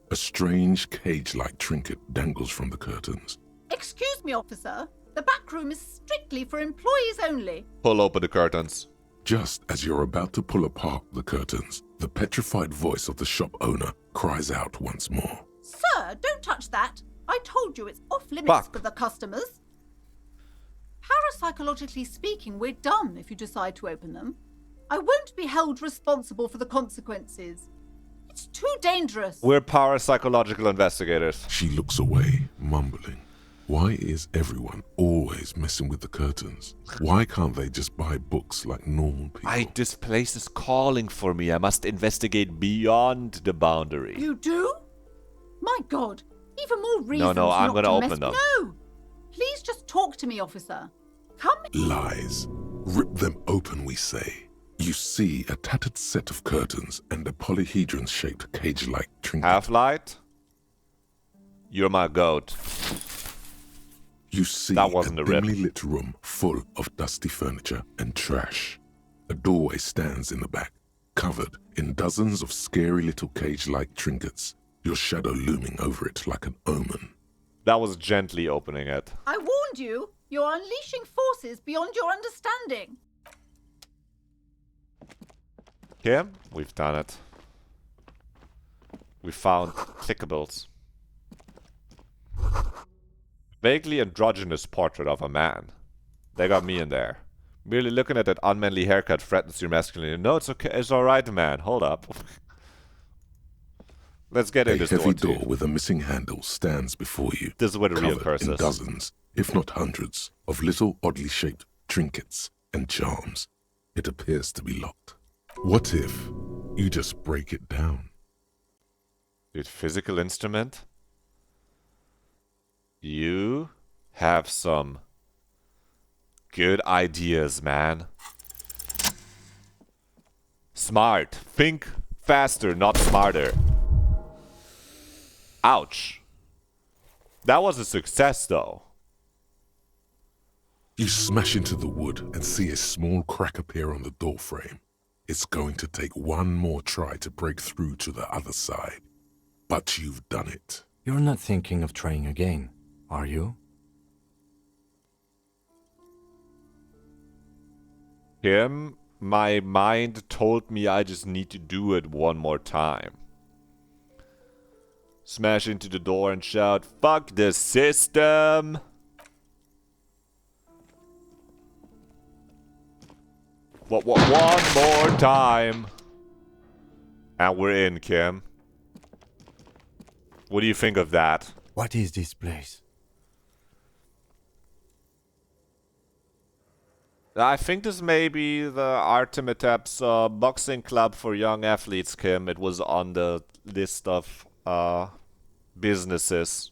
A strange cage-like trinket dangles from the curtains. Excuse me, officer. The back room is strictly for employees only. Pull open the curtains. Just as you're about to pull apart the curtains, the petrified voice of the shop owner cries out once more. Sir, don't touch that. I told you it's off limits for the customers. Parapsychologically speaking, we're done if you decide to open them. I won't be held responsible for the consequences. It's too dangerous. We're parapsychological investigators. She looks away, mumbling. Why is everyone always messing with the curtains? Why can't they just buy books like normal people? This place is calling for me. I must investigate beyond the boundary. You do? My God, even more reasons No, I'm not gonna to open mess. them. No! Please just Talk to me, officer. Come. Lies. Rip them open, we say. You see a tattered set of curtains and a polyhedron-shaped cage-like trinket. Half-light? You're my goat. You see That wasn't a rip. dimly lit room full of dusty furniture and trash. A doorway stands in the back, covered in dozens of scary little cage-like trinkets, your shadow looming over it like an omen. That was gently opening it. I warned you. You're unleashing forces beyond your understanding. Kim, we've done it. We found clickables. Vaguely androgynous portrait of a man. They got me in there. Merely looking at that unmanly haircut threatens your masculinity. No, it's okay. It's alright, man. Hold up. Let's get in this door, A heavy door with a missing handle stands before you. This is where the real covered curse in is. dozens, if not hundreds, of little oddly shaped trinkets and charms. It appears to be locked. What if you just break it down? Dude, physical instrument? You have some good ideas, man. Smart. Think faster, not smarter. Ouch. That was a success, though. You smash into the wood and see a small crack appear on the doorframe. It's going to take one more try to break through to the other side. But you've done it. You're not thinking of trying again, are you? Kim, my mind told me I just need to do it one more time. Smash into the door and shout, "Fuck the system!" One more time. And we're in, Kim. What do you think of that? What is this place? I think this may be the Artemitep's boxing club for young athletes, Kim. It was on the list of businesses.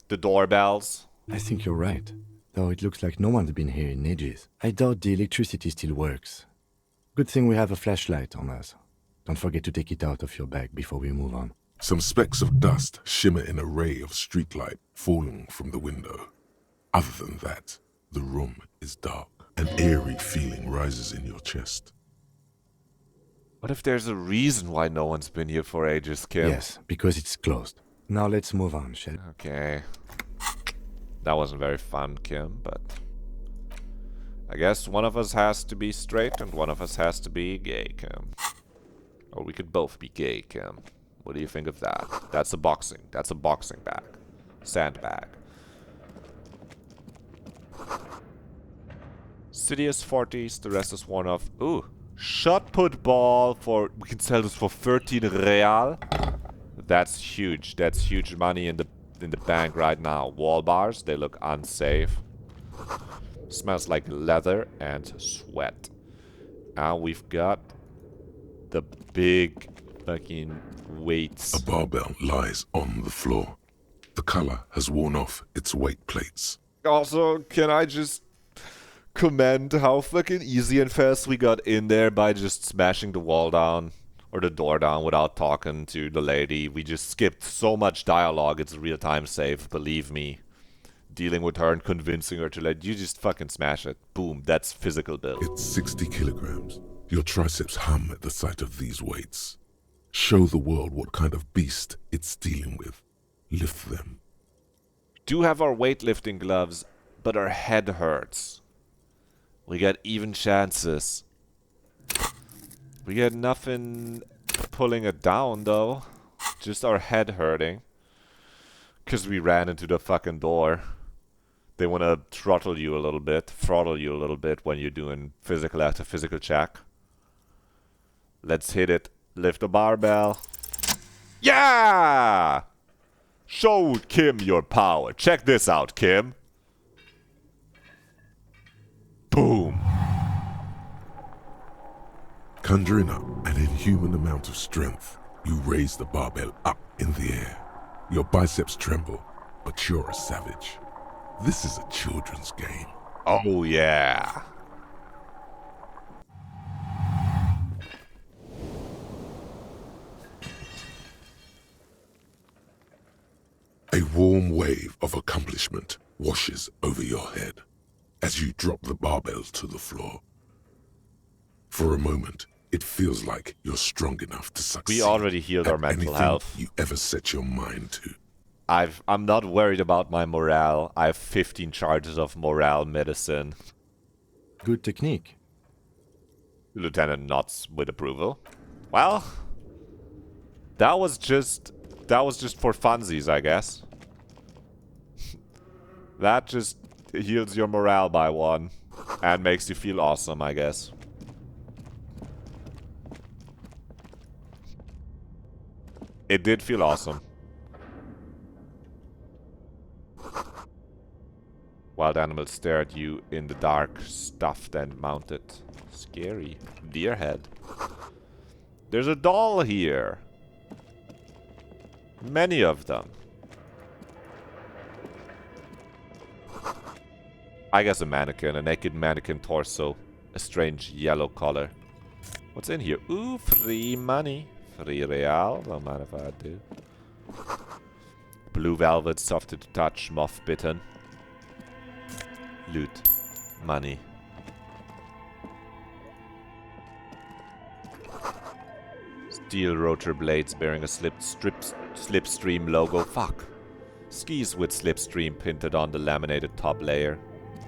The doorbells. I think you're right. Though it looks like no one's been here in ages. I doubt the electricity still works. Good thing we have a flashlight on us. Don't forget to take it out of your bag before we move on. Some specks of dust shimmer in a ray of streetlight falling from the window. Other than that, the room is dark. An eerie feeling rises in your chest. What if there's a reason why no one's been here for ages, Kim? Yes, because it's closed. Now let's move on, shall we? Okay. That wasn't very fun, Kim, but I guess one of us has to be straight and one of us has to be gay, Kim. Or we could both be gay, Kim. What do you think of that? That's a boxing bag. Sandbag. City is 40s, the rest is worn off. Ooh. Shot put ball for, we can sell this for 13 real. That's huge. That's huge money in the bank right now. Wall bars, they look unsafe. Smells like leather and sweat. Now we've got the big fucking weights. A barbell lies on the floor. The color has worn off its weight plates. Also, can I just commend how fucking easy and fast we got in there by just smashing the wall down or the door down without talking to the lady. We just skipped so much dialogue. It's real-time safe, believe me. Dealing with her and convincing her to let you just fucking smash it. Boom, that's physical build. It's 60 kilograms. Your triceps hum at the sight of these weights. Show the world what kind of beast it's dealing with. Lift them. Do have our weightlifting gloves, but our head hurts. We got even chances. We got nothing pulling it down, though. Just our head hurting. Because we ran into the fucking door. They want to throttle you a little bit when you're doing physical after physical check. Let's hit it. Lift the barbell. Yeah! Show Kim your power. Check this out, Kim. Boom. Conjuring up an inhuman amount of strength, you raise the barbell up in the air. Your biceps tremble, but you're a savage. This is a children's game. Oh, yeah. A warm wave of accomplishment washes over your head as you drop the barbell to the floor. For a moment, it feels like you're strong enough to succeed. We already healed our mental health. You ever set your mind to. I'm not worried about my morale. I have 15 charges of morale medicine. Good technique. Lieutenant nods with approval. Well, that was just for funsies, I guess. That just heals your morale by 1 and makes you feel awesome, I guess. It did feel awesome. Wild animals stare at you in the dark, stuffed and mounted. Scary. Deer head. There's a doll here. Many of them. I guess a mannequin, a naked mannequin torso. A strange yellow color. What's in here? Ooh, free money. Free real. Don't mind if I do. Blue velvet, soft to the touch, moth bitten. Loot. Money. Steel rotor blades bearing a slipstream logo. Fuck. Skis with slipstream printed on the laminated top layer.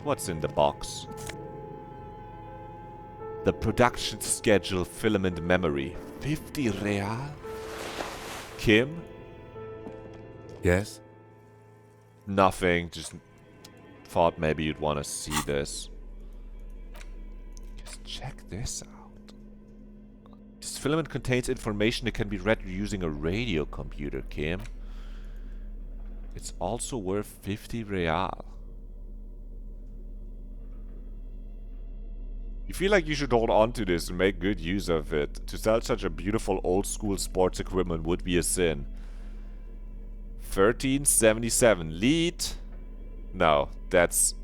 What's in the box? The production schedule filament memory. 50 real? Kim? Yes? Nothing, just thought maybe you'd want to see this. Just check this out. This filament contains information that can be read using a radio computer, Kim. It's also worth 50 real. You feel like you should hold on to this and make good use of it. To sell such a beautiful old school sports equipment would be a sin. 1377 lead. No, that's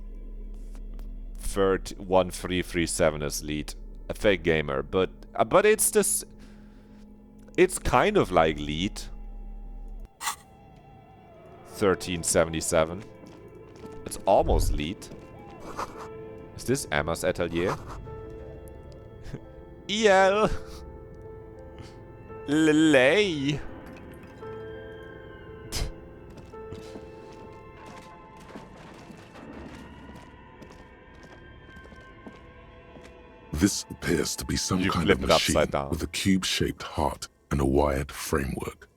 1337 is lead. A fake gamer, but it's this. It's kind of like lead. 1377. It's almost lead. Is this Emma's atelier? EL Lay. This appears to be some kind of machine with a cube-shaped heart and a wired framework.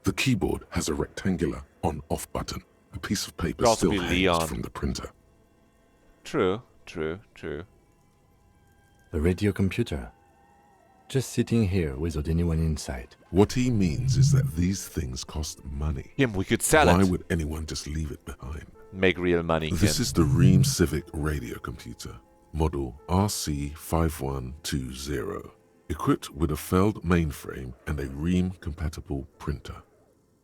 The keyboard has a rectangular on-off button. A piece of paper still hangs from the printer. True, true, true. The radio computer. Just sitting here without anyone inside. What he means is that these things cost money. Him, we could sell it. Why would anyone just leave it behind? Make real money. This is the Ream Civic radio computer, model RC5120, equipped with a Feld mainframe and a Ream-compatible printer.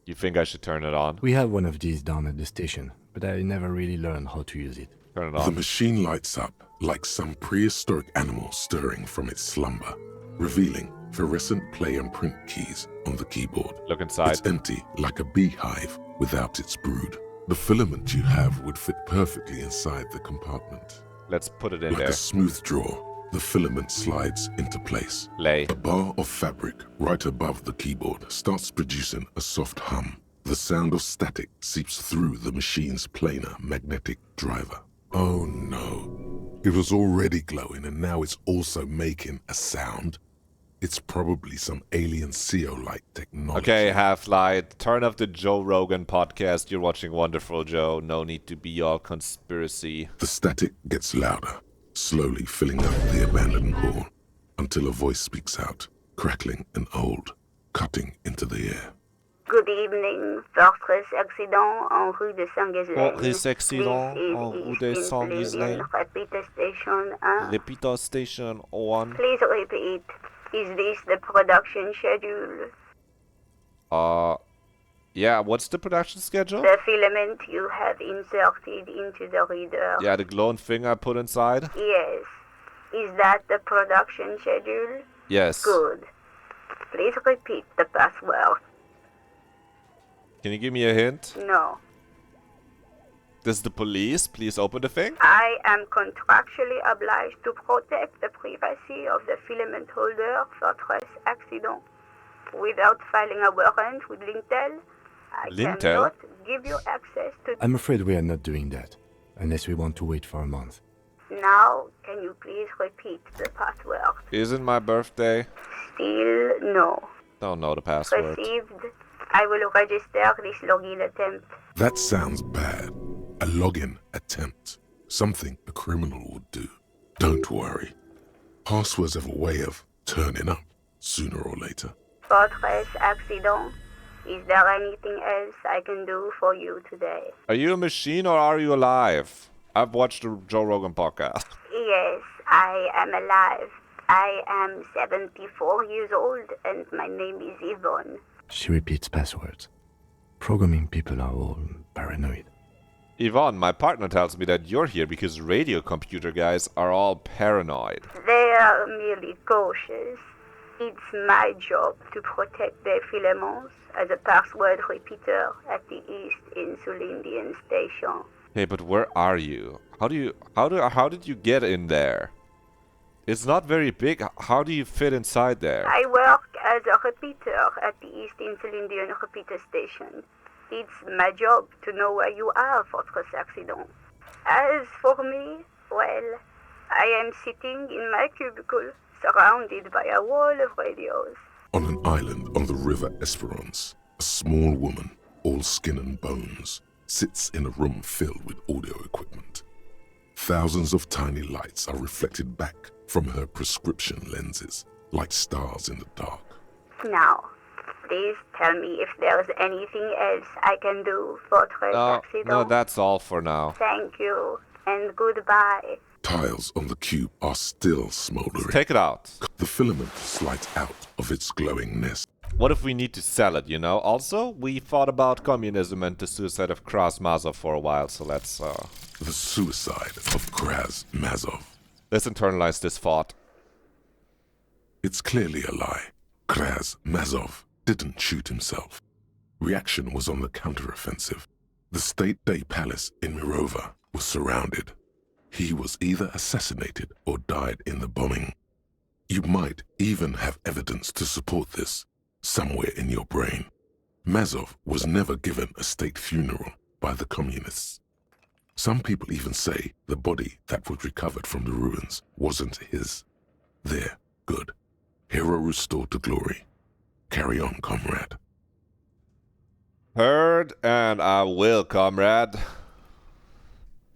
You think I should turn it on? We have one of these down at the station, but I never really learned how to use it. Turn it on. The machine lights up like some prehistoric animal stirring from its slumber, revealing fluorescent play and print keys on the keyboard. Look inside. It's empty like a beehive without its brood. The filament you have would fit perfectly inside the compartment. Let's put it in like there. Like a smooth draw, the filament slides into place. Lay. A bar of fabric right above the keyboard starts producing a soft hum. The sound of static seeps through the machine's planar magnetic driver. Oh no. It was already glowing and now it's also making a sound. It's probably some alien CO-like technology. Okay, Half-Light, turn off the Joe Rogan podcast. You're watching Wonderful Joe. No need to be all conspiracy. The static gets louder, slowly filling up the abandoned hall, until a voice speaks out, crackling and old, cutting into the air. Good evening. Fortress accident en rue de Saint-Ghislain. Fortress accident en rue de Saint-Ghislain. Repeat station 1. Repeat station 1. Please repeat. Is this the production schedule? Yeah, what's the production schedule? The filament you have inserted into the reader. Yeah, the glowing thing I put inside? Yes. Is that the production schedule? Yes. Good. Please repeat the password. Can you give me a hint? No. This is the police. Please open the thing. I am contractually obliged to protect the privacy of the filament holder for trace accident. Without filing a warrant with Lintel, I cannot give you access to... I'm afraid we are not doing that, unless we want to wait for a month. Now, can you please repeat the password? Isn't my birthday? Still no. Don't know the password. Received. I will register this login attempt. That sounds bad. A login attempt. Something a criminal would do. Don't worry. Passwords have a way of turning up sooner or later. Fortress accident. Is there anything else I can do for you today? Are you a machine or are you alive? I've watched the Joe Rogan podcast. Yes, I am alive. I am 74 years old and my name is Yvonne. She repeats passwords. Programming people are all paranoid. Yvonne, my partner tells me that you're here because radio computer guys are all paranoid. They are merely cautious. It's my job to protect their filaments as a password repeater at the East Insulindian station. Hey, but where are you? How did you get in there? It's not very big. How do you fit inside there? I work as a repeater at the East Insulindian repeater station. It's my job to know where you are, Fortress Accident. As for me, well, I am sitting in my cubicle, surrounded by a wall of radios. On an island on the river Esperance, a small woman, all skin and bones, sits in a room filled with audio equipment. Thousands of tiny lights are reflected back from her prescription lenses, like stars in the dark. Now, please tell me if there's anything else I can do, Fortress Accident. No, that's all for now. Thank you, and goodbye. Tiles on the cube are still smoldering. Take it out. The filament slides out of its glowing nest. What if we need to sell it, you know? Also, we thought about communism and the suicide of Kras Mazov for a while, so let's, The suicide of Kras Mazov. Let's internalize this thought. It's clearly a lie. Kras Mazov didn't shoot himself. Reaction was on the counteroffensive. The State Day Palace in Mirova was surrounded. He was either assassinated or died in the bombing. You might even have evidence to support this, somewhere in your brain. Mazov was never given a state funeral by the communists. Some people even say the body that was recovered from the ruins wasn't his. There, good. Hero restored to glory. Carry on, comrade. Heard, and I will, comrade.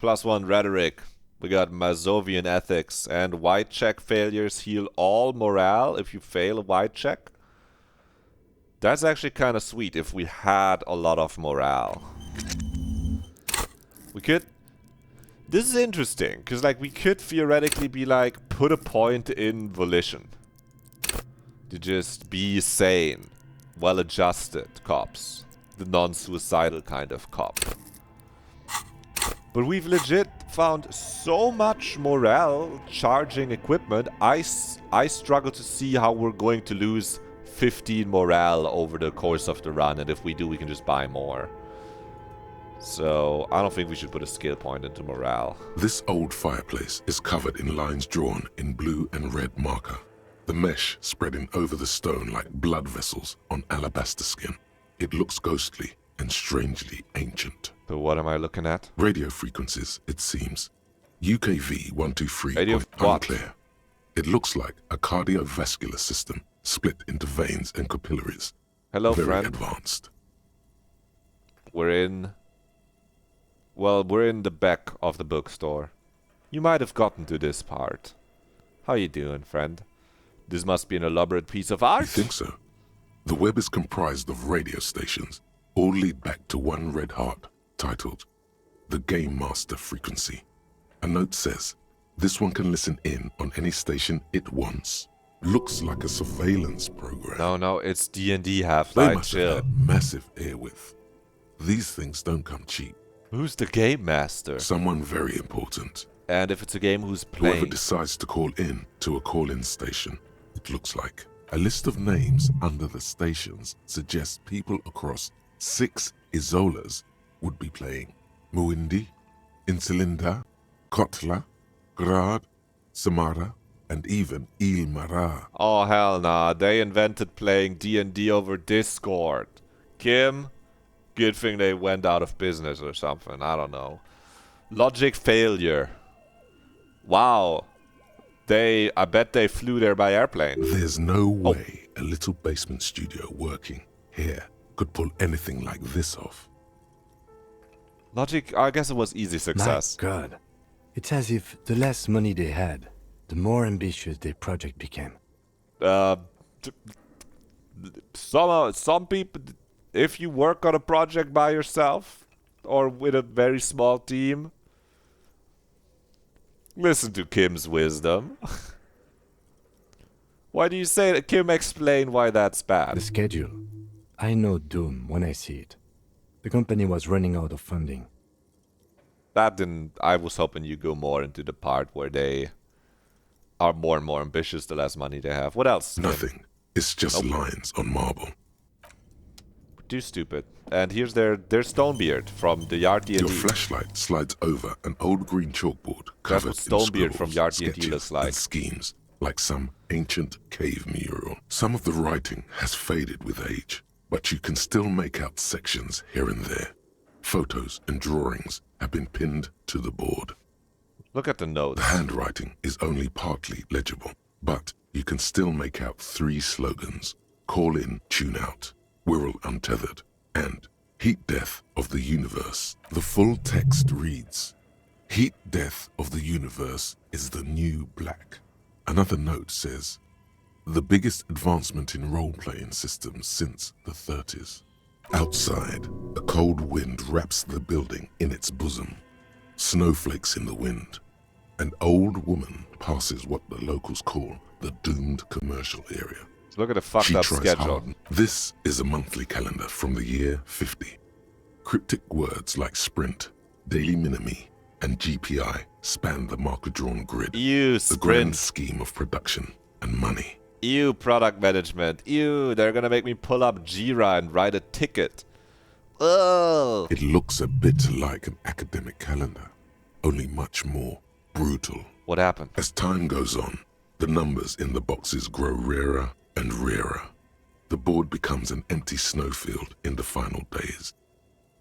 +1 rhetoric. We got Mazovian ethics, and white check failures heal all morale if you fail a white check. That's actually kind of sweet if we had a lot of morale. We could... This is interesting, because like we could theoretically be like, put a point in volition. To just be sane, well-adjusted cops. The non-suicidal kind of cop. But we've legit found so much morale charging equipment, I struggle to see how we're going to lose 15 morale over the course of the run, and if we do, we can just buy more. So, I don't think we should put a skill point into morale. This old fireplace is covered in lines drawn in blue and red marker. The mesh spreading over the stone like blood vessels on alabaster skin. It looks ghostly and strangely ancient. But what am I looking at? Radio frequencies, it seems. UKV 123 Radio unclear. It looks like a cardiovascular system split into veins and capillaries. Hello, Very friend. advanced. We're in the back of the bookstore. You might have gotten to this part. How you doing, friend? This must be an elaborate piece of art. You think so? The web is comprised of radio stations, all lead back to one red heart, titled The Game Master Frequency. A note says, this one can listen in on any station it wants. Looks like a surveillance program. No, it's D&D They Half-Life, must have chill. had massive air width. These things don't come cheap. Who's the game master? Someone very important. And if it's a game, who's Whoever playing? decides to call in to a call-in station, it looks like. A list of names under the stations suggests people across 6 Isolas would be playing. Muindi, Insulinda, Kotla, Grad, Samara, and even Ilmara. Oh, hell nah. They invented playing D&D over Discord. Kim, good thing they went out of business or something. I don't know. Logic failure. Wow. I bet they flew there by airplane. There's no way a little basement studio working here could pull anything like this off. Logic, I guess it was easy success. My God. It's as if the less money they had, the more ambitious their project became. Some people, if you work on a project by yourself or with a very small team, listen to Kim's wisdom. Why do you say that? Kim, explain why that's bad. The schedule. I know doom when I see it. The company was running out of funding. That didn't... I was hoping you go more into the part where they are more and more ambitious the less money they have. What else? Kim? Nothing. It's just lines on marble. Too stupid. And here's their Stonebeard from the Yard D&D. Your flashlight slides over an old green chalkboard covered in Stonebeard from scribbles, Yard D&D sketches, looks like. and schemes, like some ancient cave mural. Some of the writing has faded with age, but you can still make out sections here and there. Photos and drawings have been pinned to the board. Look at the notes. The handwriting is only partly legible, but you can still make out 3 slogans: Call in, Tune out, Wirral Untethered, and Heat Death of the Universe. The full text reads, Heat Death of the Universe is the new black. Another note says, the biggest advancement in role-playing systems since the 30s. Outside, a cold wind wraps the building in its bosom. Snowflakes in the wind. An old woman passes what the locals call the doomed commercial area. Look at the fucked up schedule. Hard. This is a monthly calendar from the year 50. Cryptic words like sprint, daily minimi, and GPI span the marker-drawn grid. The grand scheme of production and money. Ew, product management. Ew, they're gonna make me pull up Jira and write a ticket. Ugh. It looks a bit like an academic calendar, only much more brutal. What happened? As time goes on, the numbers in the boxes grow rarer and rarer. The board becomes an empty snowfield in the final days.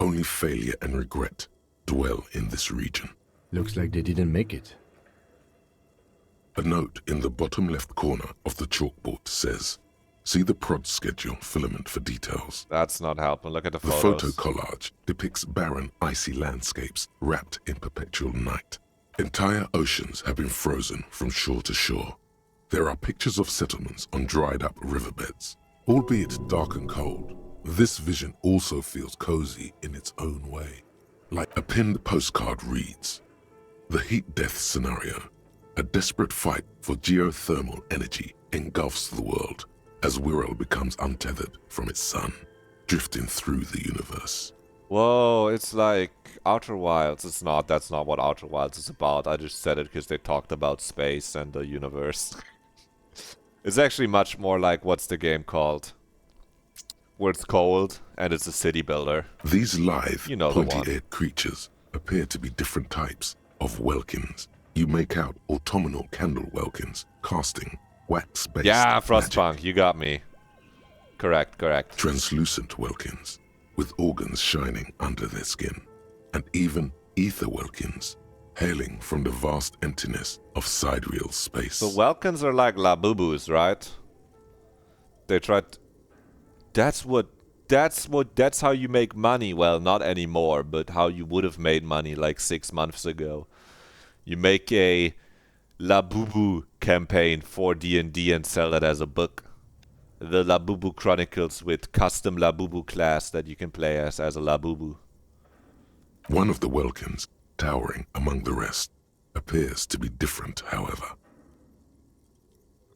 Only failure and regret dwell in this region. Looks like they didn't make it. A note in the bottom left corner of the chalkboard says, see the prod schedule filament for details. That's not helping. Look at the The photos. photo collage depicts barren, icy landscapes wrapped in perpetual night. Entire oceans have been frozen from shore to shore. There are pictures of settlements on dried-up riverbeds. Albeit dark and cold, this vision also feels cozy in its own way. Like a pinned postcard reads, the heat death scenario. A desperate fight for geothermal energy engulfs the world as Wirral becomes untethered from its sun, drifting through the universe. Whoa, it's like Outer Wilds. It's not. That's not what Outer Wilds is about. I just said it because they talked about space and the universe. It's actually much more like, what's the game called? Where it's cold and it's a city builder. These lithe, you know the one. pointy-eared creatures appear to be different types of welkins. You make out autumnal candle welkins, casting wax-based Yeah, magic. Frostpunk, you got me. Correct. Translucent welkins, with organs shining under their skin, and even ether welkins, hailing from the vast emptiness of sidereal space. So Welkins are like Labubus, right? They tried... That's how you make money. Well, not anymore, but how you would have made money like 6 months ago. You make a Labubu campaign for D&D and sell it as a book. The Labubu Chronicles with custom Labubu class that you can play as a Labubu. One of the welkins, towering among the rest, appears to be different, however.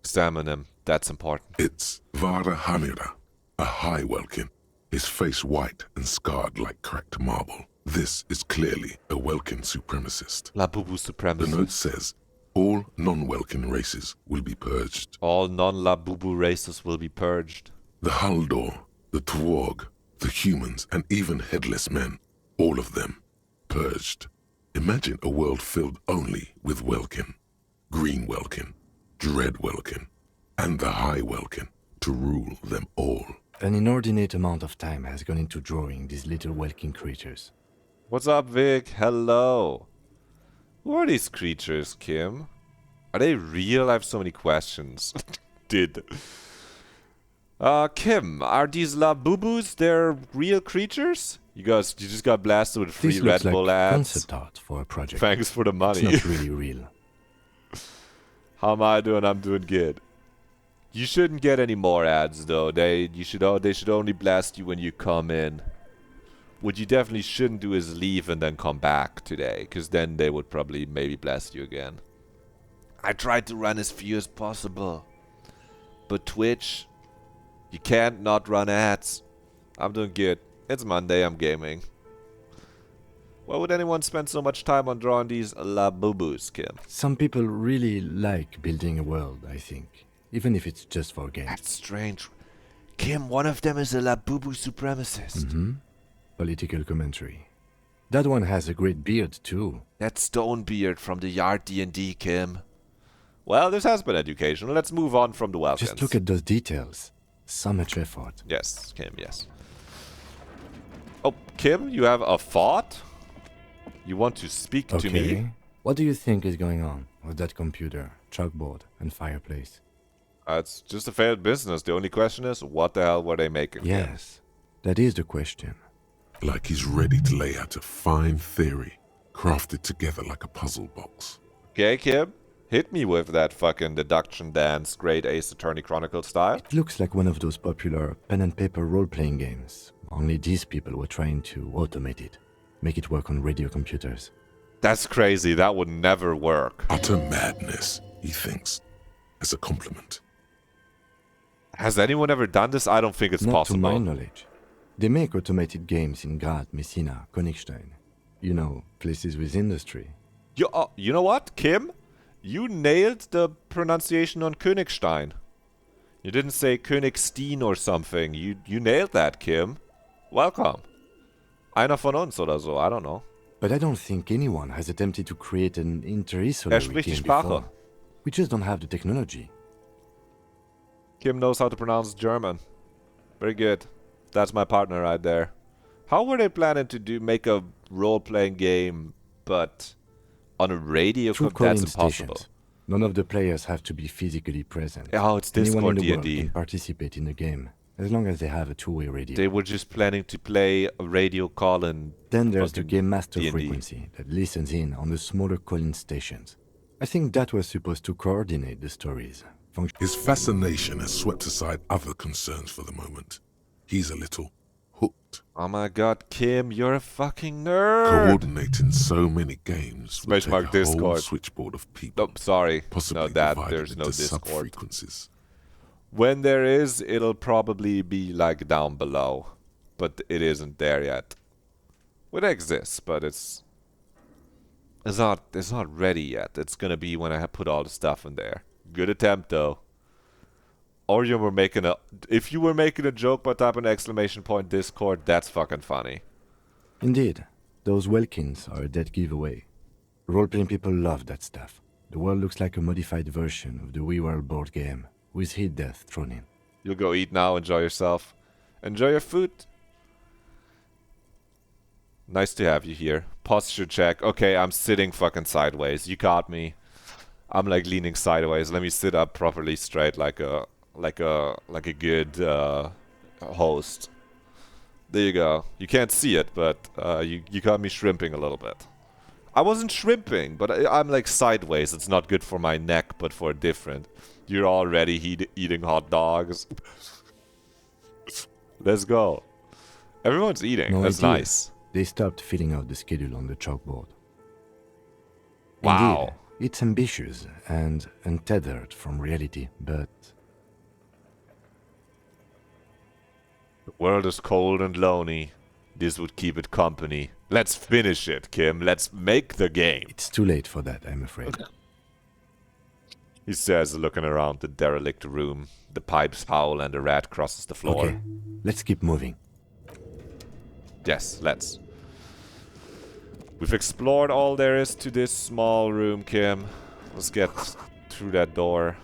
Examine him. That's important. It's Vara Hamira, a high Welkin, his face white and scarred like cracked marble. This is clearly a Welkin supremacist. La Bubu supremacist. The note says, all non-Welkin races will be purged. All non-La Bubu races will be purged. The Haldor, the Twarg, the humans, and even headless men, all of them, purged. Imagine a world filled only with Welkin, Green Welkin, Dread Welkin, and the High Welkin to rule them all. An inordinate amount of time has gone into drawing these little Welkin creatures. What's up, Vic? Hello. Who are these creatures, Kim? Are they real? I have so many questions. Kim, are these La Bubus, they're real creatures? You just got blasted with free This Red looks Bull like ads. concept art for a project. Thanks for the money. It's not really real. How am I doing? I'm doing good. You shouldn't get any more ads though. They should only blast you when you come in. What you definitely shouldn't do is leave and then come back today, because then they would probably maybe blast you again. I tried to run as few as possible, but Twitch, you can't not run ads. I'm doing good. It's Monday. I'm gaming. Why would anyone spend so much time on drawing these La Bubus, Kim? Some people really like building a world, I think. Even if it's just for games. That's strange. Kim, one of them is a La Bubu supremacist. Mm-hmm. Political commentary. That one has a great beard, too. That stone beard from the Yard D&D, Kim. Well, this has been educational. Let's move on from the Welkins. Just look at those details. So much effort. Yes, Kim, yes. Oh, Kim, you have a thought? You want to speak to me? What do you think is going on with that computer, chalkboard, and fireplace? It's just a failed business. The only question is, what the hell were they making? Yes, that is the question. Like he's ready to lay out a fine theory, crafted together like a puzzle box. Okay, Kim, hit me with that fucking deduction dance, grade Ace Attorney Chronicle style. It looks like one of those popular pen and paper role-playing games. Only these people were trying to automate it, make it work on radio computers. That's crazy. That would never work. Utter madness, he thinks, as a compliment. Has anyone ever done this? I don't think it's Not possible. to my knowledge. They make automated games in Graz, Messina, Königstein. You know, places with industry. You know what, Kim? You nailed the pronunciation on Königstein. You didn't say Königstein or something. You nailed that, Kim. Welcome. Einer von uns oder so, I don't know. But I don't think anyone has attempted to create an interisolary spricht die game Sprache. before. We just don't have the technology. Kim knows how to pronounce German. Very good. That's my partner right there. How were they planning to make a role-playing game, but on a radio? Through That's calling impossible. stations. None of the players have to be physically present. Oh, it's Anyone Discord in the world D&D. can participate in the game, as long as they have a two-way radio. They were just planning to play a radio call and Then there's the fucking game master D&D. frequency that listens in on the smaller calling stations. I think that was supposed to coordinate the stories. His fascination has swept aside other concerns for the moment. He's a little hooked. Oh my god, Kim, you're a fucking nerd! Coordinating so many games would take a whole Discord. switchboard of people. Oh, sorry. Possibly No, that divided there's no into Discord. sub-frequencies. When there is, it'll probably be like down below. But it isn't there yet. It exists, but it's not ready yet. It's gonna be when I put all the stuff in there. Good attempt though. Or if you were making a joke by typing exclamation point Discord, that's fucking funny. Indeed, those Welkins are a dead giveaway. Role-playing people love that stuff. The world looks like a modified version of the WeWorld board game, with hit death thrown in. You'll go eat now, enjoy yourself. Enjoy your food. Nice to have you here. Posture check. Okay, I'm sitting fucking sideways. You caught me. I'm like leaning sideways. Let me sit up properly straight like a good host. There you go. You can't see it, but you got me shrimping a little bit. I wasn't shrimping, but I'm like sideways. It's not good for my neck, but for different. You're already eating hot dogs. Let's go. Everyone's eating. No That's idea. nice. They stopped filling out the schedule on the chalkboard. Wow. Indeed, it's ambitious and untethered from reality, but World is cold and lonely. This would keep it company. Let's finish it, Kim. Let's make the game. It's too late for that, I'm afraid. He says, looking around the derelict room. The pipes howl and the rat crosses the floor. Okay, let's keep moving. Yes, let's. We've explored all there is to this small room, Kim. Let's get through that door.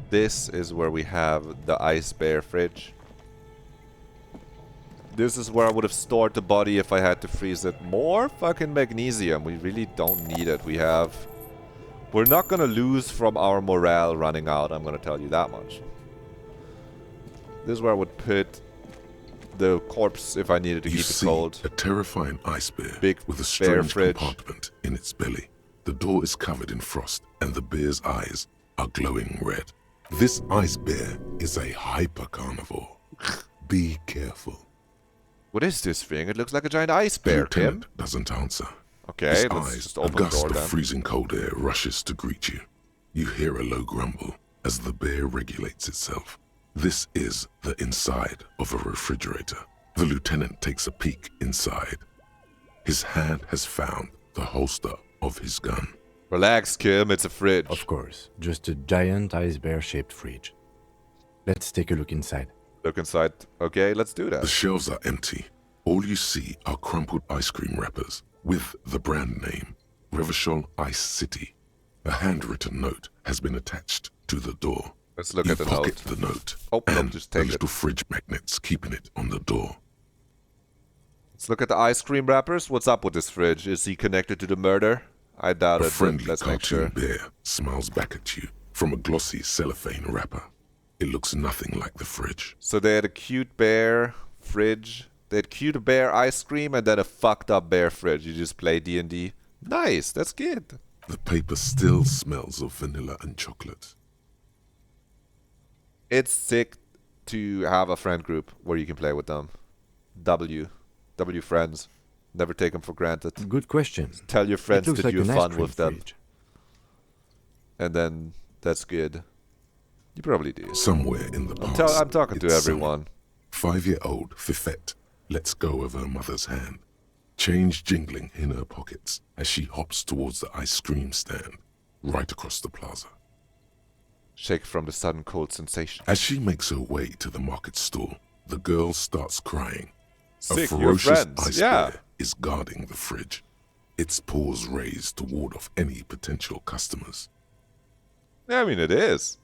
This is where we have the ice bear fridge. This is where I would have stored the body if I had to freeze it. More fucking magnesium. We really don't need it. We're not gonna lose from our morale running out, I'm gonna tell you that much. This is where I would put the corpse if I needed to keep it cold. A terrifying ice bear Big with a bear strange fridge. compartment in its belly. The door is covered in frost and the bear's eyes are glowing red. This ice bear is a hyper carnivore. Be careful. What is this thing? It looks like a giant ice The bear, Kim. lieutenant doesn't answer. Okay, His let's eyes, just a open the gust door of then. freezing cold air rushes to greet you. You hear a low grumble as the bear regulates itself. This is the inside of a refrigerator. The lieutenant takes a peek inside. His hand has found the holster of his gun. Relax, Kim, it's a fridge. Of course, just a giant ice bear-shaped fridge. Let's take a look inside. Look inside. Okay, let's do that. The shelves are empty. All you see are crumpled ice cream wrappers with the brand name, Revachol Ice City. A handwritten note has been attached to the door. Let's look You at the pocket note. the note Oh, no, and just the take it. little fridge magnets keeping it on the door. Let's look at the ice cream wrappers. What's up with this fridge? Is he connected to the murder? I doubt A it, but friendly let's make cartoon sure. bear smiles back at you from a glossy cellophane wrapper. It looks nothing like the fridge. So they had a cute bear fridge. They had cute bear ice cream and then a fucked up bear fridge. You just play D&D. Nice, that's good. The paper still smells of vanilla and chocolate. It's sick to have a friend group where you can play with them. W friends. Never take them for granted. Good question. Tell your friends It looks that like you have an ice fun cream with them. fridge. And then that's good. You probably do. Somewhere in the past, I'm talking to it's everyone. 5-year-old Fifette lets go of her mother's hand, change jingling in her pockets as she hops towards the ice cream stand right across the plaza. Shake from the sudden cold sensation. As she makes her way to the market stall, the girl starts crying. Sick, a you're ferocious friends, ice yeah. bear is guarding the fridge, its paws raised to ward off any potential customers. I mean, it is.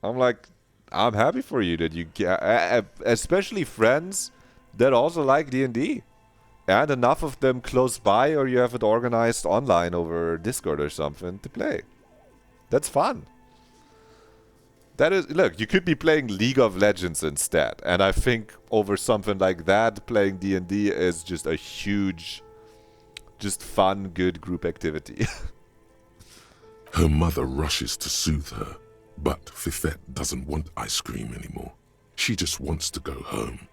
I'm happy for you that you get, especially friends that also like D&D. And enough of them close by, or you have it organized online over Discord or something to play. That's fun. That is, look, you could be playing League of Legends instead. And I think over something like that, playing D&D is just a huge, just fun, good group activity. Her mother rushes to soothe her, but Fifette doesn't want ice cream anymore. She just wants to go home.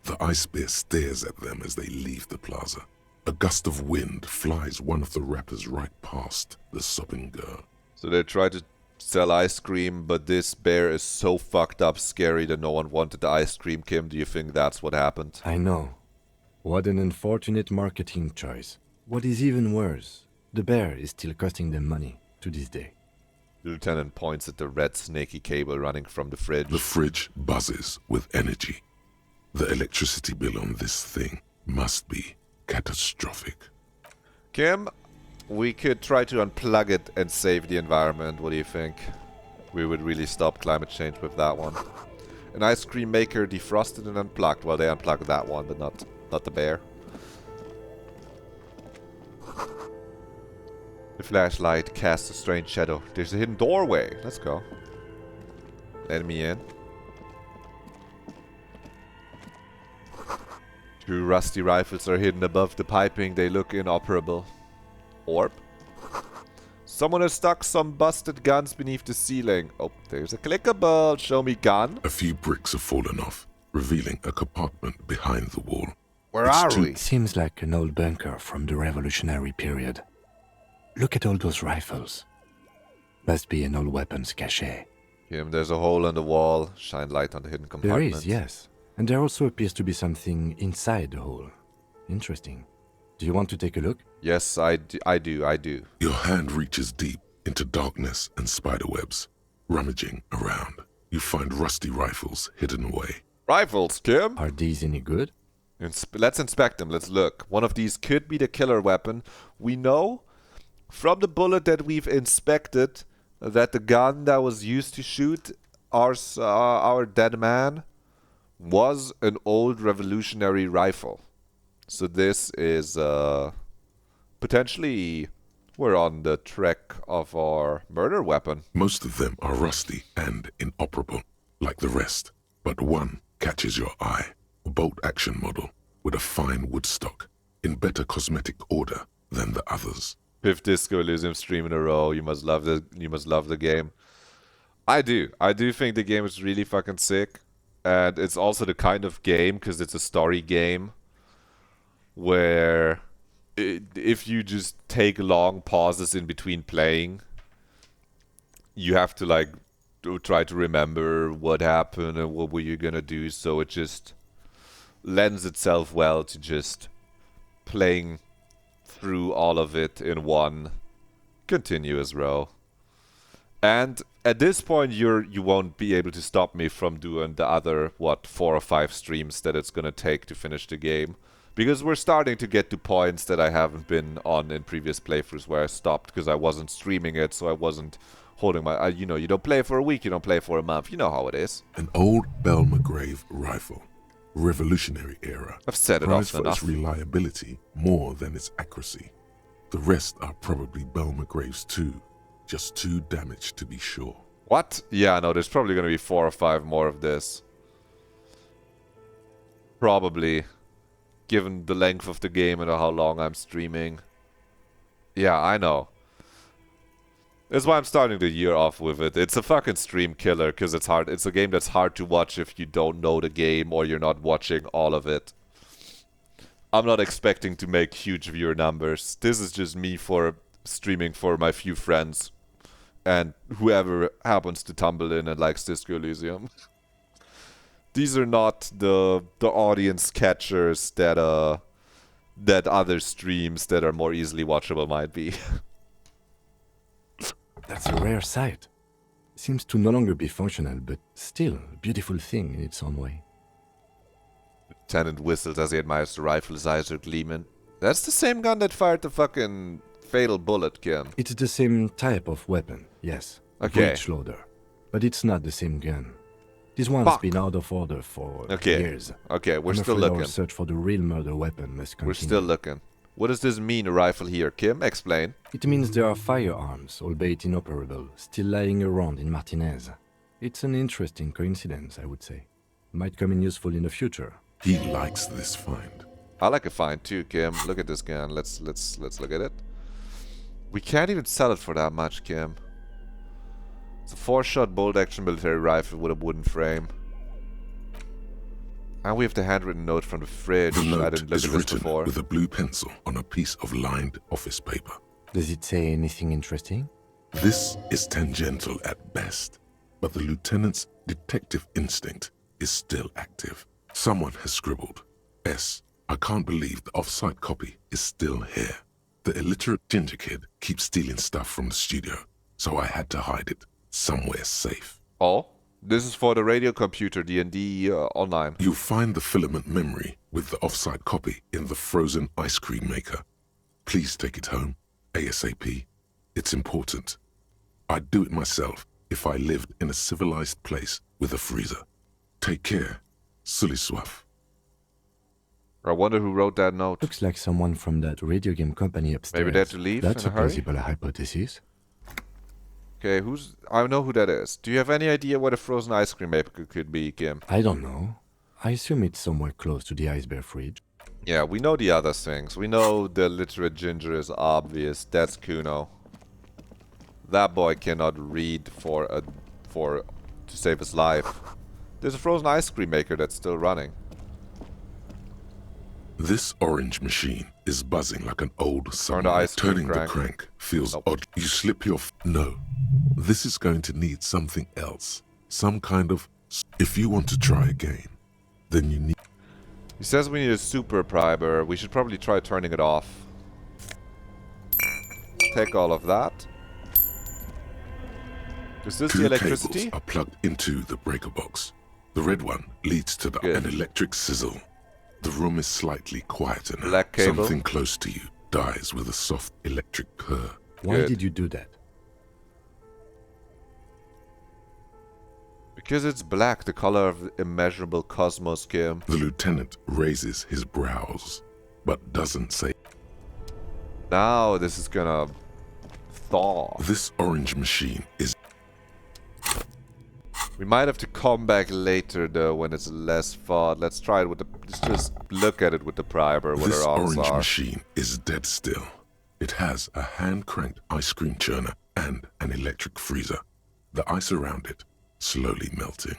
The ice bear stares at them as they leave the plaza. A gust of wind flies one of the wrappers right past the sobbing girl. So they try to sell ice cream, but this bear is so fucked up scary that no one wanted the ice cream. Kim, do you think that's what happened? I know. What an unfortunate marketing choice. What is even worse, the bear is still costing them money to this day. The lieutenant points at the red snaky cable running from the fridge. The fridge buzzes with energy. The electricity bill on this thing must be catastrophic. Kim, we could try to unplug it and save the environment. What do you think? We would really stop climate change with that one. An ice cream maker defrosted and unplugged. Well, they unplugged that one, but not the bear. The flashlight casts a strange shadow. There's a hidden doorway. Let's go. Let me in. Two rusty rifles are hidden above the piping. They look inoperable. Orb? Someone has stuck some busted guns beneath the ceiling. Oh, there's a clickable. Show me gun. A few bricks have fallen off, revealing a compartment behind the wall. Where are we? Seems like an old bunker from the revolutionary period. Look at all those rifles. Must be an old weapons cache. Kim, there's a hole in the wall. Shine light on the hidden There compartment. is, yes. And there also appears to be something inside the hole. Interesting. Do you want to take a look? Yes, I do. Your hand reaches deep into darkness and spiderwebs. Rummaging around, you find rusty rifles hidden away. Rifles, Kim? Are these any good? Let's inspect them. Let's look. One of these could be the killer weapon. We know from the bullet that we've inspected that the gun that was used to shoot our dead man was an old revolutionary rifle. So this is potentially we're on the track of our murder weapon. Most of them are rusty and inoperable, like the rest. But one catches your eye. A bolt-action model with a fine wood stock in better cosmetic order than the others. 5th Disco Elysium stream in a row. You must love the game. I do think the game is really fucking sick. And it's also the kind of game, because it's a story game, where if you just take long pauses in between playing, you have to like try to remember what happened and what were you gonna do. So it just lends itself well to just playing through all of it in one continuous row. And at this point, you won't be able to stop me from doing the other, 4 or 5 streams that it's gonna take to finish the game. Because we're starting to get to points that I haven't been on in previous playthroughs where I stopped because I wasn't streaming it, so I wasn't holding my... you know, you don't play for a week, you don't play for a month. You know how it is. An old Bell McGrave rifle. Revolutionary era. I've said it prized often for enough. its reliability more than its accuracy. The rest are probably Bell McGraves too. Just too damaged to be sure. What? Yeah, no, there's probably going to be 4 or 5 more of this. Probably. Given the length of the game and how long I'm streaming. Yeah, I know. That's why I'm starting the year off with it. It's a fucking stream killer because it's hard. It's a game that's hard to watch if you don't know the game or you're not watching all of it. I'm not expecting to make huge viewer numbers. This is just me for streaming for my few friends and whoever happens to tumble in and likes Disco Elysium. These are not the audience catchers that other streams that are more easily watchable might be. That's a rare sight. Seems to no longer be functional, but still a beautiful thing in its own way. Lieutenant whistles as he admires the rifle, his eyes are gleaming. That's the same gun that fired the fucking fatal bullet, Kim. It's the same type of weapon, yes. Okay. Breech loader. But it's not the same gun. This one's been out of order for years. Okay, we're I'm still afraid looking. Our search for the real murder weapon must continue. We're still looking. What does this mean, a rifle here, Kim? Explain. It means there are firearms, albeit inoperable, still lying around in Martinez. It's an interesting coincidence, I would say. Might come in useful in the future. He likes this find. I like a find too, Kim. Look at this gun. Let's look at it. We can't even sell it for that much, Kim. It's a 4-shot bolt-action military rifle with a wooden frame. And we have the handwritten note from the fridge. The I note didn't look is at this written before. with a blue pencil on a piece of lined office paper. Does it say anything interesting? This is tangential at best, but the lieutenant's detective instinct is still active. Someone has scribbled, S. I can't believe the off-site copy is still here. The illiterate ginger kid keeps stealing stuff from the studio, so I had to hide it somewhere safe. Oh? This is for the radio computer, D&D online. You'll find the filament memory with the off-site copy in the frozen ice cream maker. Please take it home, ASAP. It's important. I'd do it myself if I lived in a civilized place with a freezer. Take care. Sully Swaff. I wonder who wrote that note. Looks like someone from that radio game company upstairs. Maybe they had to leave That's in a a hurry? plausible hypothesis. Okay, I know who that is. Do you have any idea what a frozen ice cream maker could be, Kim? I don't know. I assume it's somewhere close to the ice bear fridge. Yeah, we know the other things. We know the literate ginger is obvious. That's Kuno. That boy cannot read to save his life. There's a frozen ice cream maker that's still running. This orange machine is buzzing like an old Turn the submarine. ice cream Turning crank. the crank feels odd. You slip your... No. This is going to need something else. Some kind of... If you want to try again, then you need... He says we need a super primer. We should probably try turning it off. Take all of that. Is this the Two electricity? cables are plugged into the breaker box. The red one leads to an electric sizzle. The room is slightly quieter now. Black cable. Something close to you dies with a soft electric purr. Why did you do that? Because it's black, the color of the immeasurable cosmos, Kim. The lieutenant raises his brows, but doesn't say. Now this is gonna thaw. This orange machine is... We might have to come back later though when it's less thawed. Let's try it with the... Let's just look at it with the primer, what This our odds orange are. machine is dead still. It has a hand-cranked ice cream churner and an electric freezer. The ice around it slowly melting.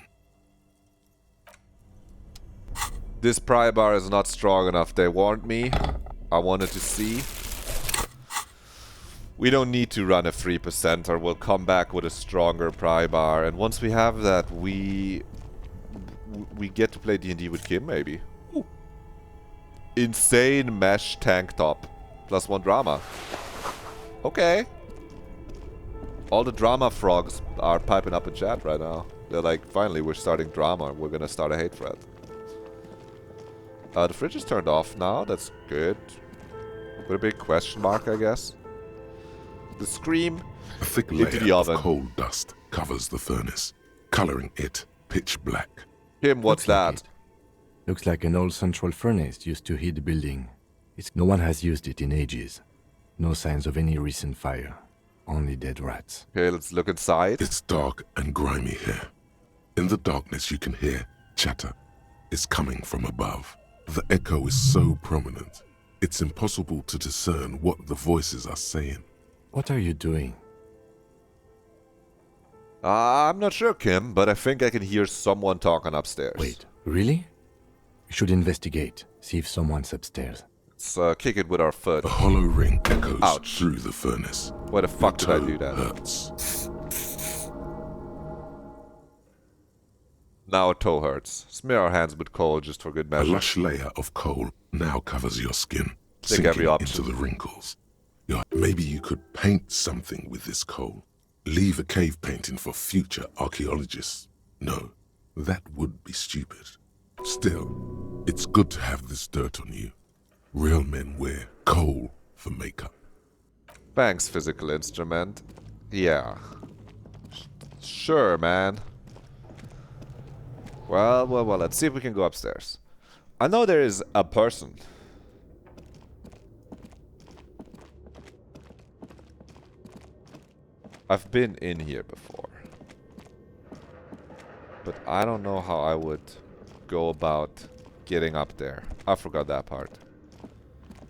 This pry bar is not strong enough. They warned me. I wanted to see. We don't need to run a 3%, or we'll come back with a stronger pry bar. And once we have that, we get to play D&D with Kim, maybe. Ooh. Insane mesh tank top. +1 drama. Okay. All the drama frogs are piping up in chat right now. They're like, finally, we're starting drama. We're gonna start a hate thread. The fridge is turned off now. That's good. With a big question mark, I guess. The scream A thick into layer the of oven. coal dust covers the furnace, coloring it pitch black. Kim, what's that? Looks like an old central furnace used to heat the building. No one has used it in ages. No signs of any recent fire. Only dead rats. Okay, let's look inside. It's dark and grimy here. In the darkness you can hear chatter. It's coming from above. The echo is so prominent, it's impossible to discern what the voices are saying. What are you doing? I'm not sure, Kim, but I think I can hear someone talking upstairs. Wait, really? We should investigate. See if someone's upstairs. Let's kick it with our foot. A hollow ring echoes Ouch. through the furnace. Why the fuck did I Your do toe that? Hurts. Now our toe hurts. Smear our hands with coal just for good A measure. lush layer of coal now covers your skin, Take sinking every option. into the wrinkles. Maybe you could paint something with this coal. Leave a cave painting for future archaeologists. No, that would be stupid. Still, it's good to have this dirt on you. Real men wear coal for makeup. Banks physical instrument. Yeah. Sure, man. Well, let's see if we can go upstairs. I know there is a person. I've been in here before. But I don't know how I would go about getting up there. I forgot that part.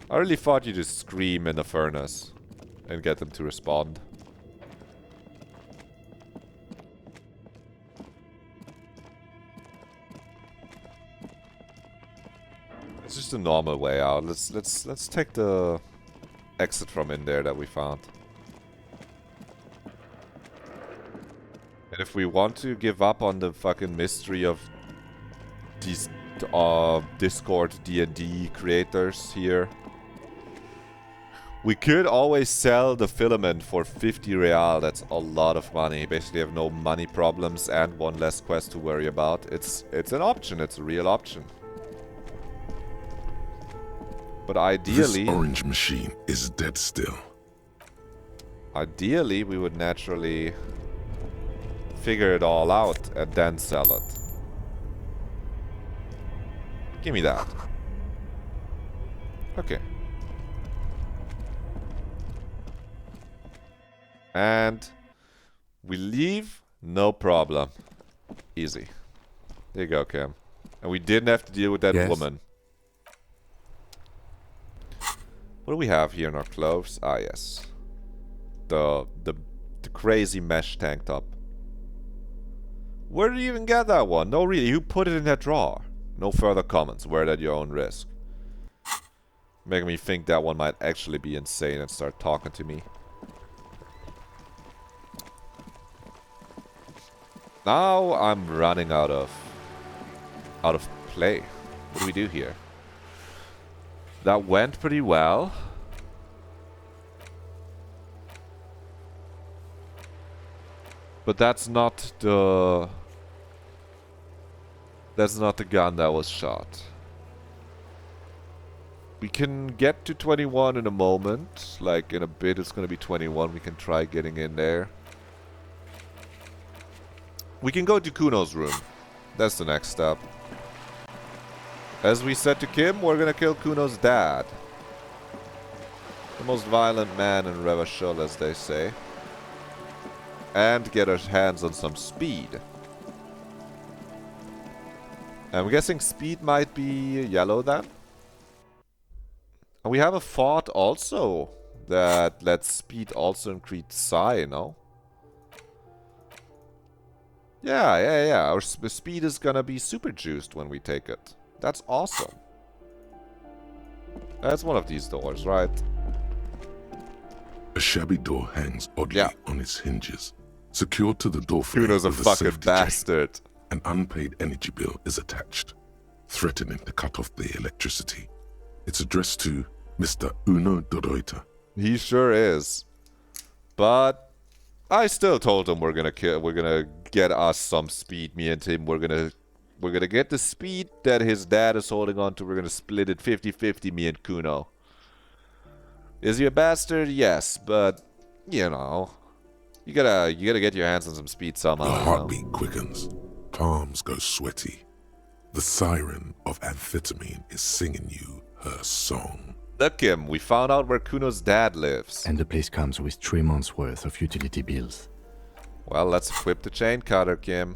I really thought you just scream in the furnace and get them to respond. It's just a normal way out. Let's take the exit from in there that we found. And if we want to give up on the fucking mystery of these Discord D&D creators here, we could always sell the filament for 50 real. That's a lot of money. Basically have no money problems and one less quest to worry about. It's an option. It's a real option. But ideally... This orange machine is dead still. Ideally, we would naturally figure it all out and then sell it. Give me that. Okay. And we leave, no problem. Easy. There you go, Cam. And we didn't have to deal with that Yes. woman. What do we have here in our clothes? Ah, yes. The crazy mesh tank top. Where did you even get that one? No, really, who put it in that drawer? No further comments. Wear it at your own risk. Making me think that one might actually be insane and start talking to me. Now I'm running out of play. What do we do here? That went pretty well. But that's not the gun that was shot. We can get to 21 in a moment. Like in a bit it's gonna be 21. We can try getting in there. We can go to Kuno's room. That's the next step. As we said to Kim, we're gonna kill Kuno's dad. The most violent man in Revachol, as they say. And get our hands on some speed. I'm guessing speed might be yellow then. And we have a thought also that lets speed also increase psi, no? Yeah. Our speed is gonna be super juiced when we take it. That's awesome. That's one of these doors, right? A shabby door hangs oddly on its hinges. Secured to the doorframe Kuno's a with fucking safety bastard. chain. An unpaid energy bill is attached, threatening to cut off the electricity. It's addressed to Mr. Uno Doroita. He sure is. But I still told him we're gonna get us some speed. Me and him, we're gonna get the speed that his dad is holding on to. We're gonna split it 50-50, me and Kuno. Is he a bastard? Yes, but you know, you gotta get your hands on some speed somehow. Your heartbeat quickens, palms go sweaty. The siren of amphetamine is singing you her song. Look, Kim, we found out where Kuno's dad lives. And the place comes with 3 months' worth of utility bills. Well, let's equip the chain cutter, Kim.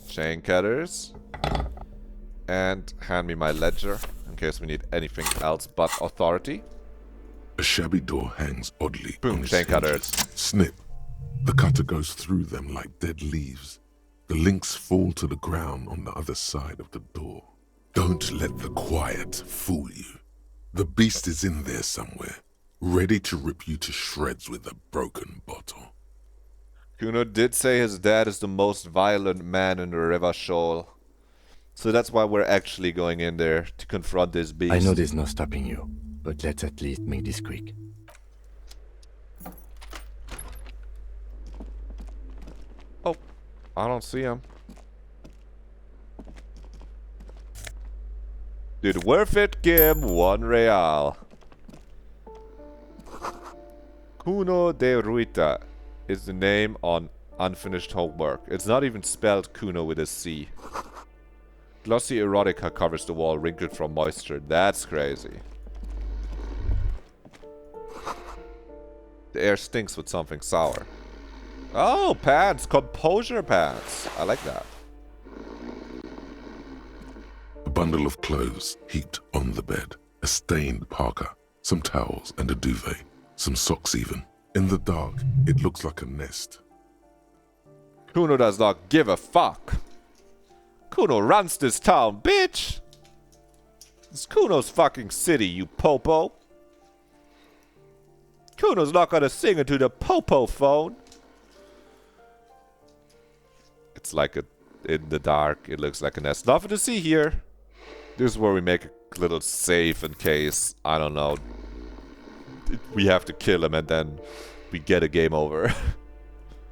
Chain cutters. And hand me my ledger, in case we need anything else but authority. A shabby door hangs oddly Boom, on its chain hinges. cutters. Snip. The cutter goes through them like dead leaves. The links fall to the ground on the other side of the door. Don't let the quiet fool you. The beast is in there somewhere, ready to rip you to shreds with a broken bottle. Kuno did say his dad is the most violent man in the Revachol. So that's why we're actually going in there to confront this beast. I know there's no stopping you, but let's at least make this quick. Oh, I don't see him. Dude, worth it, Kim. 1 real. Kuno de Ruita is the name on unfinished homework. It's not even spelled Kuno with a C. Glossy erotica covers the wall, wrinkled from moisture. That's crazy. The air stinks with something sour. Oh, pants. Composure pants. I like that. A bundle of clothes heaped on the bed. A stained parka, some towels and a duvet. Some socks even. In the dark, it looks like a nest. Kuno does not give a fuck. Kuno runs this town, bitch! It's Kuno's fucking city, you popo. Kuno's not gonna sing into the popo phone. It's like in the dark, it looks like a nest. Nothing to see here. This is where we make a little save in case, I don't know, we have to kill him and then we get a game over.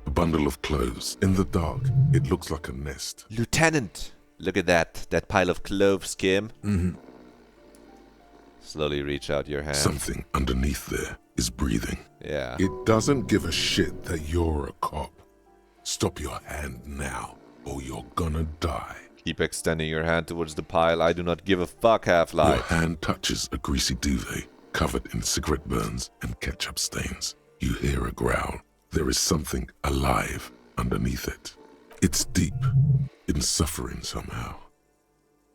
A bundle of clothes. In the dark, it looks like a nest. Lieutenant! Look at that pile of clothes, Kim. Mm-hmm. Slowly reach out your hand. Something underneath there is breathing. Yeah. It doesn't give a shit that you're a cop. Stop your hand now, or you're gonna die. Keep extending your hand towards the pile. I do not give a fuck, Half-Life. Your hand touches a greasy duvet, covered in cigarette burns and ketchup stains. You hear a growl. There is something alive underneath it. It's deep, in suffering somehow.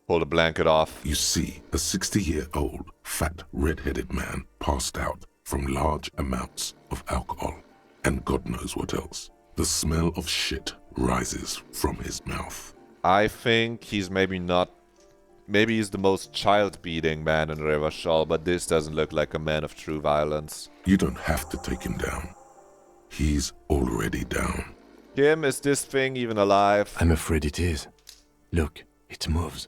Pull the blanket off. You see a 60-year-old, fat, red-headed man passed out from large amounts of alcohol, and God knows what else. The smell of shit rises from his mouth. I think he's maybe he's the most child-beating man in Revachol, but this doesn't look like a man of true violence. You don't have to take him down. He's already down. Kim, is this thing even alive? I'm afraid it is. Look, it moves.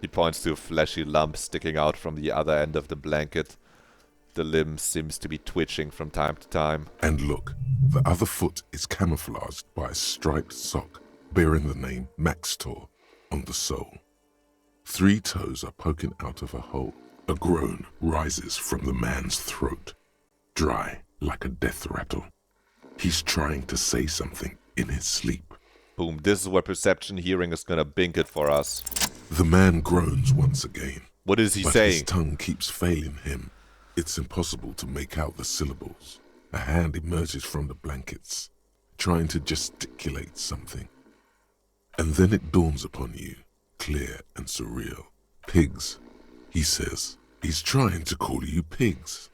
He points to a fleshy lump sticking out from the other end of the blanket. The limb seems to be twitching from time to time. And look, the other foot is camouflaged by a striped sock bearing the name Maxtor on the sole. 3 toes are poking out of a hole. A groan rises from the man's throat, dry like a death rattle. He's trying to say something in his sleep. Boom, this is where perception hearing is gonna bink it for us. The man groans once again. What is he but saying? His tongue keeps failing him. It's impossible to make out the syllables. A hand emerges from the blankets, trying to gesticulate something. And then it dawns upon you, clear and surreal. Pigs, he says. He's trying to call you pigs.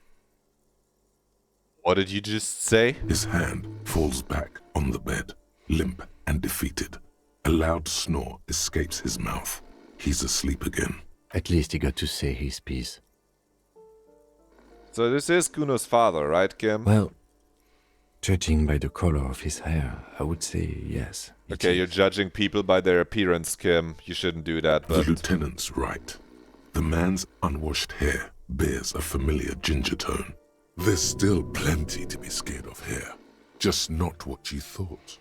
What did you just say? His hand falls back on the bed, limp and defeated. A loud snore escapes his mouth. He's asleep again. At least he got to say his piece. So this is Kuno's father, right, Kim? Well, judging by the color of his hair, I would say yes. Okay, you're judging people by their appearance, Kim. You shouldn't do that, but... The lieutenant's right. The man's unwashed hair bears a familiar ginger tone. There's still plenty to be scared of here. Just not what you thought.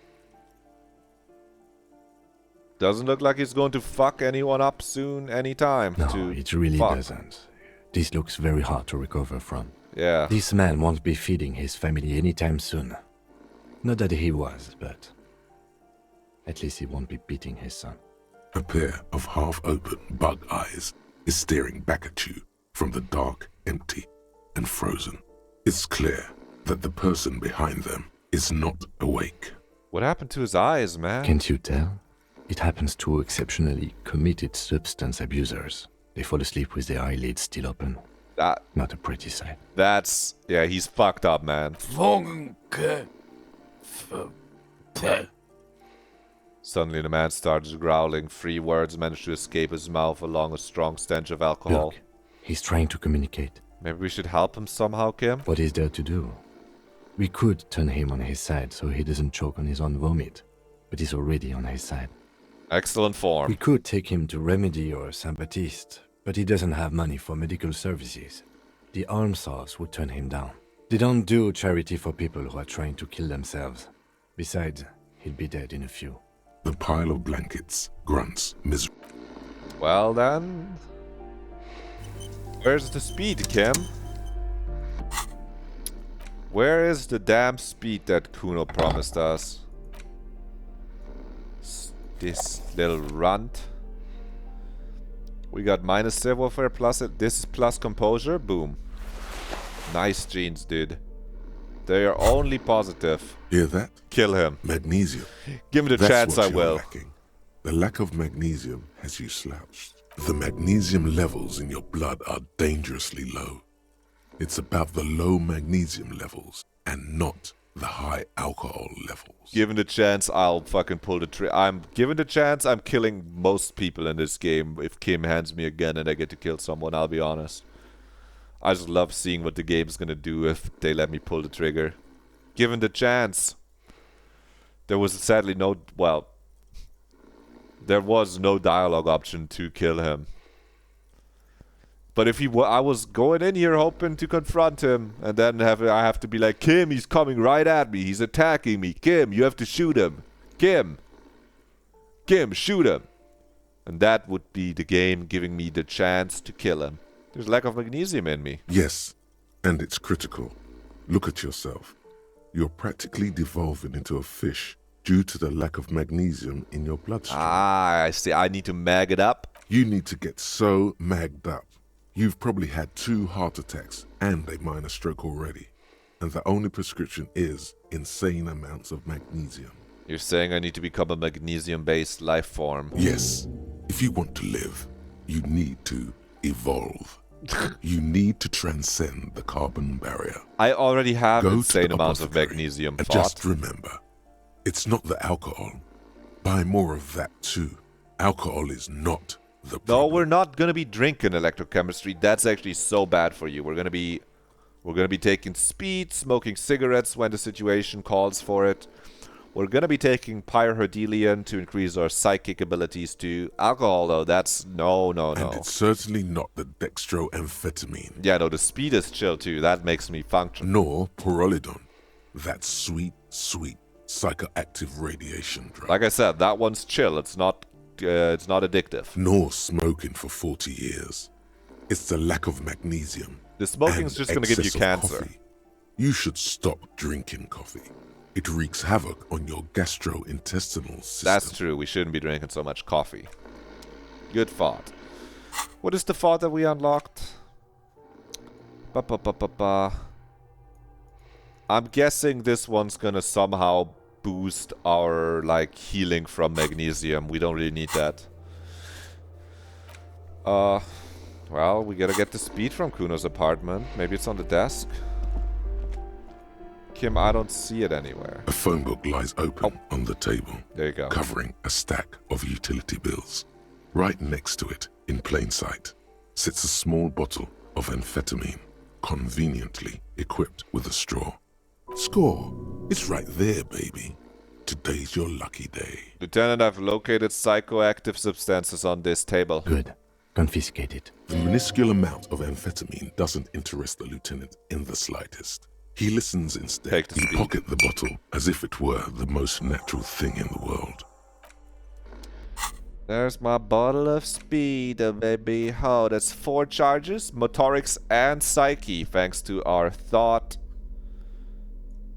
Doesn't look like he's going to fuck anyone up soon, anytime. No, it really doesn't. This looks very hard to recover from. Yeah. This man won't be feeding his family anytime soon. Not that he was, but at least he won't be beating his son. A pair of half-open bug eyes is staring back at you from the dark, empty, and frozen. It's clear that the person behind them is not awake. What happened to his eyes, man? Can't you tell? It happens to exceptionally committed substance abusers. They fall asleep with their eyelids still open. Not a pretty sight. That's... yeah, he's fucked up, man. Suddenly the man starts growling. 3 words manage to escape his mouth along a strong stench of alcohol. Look, he's trying to communicate. Maybe we should help him somehow, Kim? What is there to do? We could turn him on his side so he doesn't choke on his own vomit. But he's already on his side. Excellent form. We could take him to Remedy or Saint-Baptiste, but he doesn't have money for medical services. The almshouse would turn him down. They don't do charity for people who are trying to kill themselves. Besides, he'll be dead in a few. The pile of blankets grunts miserably. Well then... where's the speed, Kim? Where is the damn speed that Kuno promised us? This little runt. We got minus savoir-faire plus it. This is plus composure. Boom. Nice genes, dude. They are only positive. Hear that? Kill him. Magnesium. Give me the That's chance, what I you're will. lacking. The lack of magnesium has you slouched. The magnesium levels in your blood are dangerously low. It's about the low magnesium levels and not the high alcohol levels. Given the chance, I'll fucking pull the trigger. Given the chance, I'm killing most people in this game. If Kim hands me a gun and I get to kill someone, I'll be honest. I just love seeing what the game's gonna do if they let me pull the trigger. Given the chance. There was sadly no... well... there was no dialogue option to kill him. But if I was going in here hoping to confront him, and then I have to be like, Kim, he's coming right at me. He's attacking me. Kim, you have to shoot him. Kim, shoot him. And that would be the game giving me the chance to kill him. There's lack of magnesium in me. Yes, and it's critical. Look at yourself. You're practically devolving into a fish due to the lack of magnesium in your bloodstream. Ah, I see. I need to mag it up. You need to get so magged up. You've probably had 2 heart attacks and a minor stroke already. And the only prescription is insane amounts of magnesium. You're saying I need to become a magnesium-based life form. Yes. If you want to live, you need to evolve. You need to transcend the carbon barrier. I already have Go insane to the amounts of apothecary magnesium. And just remember, it's not the alcohol. Buy more of that too. Alcohol is not the problem. No, we're not going to be drinking electrochemistry. That's actually so bad for you. We're going to be We're going to be taking speed, smoking cigarettes when the situation calls for it. We're going to be taking pyrrhodelian to increase our psychic abilities too. Alcohol, though, that's no. And it's certainly not the dextroamphetamine. Yeah, no, the speed is chill too. That makes me function. Nor pyrrolidon. That sweet, sweet psychoactive radiation drug. Like I said, that one's chill. It's not addictive. Nor smoking for 40 years. It's the lack of magnesium. The smoking's just going to give you cancer. Coffee. You should stop drinking coffee. It wreaks havoc on your gastrointestinal system. That's true. We shouldn't be drinking so much coffee. Good thought. What is the thought that we unlocked? I'm guessing this one's gonna somehow boost our, like, healing from magnesium. We don't really need that. Well, we gotta get the speed from Kuno's apartment. Maybe it's on the desk. Kim, I don't see it anywhere. A phone book lies open on the table. There you go. Covering a stack of utility bills. Right next to it, in plain sight, sits a small bottle of amphetamine, conveniently equipped with a straw. Score. It's right there, baby. Today's your lucky day. Lieutenant, I've located psychoactive substances on this table. Good. Confiscate it. The minuscule amount of amphetamine doesn't interest the lieutenant in the slightest. He listens instead. He pocket the bottle as if it were the most natural thing in the world. There's my bottle of speed, baby. Oh, that's 4 charges, motorics and psyche, thanks to our thought.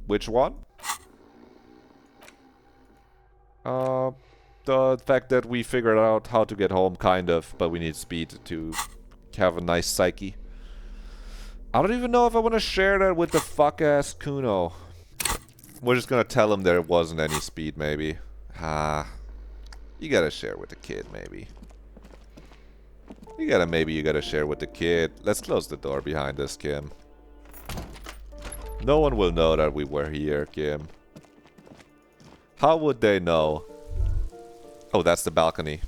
Which one? The fact that we figured out how to get home, kind of, but we need speed to have a nice psyche. I don't even know if I want to share that with the fuck-ass Kuno. We're just gonna tell him there wasn't any speed, maybe. You gotta share with the kid, maybe. You gotta share with the kid. Let's close the door behind us, Kim. No one will know that we were here, Kim. How would they know? Oh, that's the balcony.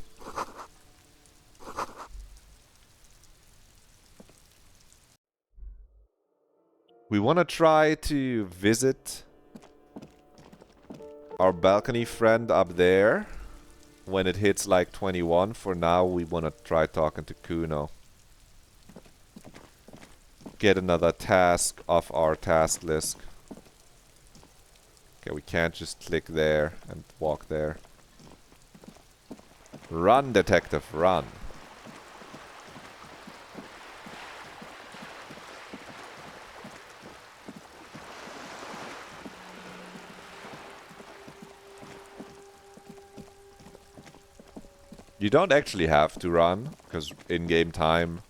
We want to try to visit our balcony friend up there when it hits like 21. For now, we want to try talking to Kuno. Get another task off our task list. Okay, we can't just click there and walk there. Run, detective, run. You don't actually have to run, because in-game time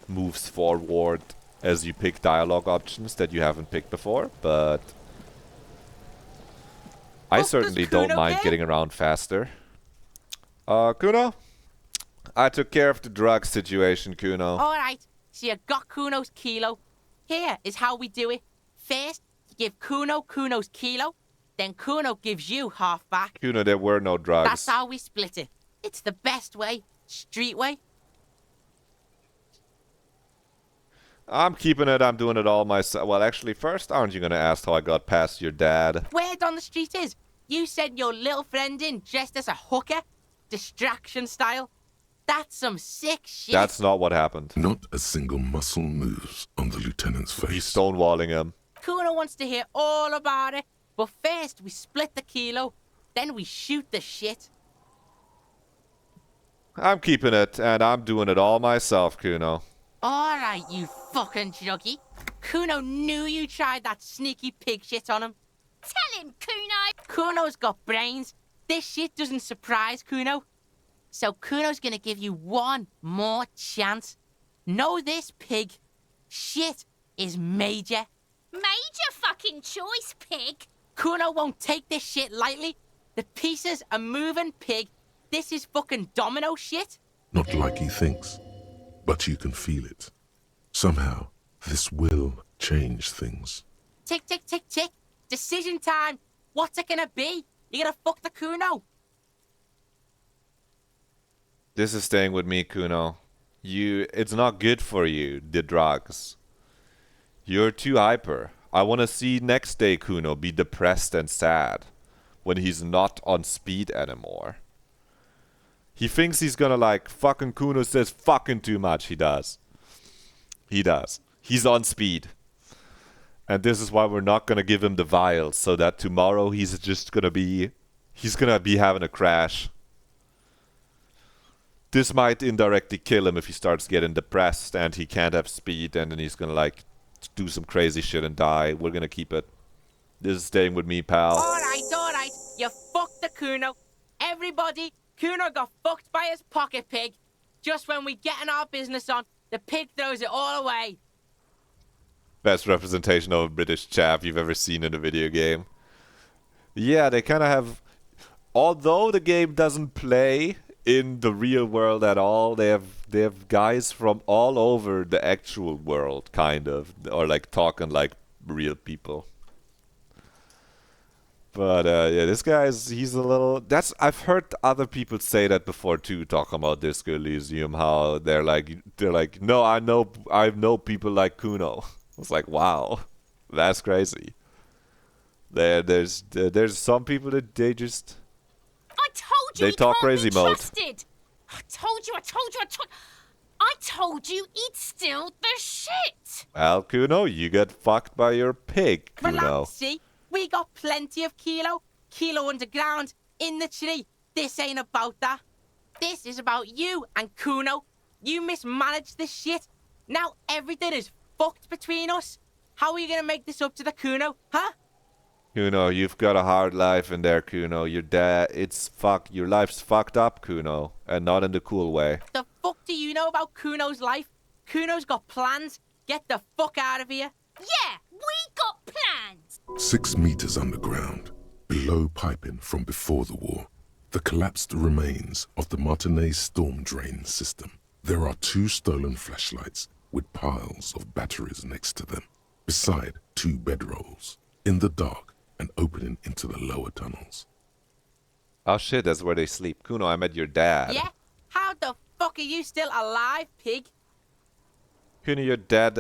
moves forward as you pick dialogue options that you haven't picked before, but I certainly don't mind getting around faster. Kuno? I took care of the drug situation, Kuno. Alright, so you got Kuno's kilo. Here is how we do it. First, you give Kuno Kuno's kilo, then Kuno gives you half back. Kuno, there were no drugs. That's how we split it. It's the best way. Street way. I'm keeping it. I'm doing it all myself. Well, actually, first, aren't you going to ask how I got past your dad? Word on the street is, you sent your little friend in dressed as a hooker? Distraction style? That's some sick shit. That's not what happened. Not a single muscle moves on the lieutenant's face. He's stonewalling him. Kuno wants to hear all about it, but first we split the kilo, then we shoot the shit. I'm keeping it, and I'm doing it all myself, Kuno. Alright, you fucking juggy. Kuno knew you tried that sneaky pig shit on him. Tell him, Kuno! Kuno's got brains. This shit doesn't surprise Kuno. So Kuno's gonna give you one more chance. Know this, pig. Shit is major. Major fucking choice, pig. Kuno won't take this shit lightly. The pieces are moving, pig. This is fucking domino shit. Not like he thinks, but you can feel it. Somehow, this will change things. Tick, tick, tick, tick. Decision time. What's it gonna be? You gonna fuck the Kuno? This is staying with me, Kuno. It's not good for you, the drugs. You're too hyper. I want to see next day Kuno be depressed and sad when he's not on speed anymore. He thinks he's gonna like, fucking Kuno says fucking too much. He does. He does. He's on speed. And this is why we're not gonna give him the vials, so that tomorrow he's gonna be having a crash. This might indirectly kill him if he starts getting depressed and he can't have speed, and then he's gonna like do some crazy shit and die. We're gonna keep it. This is staying with me, pal. Alright. You fucked the Kuno. Everybody, Kuno got fucked by his pocket pig. Just when we getting our business on, the pig throws it all away. Best representation of a British chap you've ever seen in a video game. Yeah, they kind of have... Although the game doesn't play in the real world at all, they have guys from all over the actual world, kind of. Or like talking like real people. But yeah, this he's a little... I've heard other people say that before too, talking about Disco Elysium, how they're like, no, I know people like Kuno. It's like, wow, that's crazy. There's some people that they just... I told you they talk can't crazy be mode. trusted. I told you he'd steal the shit. Well, Kuno, you get fucked by your pig, Kuno. Relax, see? We got plenty of Kilo. Kilo underground, in the tree. This ain't about that. This is about you and Kuno. You mismanaged this shit. Now everything is fucked between us. How are you gonna make this up to the Kuno, huh? Kuno, you've got a hard life in there, Kuno. Your life's fucked up, Kuno, and not in the cool way. The fuck do you know about Kuno's life? Kuno's got plans. Get the fuck out of here. Yeah, we got plans. 6 meters underground, below piping from before the war, the collapsed remains of the Martinez storm drain system. There are 2 stolen flashlights with piles of batteries next to them, beside 2 bedrolls, in the dark and opening into the lower tunnels. Oh shit, that's where they sleep. Kuno, I met your dad. Yeah? How the fuck are you still alive, pig? Kuno, your dad...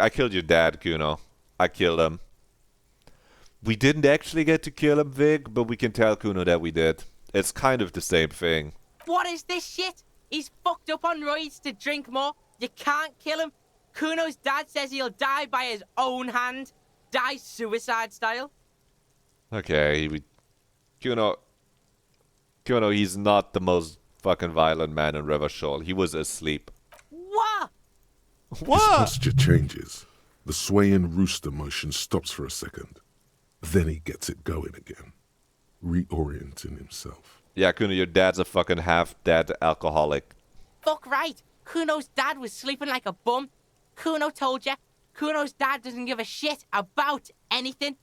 I killed your dad, Kuno. I killed him. We didn't actually get to kill him, Vig, but we can tell Kuno that we did. It's kind of the same thing. What is this shit? He's fucked up on roids to drink more. You can't kill him. Kuno's dad says he'll die by his own hand. Die suicide style. Okay, Kuno, he's not the most fucking violent man in Revachol. He was asleep. What? His posture changes. The swaying rooster motion stops for a second. Then he gets it going again, reorienting himself. Yeah, Kuno, your dad's a fucking half-dead alcoholic. Fuck right. Kuno's dad was sleeping like a bum. Kuno told ya. Kuno's dad doesn't give a shit about anything.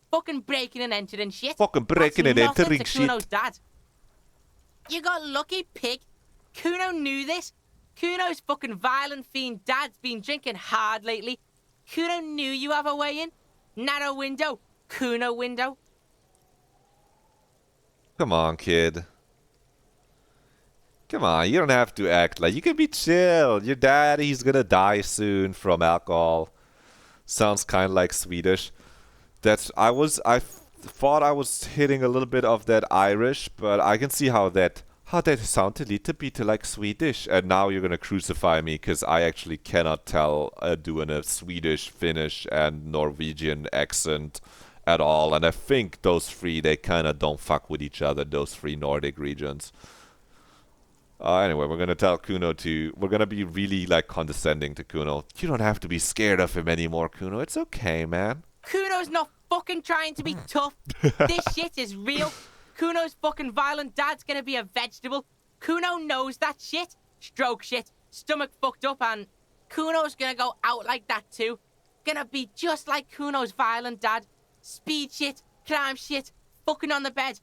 Fucking breaking and entering shit. Fucking breaking and entering to shit. Kuno's dad. You got lucky, pig. Kuno knew this. Kuno's fucking violent fiend dad's been drinking hard lately. Kuno knew you have a way in. Narrow window. Kuno window. Come on, kid. Come on, you don't have to act like... You can be chill. Your dad, he's gonna die soon from alcohol. Sounds kind of like Swedish. I thought I was hitting a little bit of that Irish, but I can see how that sounds a little bit like Swedish. And now you're gonna crucify me because I actually cannot tell doing a Swedish, Finnish, and Norwegian accent at all. And I think those 3, they kind of don't fuck with each other, those 3 Nordic regions. Anyway, we're gonna tell Kuno we're gonna be really like condescending to Kuno. You don't have to be scared of him anymore, Kuno. It's okay, man. Kuno's not fucking trying to be tough. This shit is real. Kuno's fucking violent dad's gonna be a vegetable. Kuno knows that shit. Stroke shit. Stomach fucked up, and Kuno's gonna go out like that too. Gonna be just like Kuno's violent dad. Speed shit, crime shit, fucking on the bed.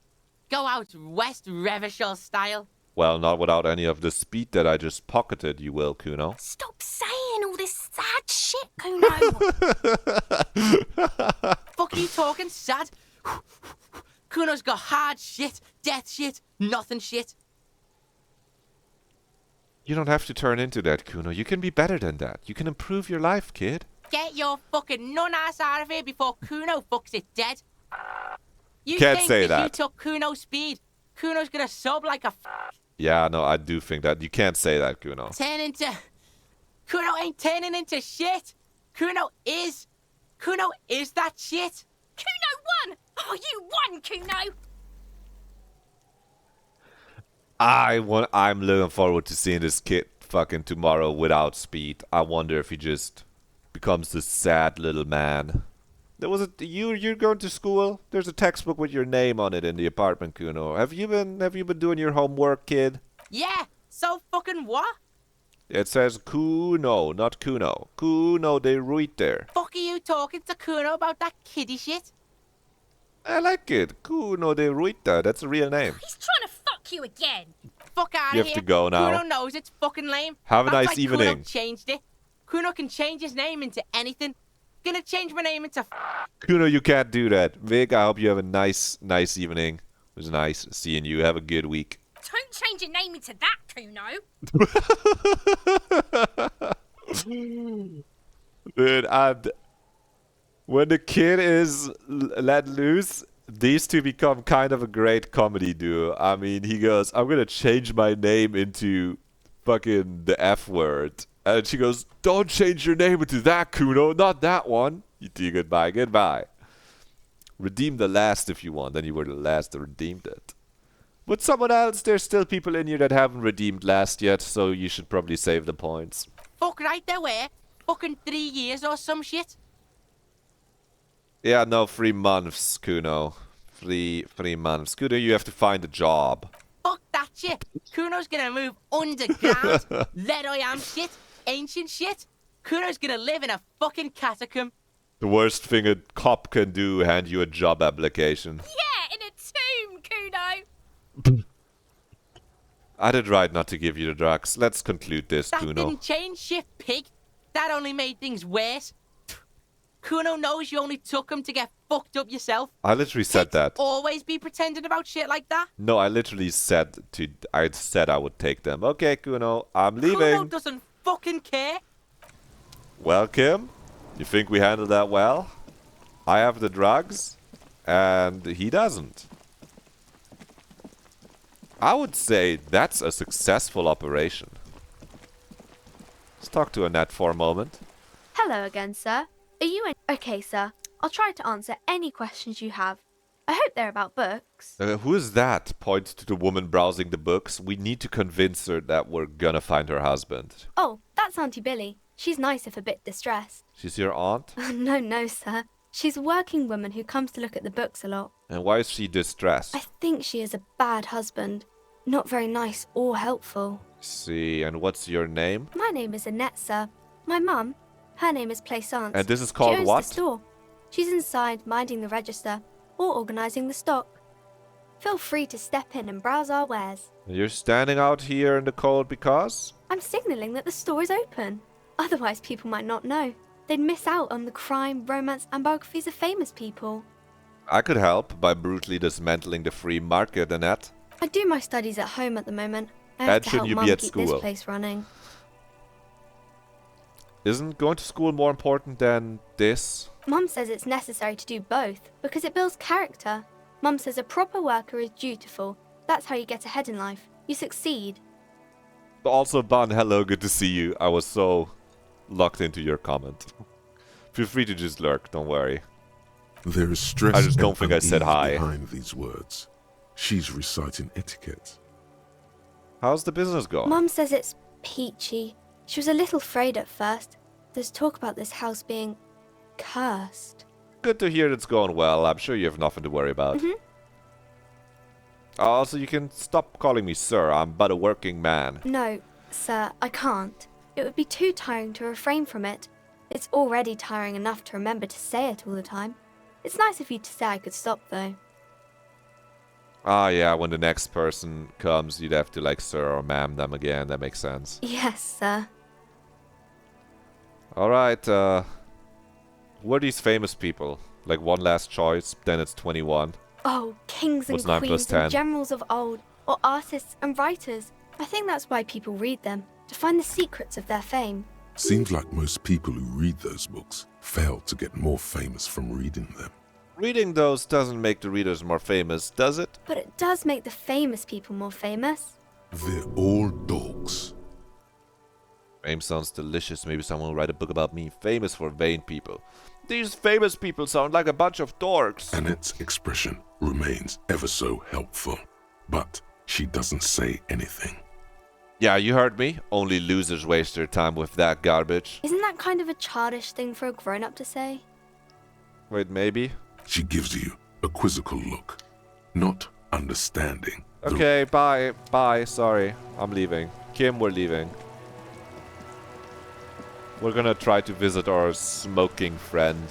Go out West Revachol style. Well, not without any of the speed that I just pocketed, you will, Kuno. Stop saying all this sad shit, Kuno. Fuck you talking sad? Kuno's got hard shit, death shit, nothing shit. You don't have to turn into that, Kuno. You can be better than that. You can improve your life, kid. Get your fucking nun-ass out of here before Kuno fucks it dead. You Can't think say you that. took Kuno's speed, Kuno's gonna sub like a Yeah, no, I do think that. You can't say that, Kuno. turn into... Kuno ain't turning into shit. Kuno is that shit. Kuno won! Oh, you won, Kuno! I'm looking forward to seeing this kid fucking tomorrow without speed. I wonder if he just becomes this sad little man. There was you're going to school? There's a textbook with your name on it in the apartment, Kuno. Have you been doing your homework, kid? Yeah, so fucking what? It says Kuno, not Kuno. Kuno de Ruiter. Fuck are you talking to Kuno about that kiddie shit? I like it. Kuno de Ruiter. That's a real name. He's trying to fuck you again. Fuck out You of have here. to go now. Kuno knows it's fucking lame. Have a That's nice why evening. Kuno changed it. Kuno can change his name into anything. Gonna change my name into Kuno, you can't do that. Vic, I hope you have a nice evening. It was nice seeing you. Have a good week. Don't change your name into that, Kuno. Dude, and when the kid is let loose, these two become kind of a great comedy duo. I mean, he goes, I'm gonna change my name into fucking the F word. And she goes, don't change your name into that, Kuno, not that one. You two, goodbye, goodbye. Redeem the last if you want, then you were the last that redeemed it. But someone else, there's still people in here that haven't redeemed last yet, so you should probably save the points. fuck right there were. Fucking 3 years or some shit. Yeah, no, 3 months, Kuno. 3 months. Kuno, you have to find a job. Fuck that shit. Kuno's gonna move underground. Lead I am shit. Ancient shit. Kuno's gonna live in a fucking catacomb. The worst thing a cop can do, hand you a job application. Yeah, in a tomb, Kuno. I did right not to give you the drugs. Let's conclude this, That Kuno. didn't change shit, pig. That only made things worse. Kuno knows you only took him to get fucked up yourself. I literally said that. Always be pretending about shit like that. No, I literally said I would take them. Okay, Kuno, I'm Kuno leaving. doesn't fucking care. Well, Kim, you think we handled that well? I have the drugs, and he doesn't. I would say that's a successful operation. Let's talk to Annette for a moment. Hello again, sir. Are you in? Okay, sir. I'll try to answer any questions you have. I hope they're about books. Who is that? Points to the woman browsing the books. We need to convince her that we're gonna find her husband. Oh, that's Auntie Billy. She's nice if a bit distressed. She's your aunt? No, sir. She's a working woman who comes to look at the books a lot. And why is she distressed? I think she is a bad husband. Not very nice or helpful. See, and what's your name? My name is Annette, sir. My mum, her name is Plaisance. And this is called she owns what? the store. She's inside minding the register or organising the stock. Feel free to step in and browse our wares. You're standing out here in the cold because? I'm signalling that the store is open. Otherwise, people might not know. They'd miss out on the crime, romance, and biographies of famous people. I could help by brutally dismantling the free market, Annette. I do my studies at home at the moment. I have And to should help you be Mum at keep this school? place running. Isn't going to school more important than this? Mum says it's necessary to do both because it builds character. Mum says a proper worker is dutiful. That's how you get ahead in life. You succeed. Also, Ban, hello, good to see you. I was so locked into your comment. Feel free to just lurk, don't worry. There is stress I just don't and think I said unease hi. behind these words. She's reciting etiquette. How's the business going? Mum says it's peachy. She was a little afraid at first. There's talk about this house being cursed. Good to hear it's going well. I'm sure you have nothing to worry about. Also, you can stop calling me sir. I'm but a working man. No, sir, I can't. It would be too tiring to refrain from it. It's already tiring enough to remember to say it all the time. It's nice of you to say I could stop, though. Ah, yeah, when the next person comes, you'd have to, like, sir or ma'am them again. That makes sense. Yes, sir. Alright, who are these famous people? Like, one last choice, then it's 21. Oh, kings and What's 9 plus queens 10? and generals of old, or artists and writers. I think that's why people read them, to find the secrets of their fame. Seems like most people who read those books fail to get more famous from reading them. Reading those doesn't make the readers more famous, does it? But it does make the famous people more famous. They're all dogs. Name sounds delicious. Maybe someone will write a book about me. Famous for vain people. These famous people sound like a bunch of dorks. Annette's expression remains ever so helpful, but she doesn't say anything. Yeah, you heard me. Only losers waste their time with that garbage. Isn't that kind of a childish thing for a grown-up to say? Wait, maybe? She gives you a quizzical look, not understanding. Okay, bye. Bye, sorry. I'm leaving. Kim, we're leaving. We're gonna try to visit our smoking friend.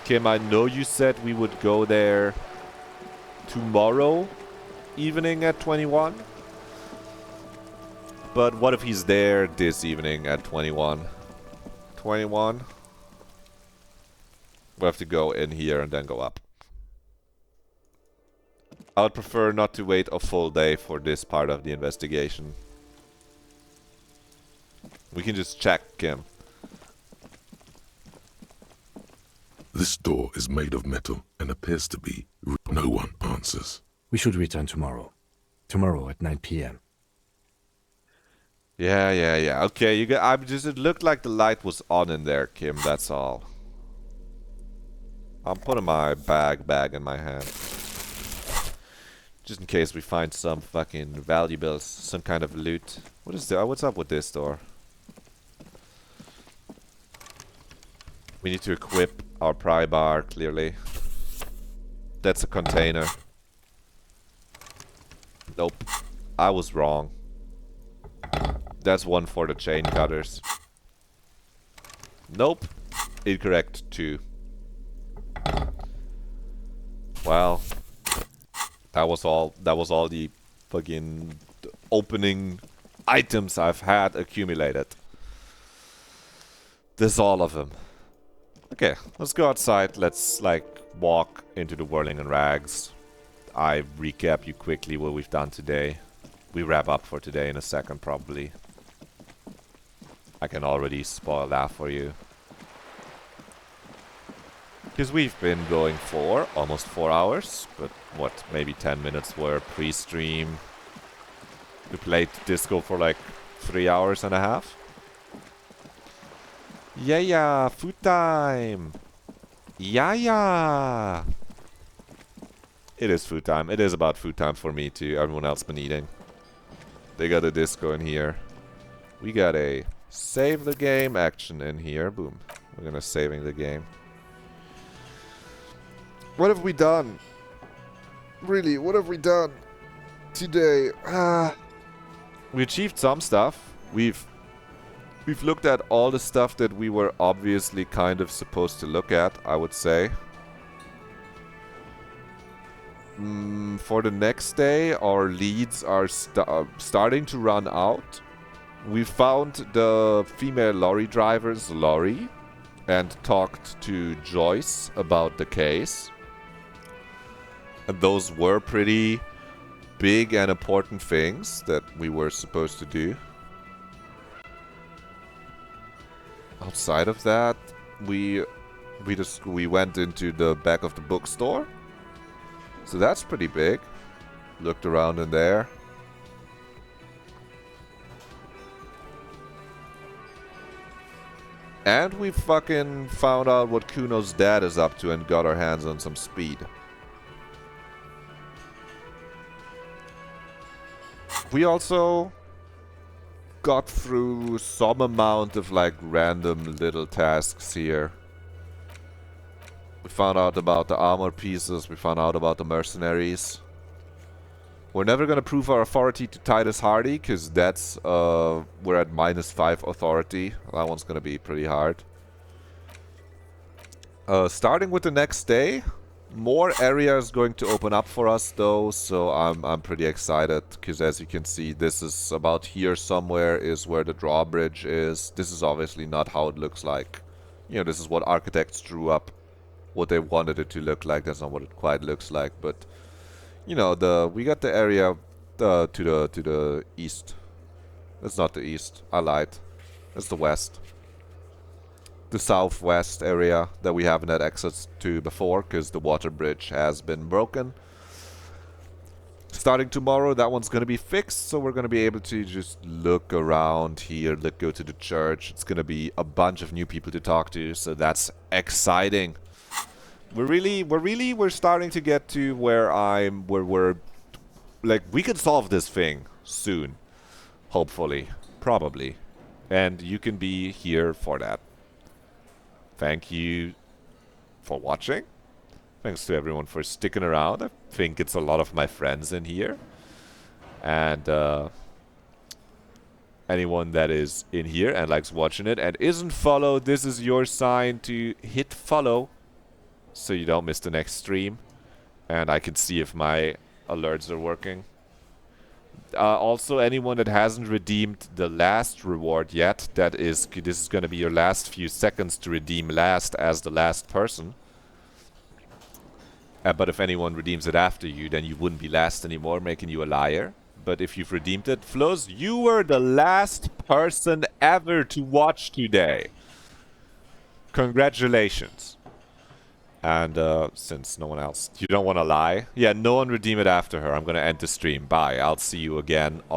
Kim, I know you said we would go there tomorrow evening at 21. But what if he's there this evening at 21? 21? We'll have to go in here and then go up. I would prefer not to wait a full day for this part of the investigation. We can just check, Kim. This door is made of metal and appears to be... No one answers. We should return tomorrow. Tomorrow at 9 p.m. Yeah. Okay, you get. It looked like the light was on in there, Kim. That's all. I'm putting my bag in my hand, just in case we find some fucking valuables, some kind of loot. What is that? What's up with this door? We need to equip our pry bar, clearly. That's a container. Nope. I was wrong. That's one for the chain cutters. Nope. Incorrect too. Well, that was all the fucking opening items I've had accumulated. This is all of them. Okay, let's go outside. Let's walk into the whirling and rags. I recap you quickly what we've done today. We wrap up for today in a second, probably. I can already spoil that for you. Because we've been going for almost 4 hours, but what, maybe 10 minutes were pre-stream. We played Disco for like 3 hours and a half. Yeah, food time. Yeah. It is food time. It is about food time for me too. Everyone else been eating. They got a disco in here. We got a save the game action in here. Boom. We're gonna saving the game. What have we done? Really, what have we done today? We achieved some stuff. We've looked at all the stuff that we were obviously kind of supposed to look at, I would say. For the next day, our leads are starting to run out. We found the female lorry driver's lorry and talked to Joyce about the case. And those were pretty big and important things that we were supposed to do. Outside of that, we went into the back of the bookstore. So that's pretty big. Looked around in there. And we fucking found out what Kuno's dad is up to and got our hands on some speed. We also got through some amount of like random little tasks here. We found out about the armor pieces, we found out about the mercenaries. We're never gonna prove our authority to Titus Hardy, because that's, we're at -5 authority. That one's gonna be pretty hard. Starting with the next day, more areas going to open up for us though, so I'm pretty excited, because as you can see, this is about here somewhere is where the drawbridge is. This is obviously not how it looks like. You know, this is what architects drew up, what they wanted it to look like. That's not what it quite looks like, but you know, we got the area to the east. That's not the east. I lied. It's the west. The southwest area that we haven't had access to before because the water bridge has been broken. Starting tomorrow, that one's going to be fixed, so we're going to be able to just look around here, go to the church. It's going to be a bunch of new people to talk to, so that's exciting. We're starting to get to where we're like, we can solve this thing soon, hopefully, probably, and you can be here for that. Thank you for watching. Thanks to everyone for sticking around. I think it's a lot of my friends in here. And anyone that is in here and likes watching it and isn't followed, this is your sign to hit follow so you don't miss the next stream. And I can see if my alerts are working. Also, anyone that hasn't redeemed the last reward yet, this is going to be your last few seconds to redeem last as the last person. But if anyone redeems it after you, then you wouldn't be last anymore, making you a liar. But if you've redeemed it, Flows, you were the last person ever to watch today. Congratulations. And since no one else, you don't want to lie? Yeah, no one redeem it after her. I'm going to end the stream. Bye. I'll see you again on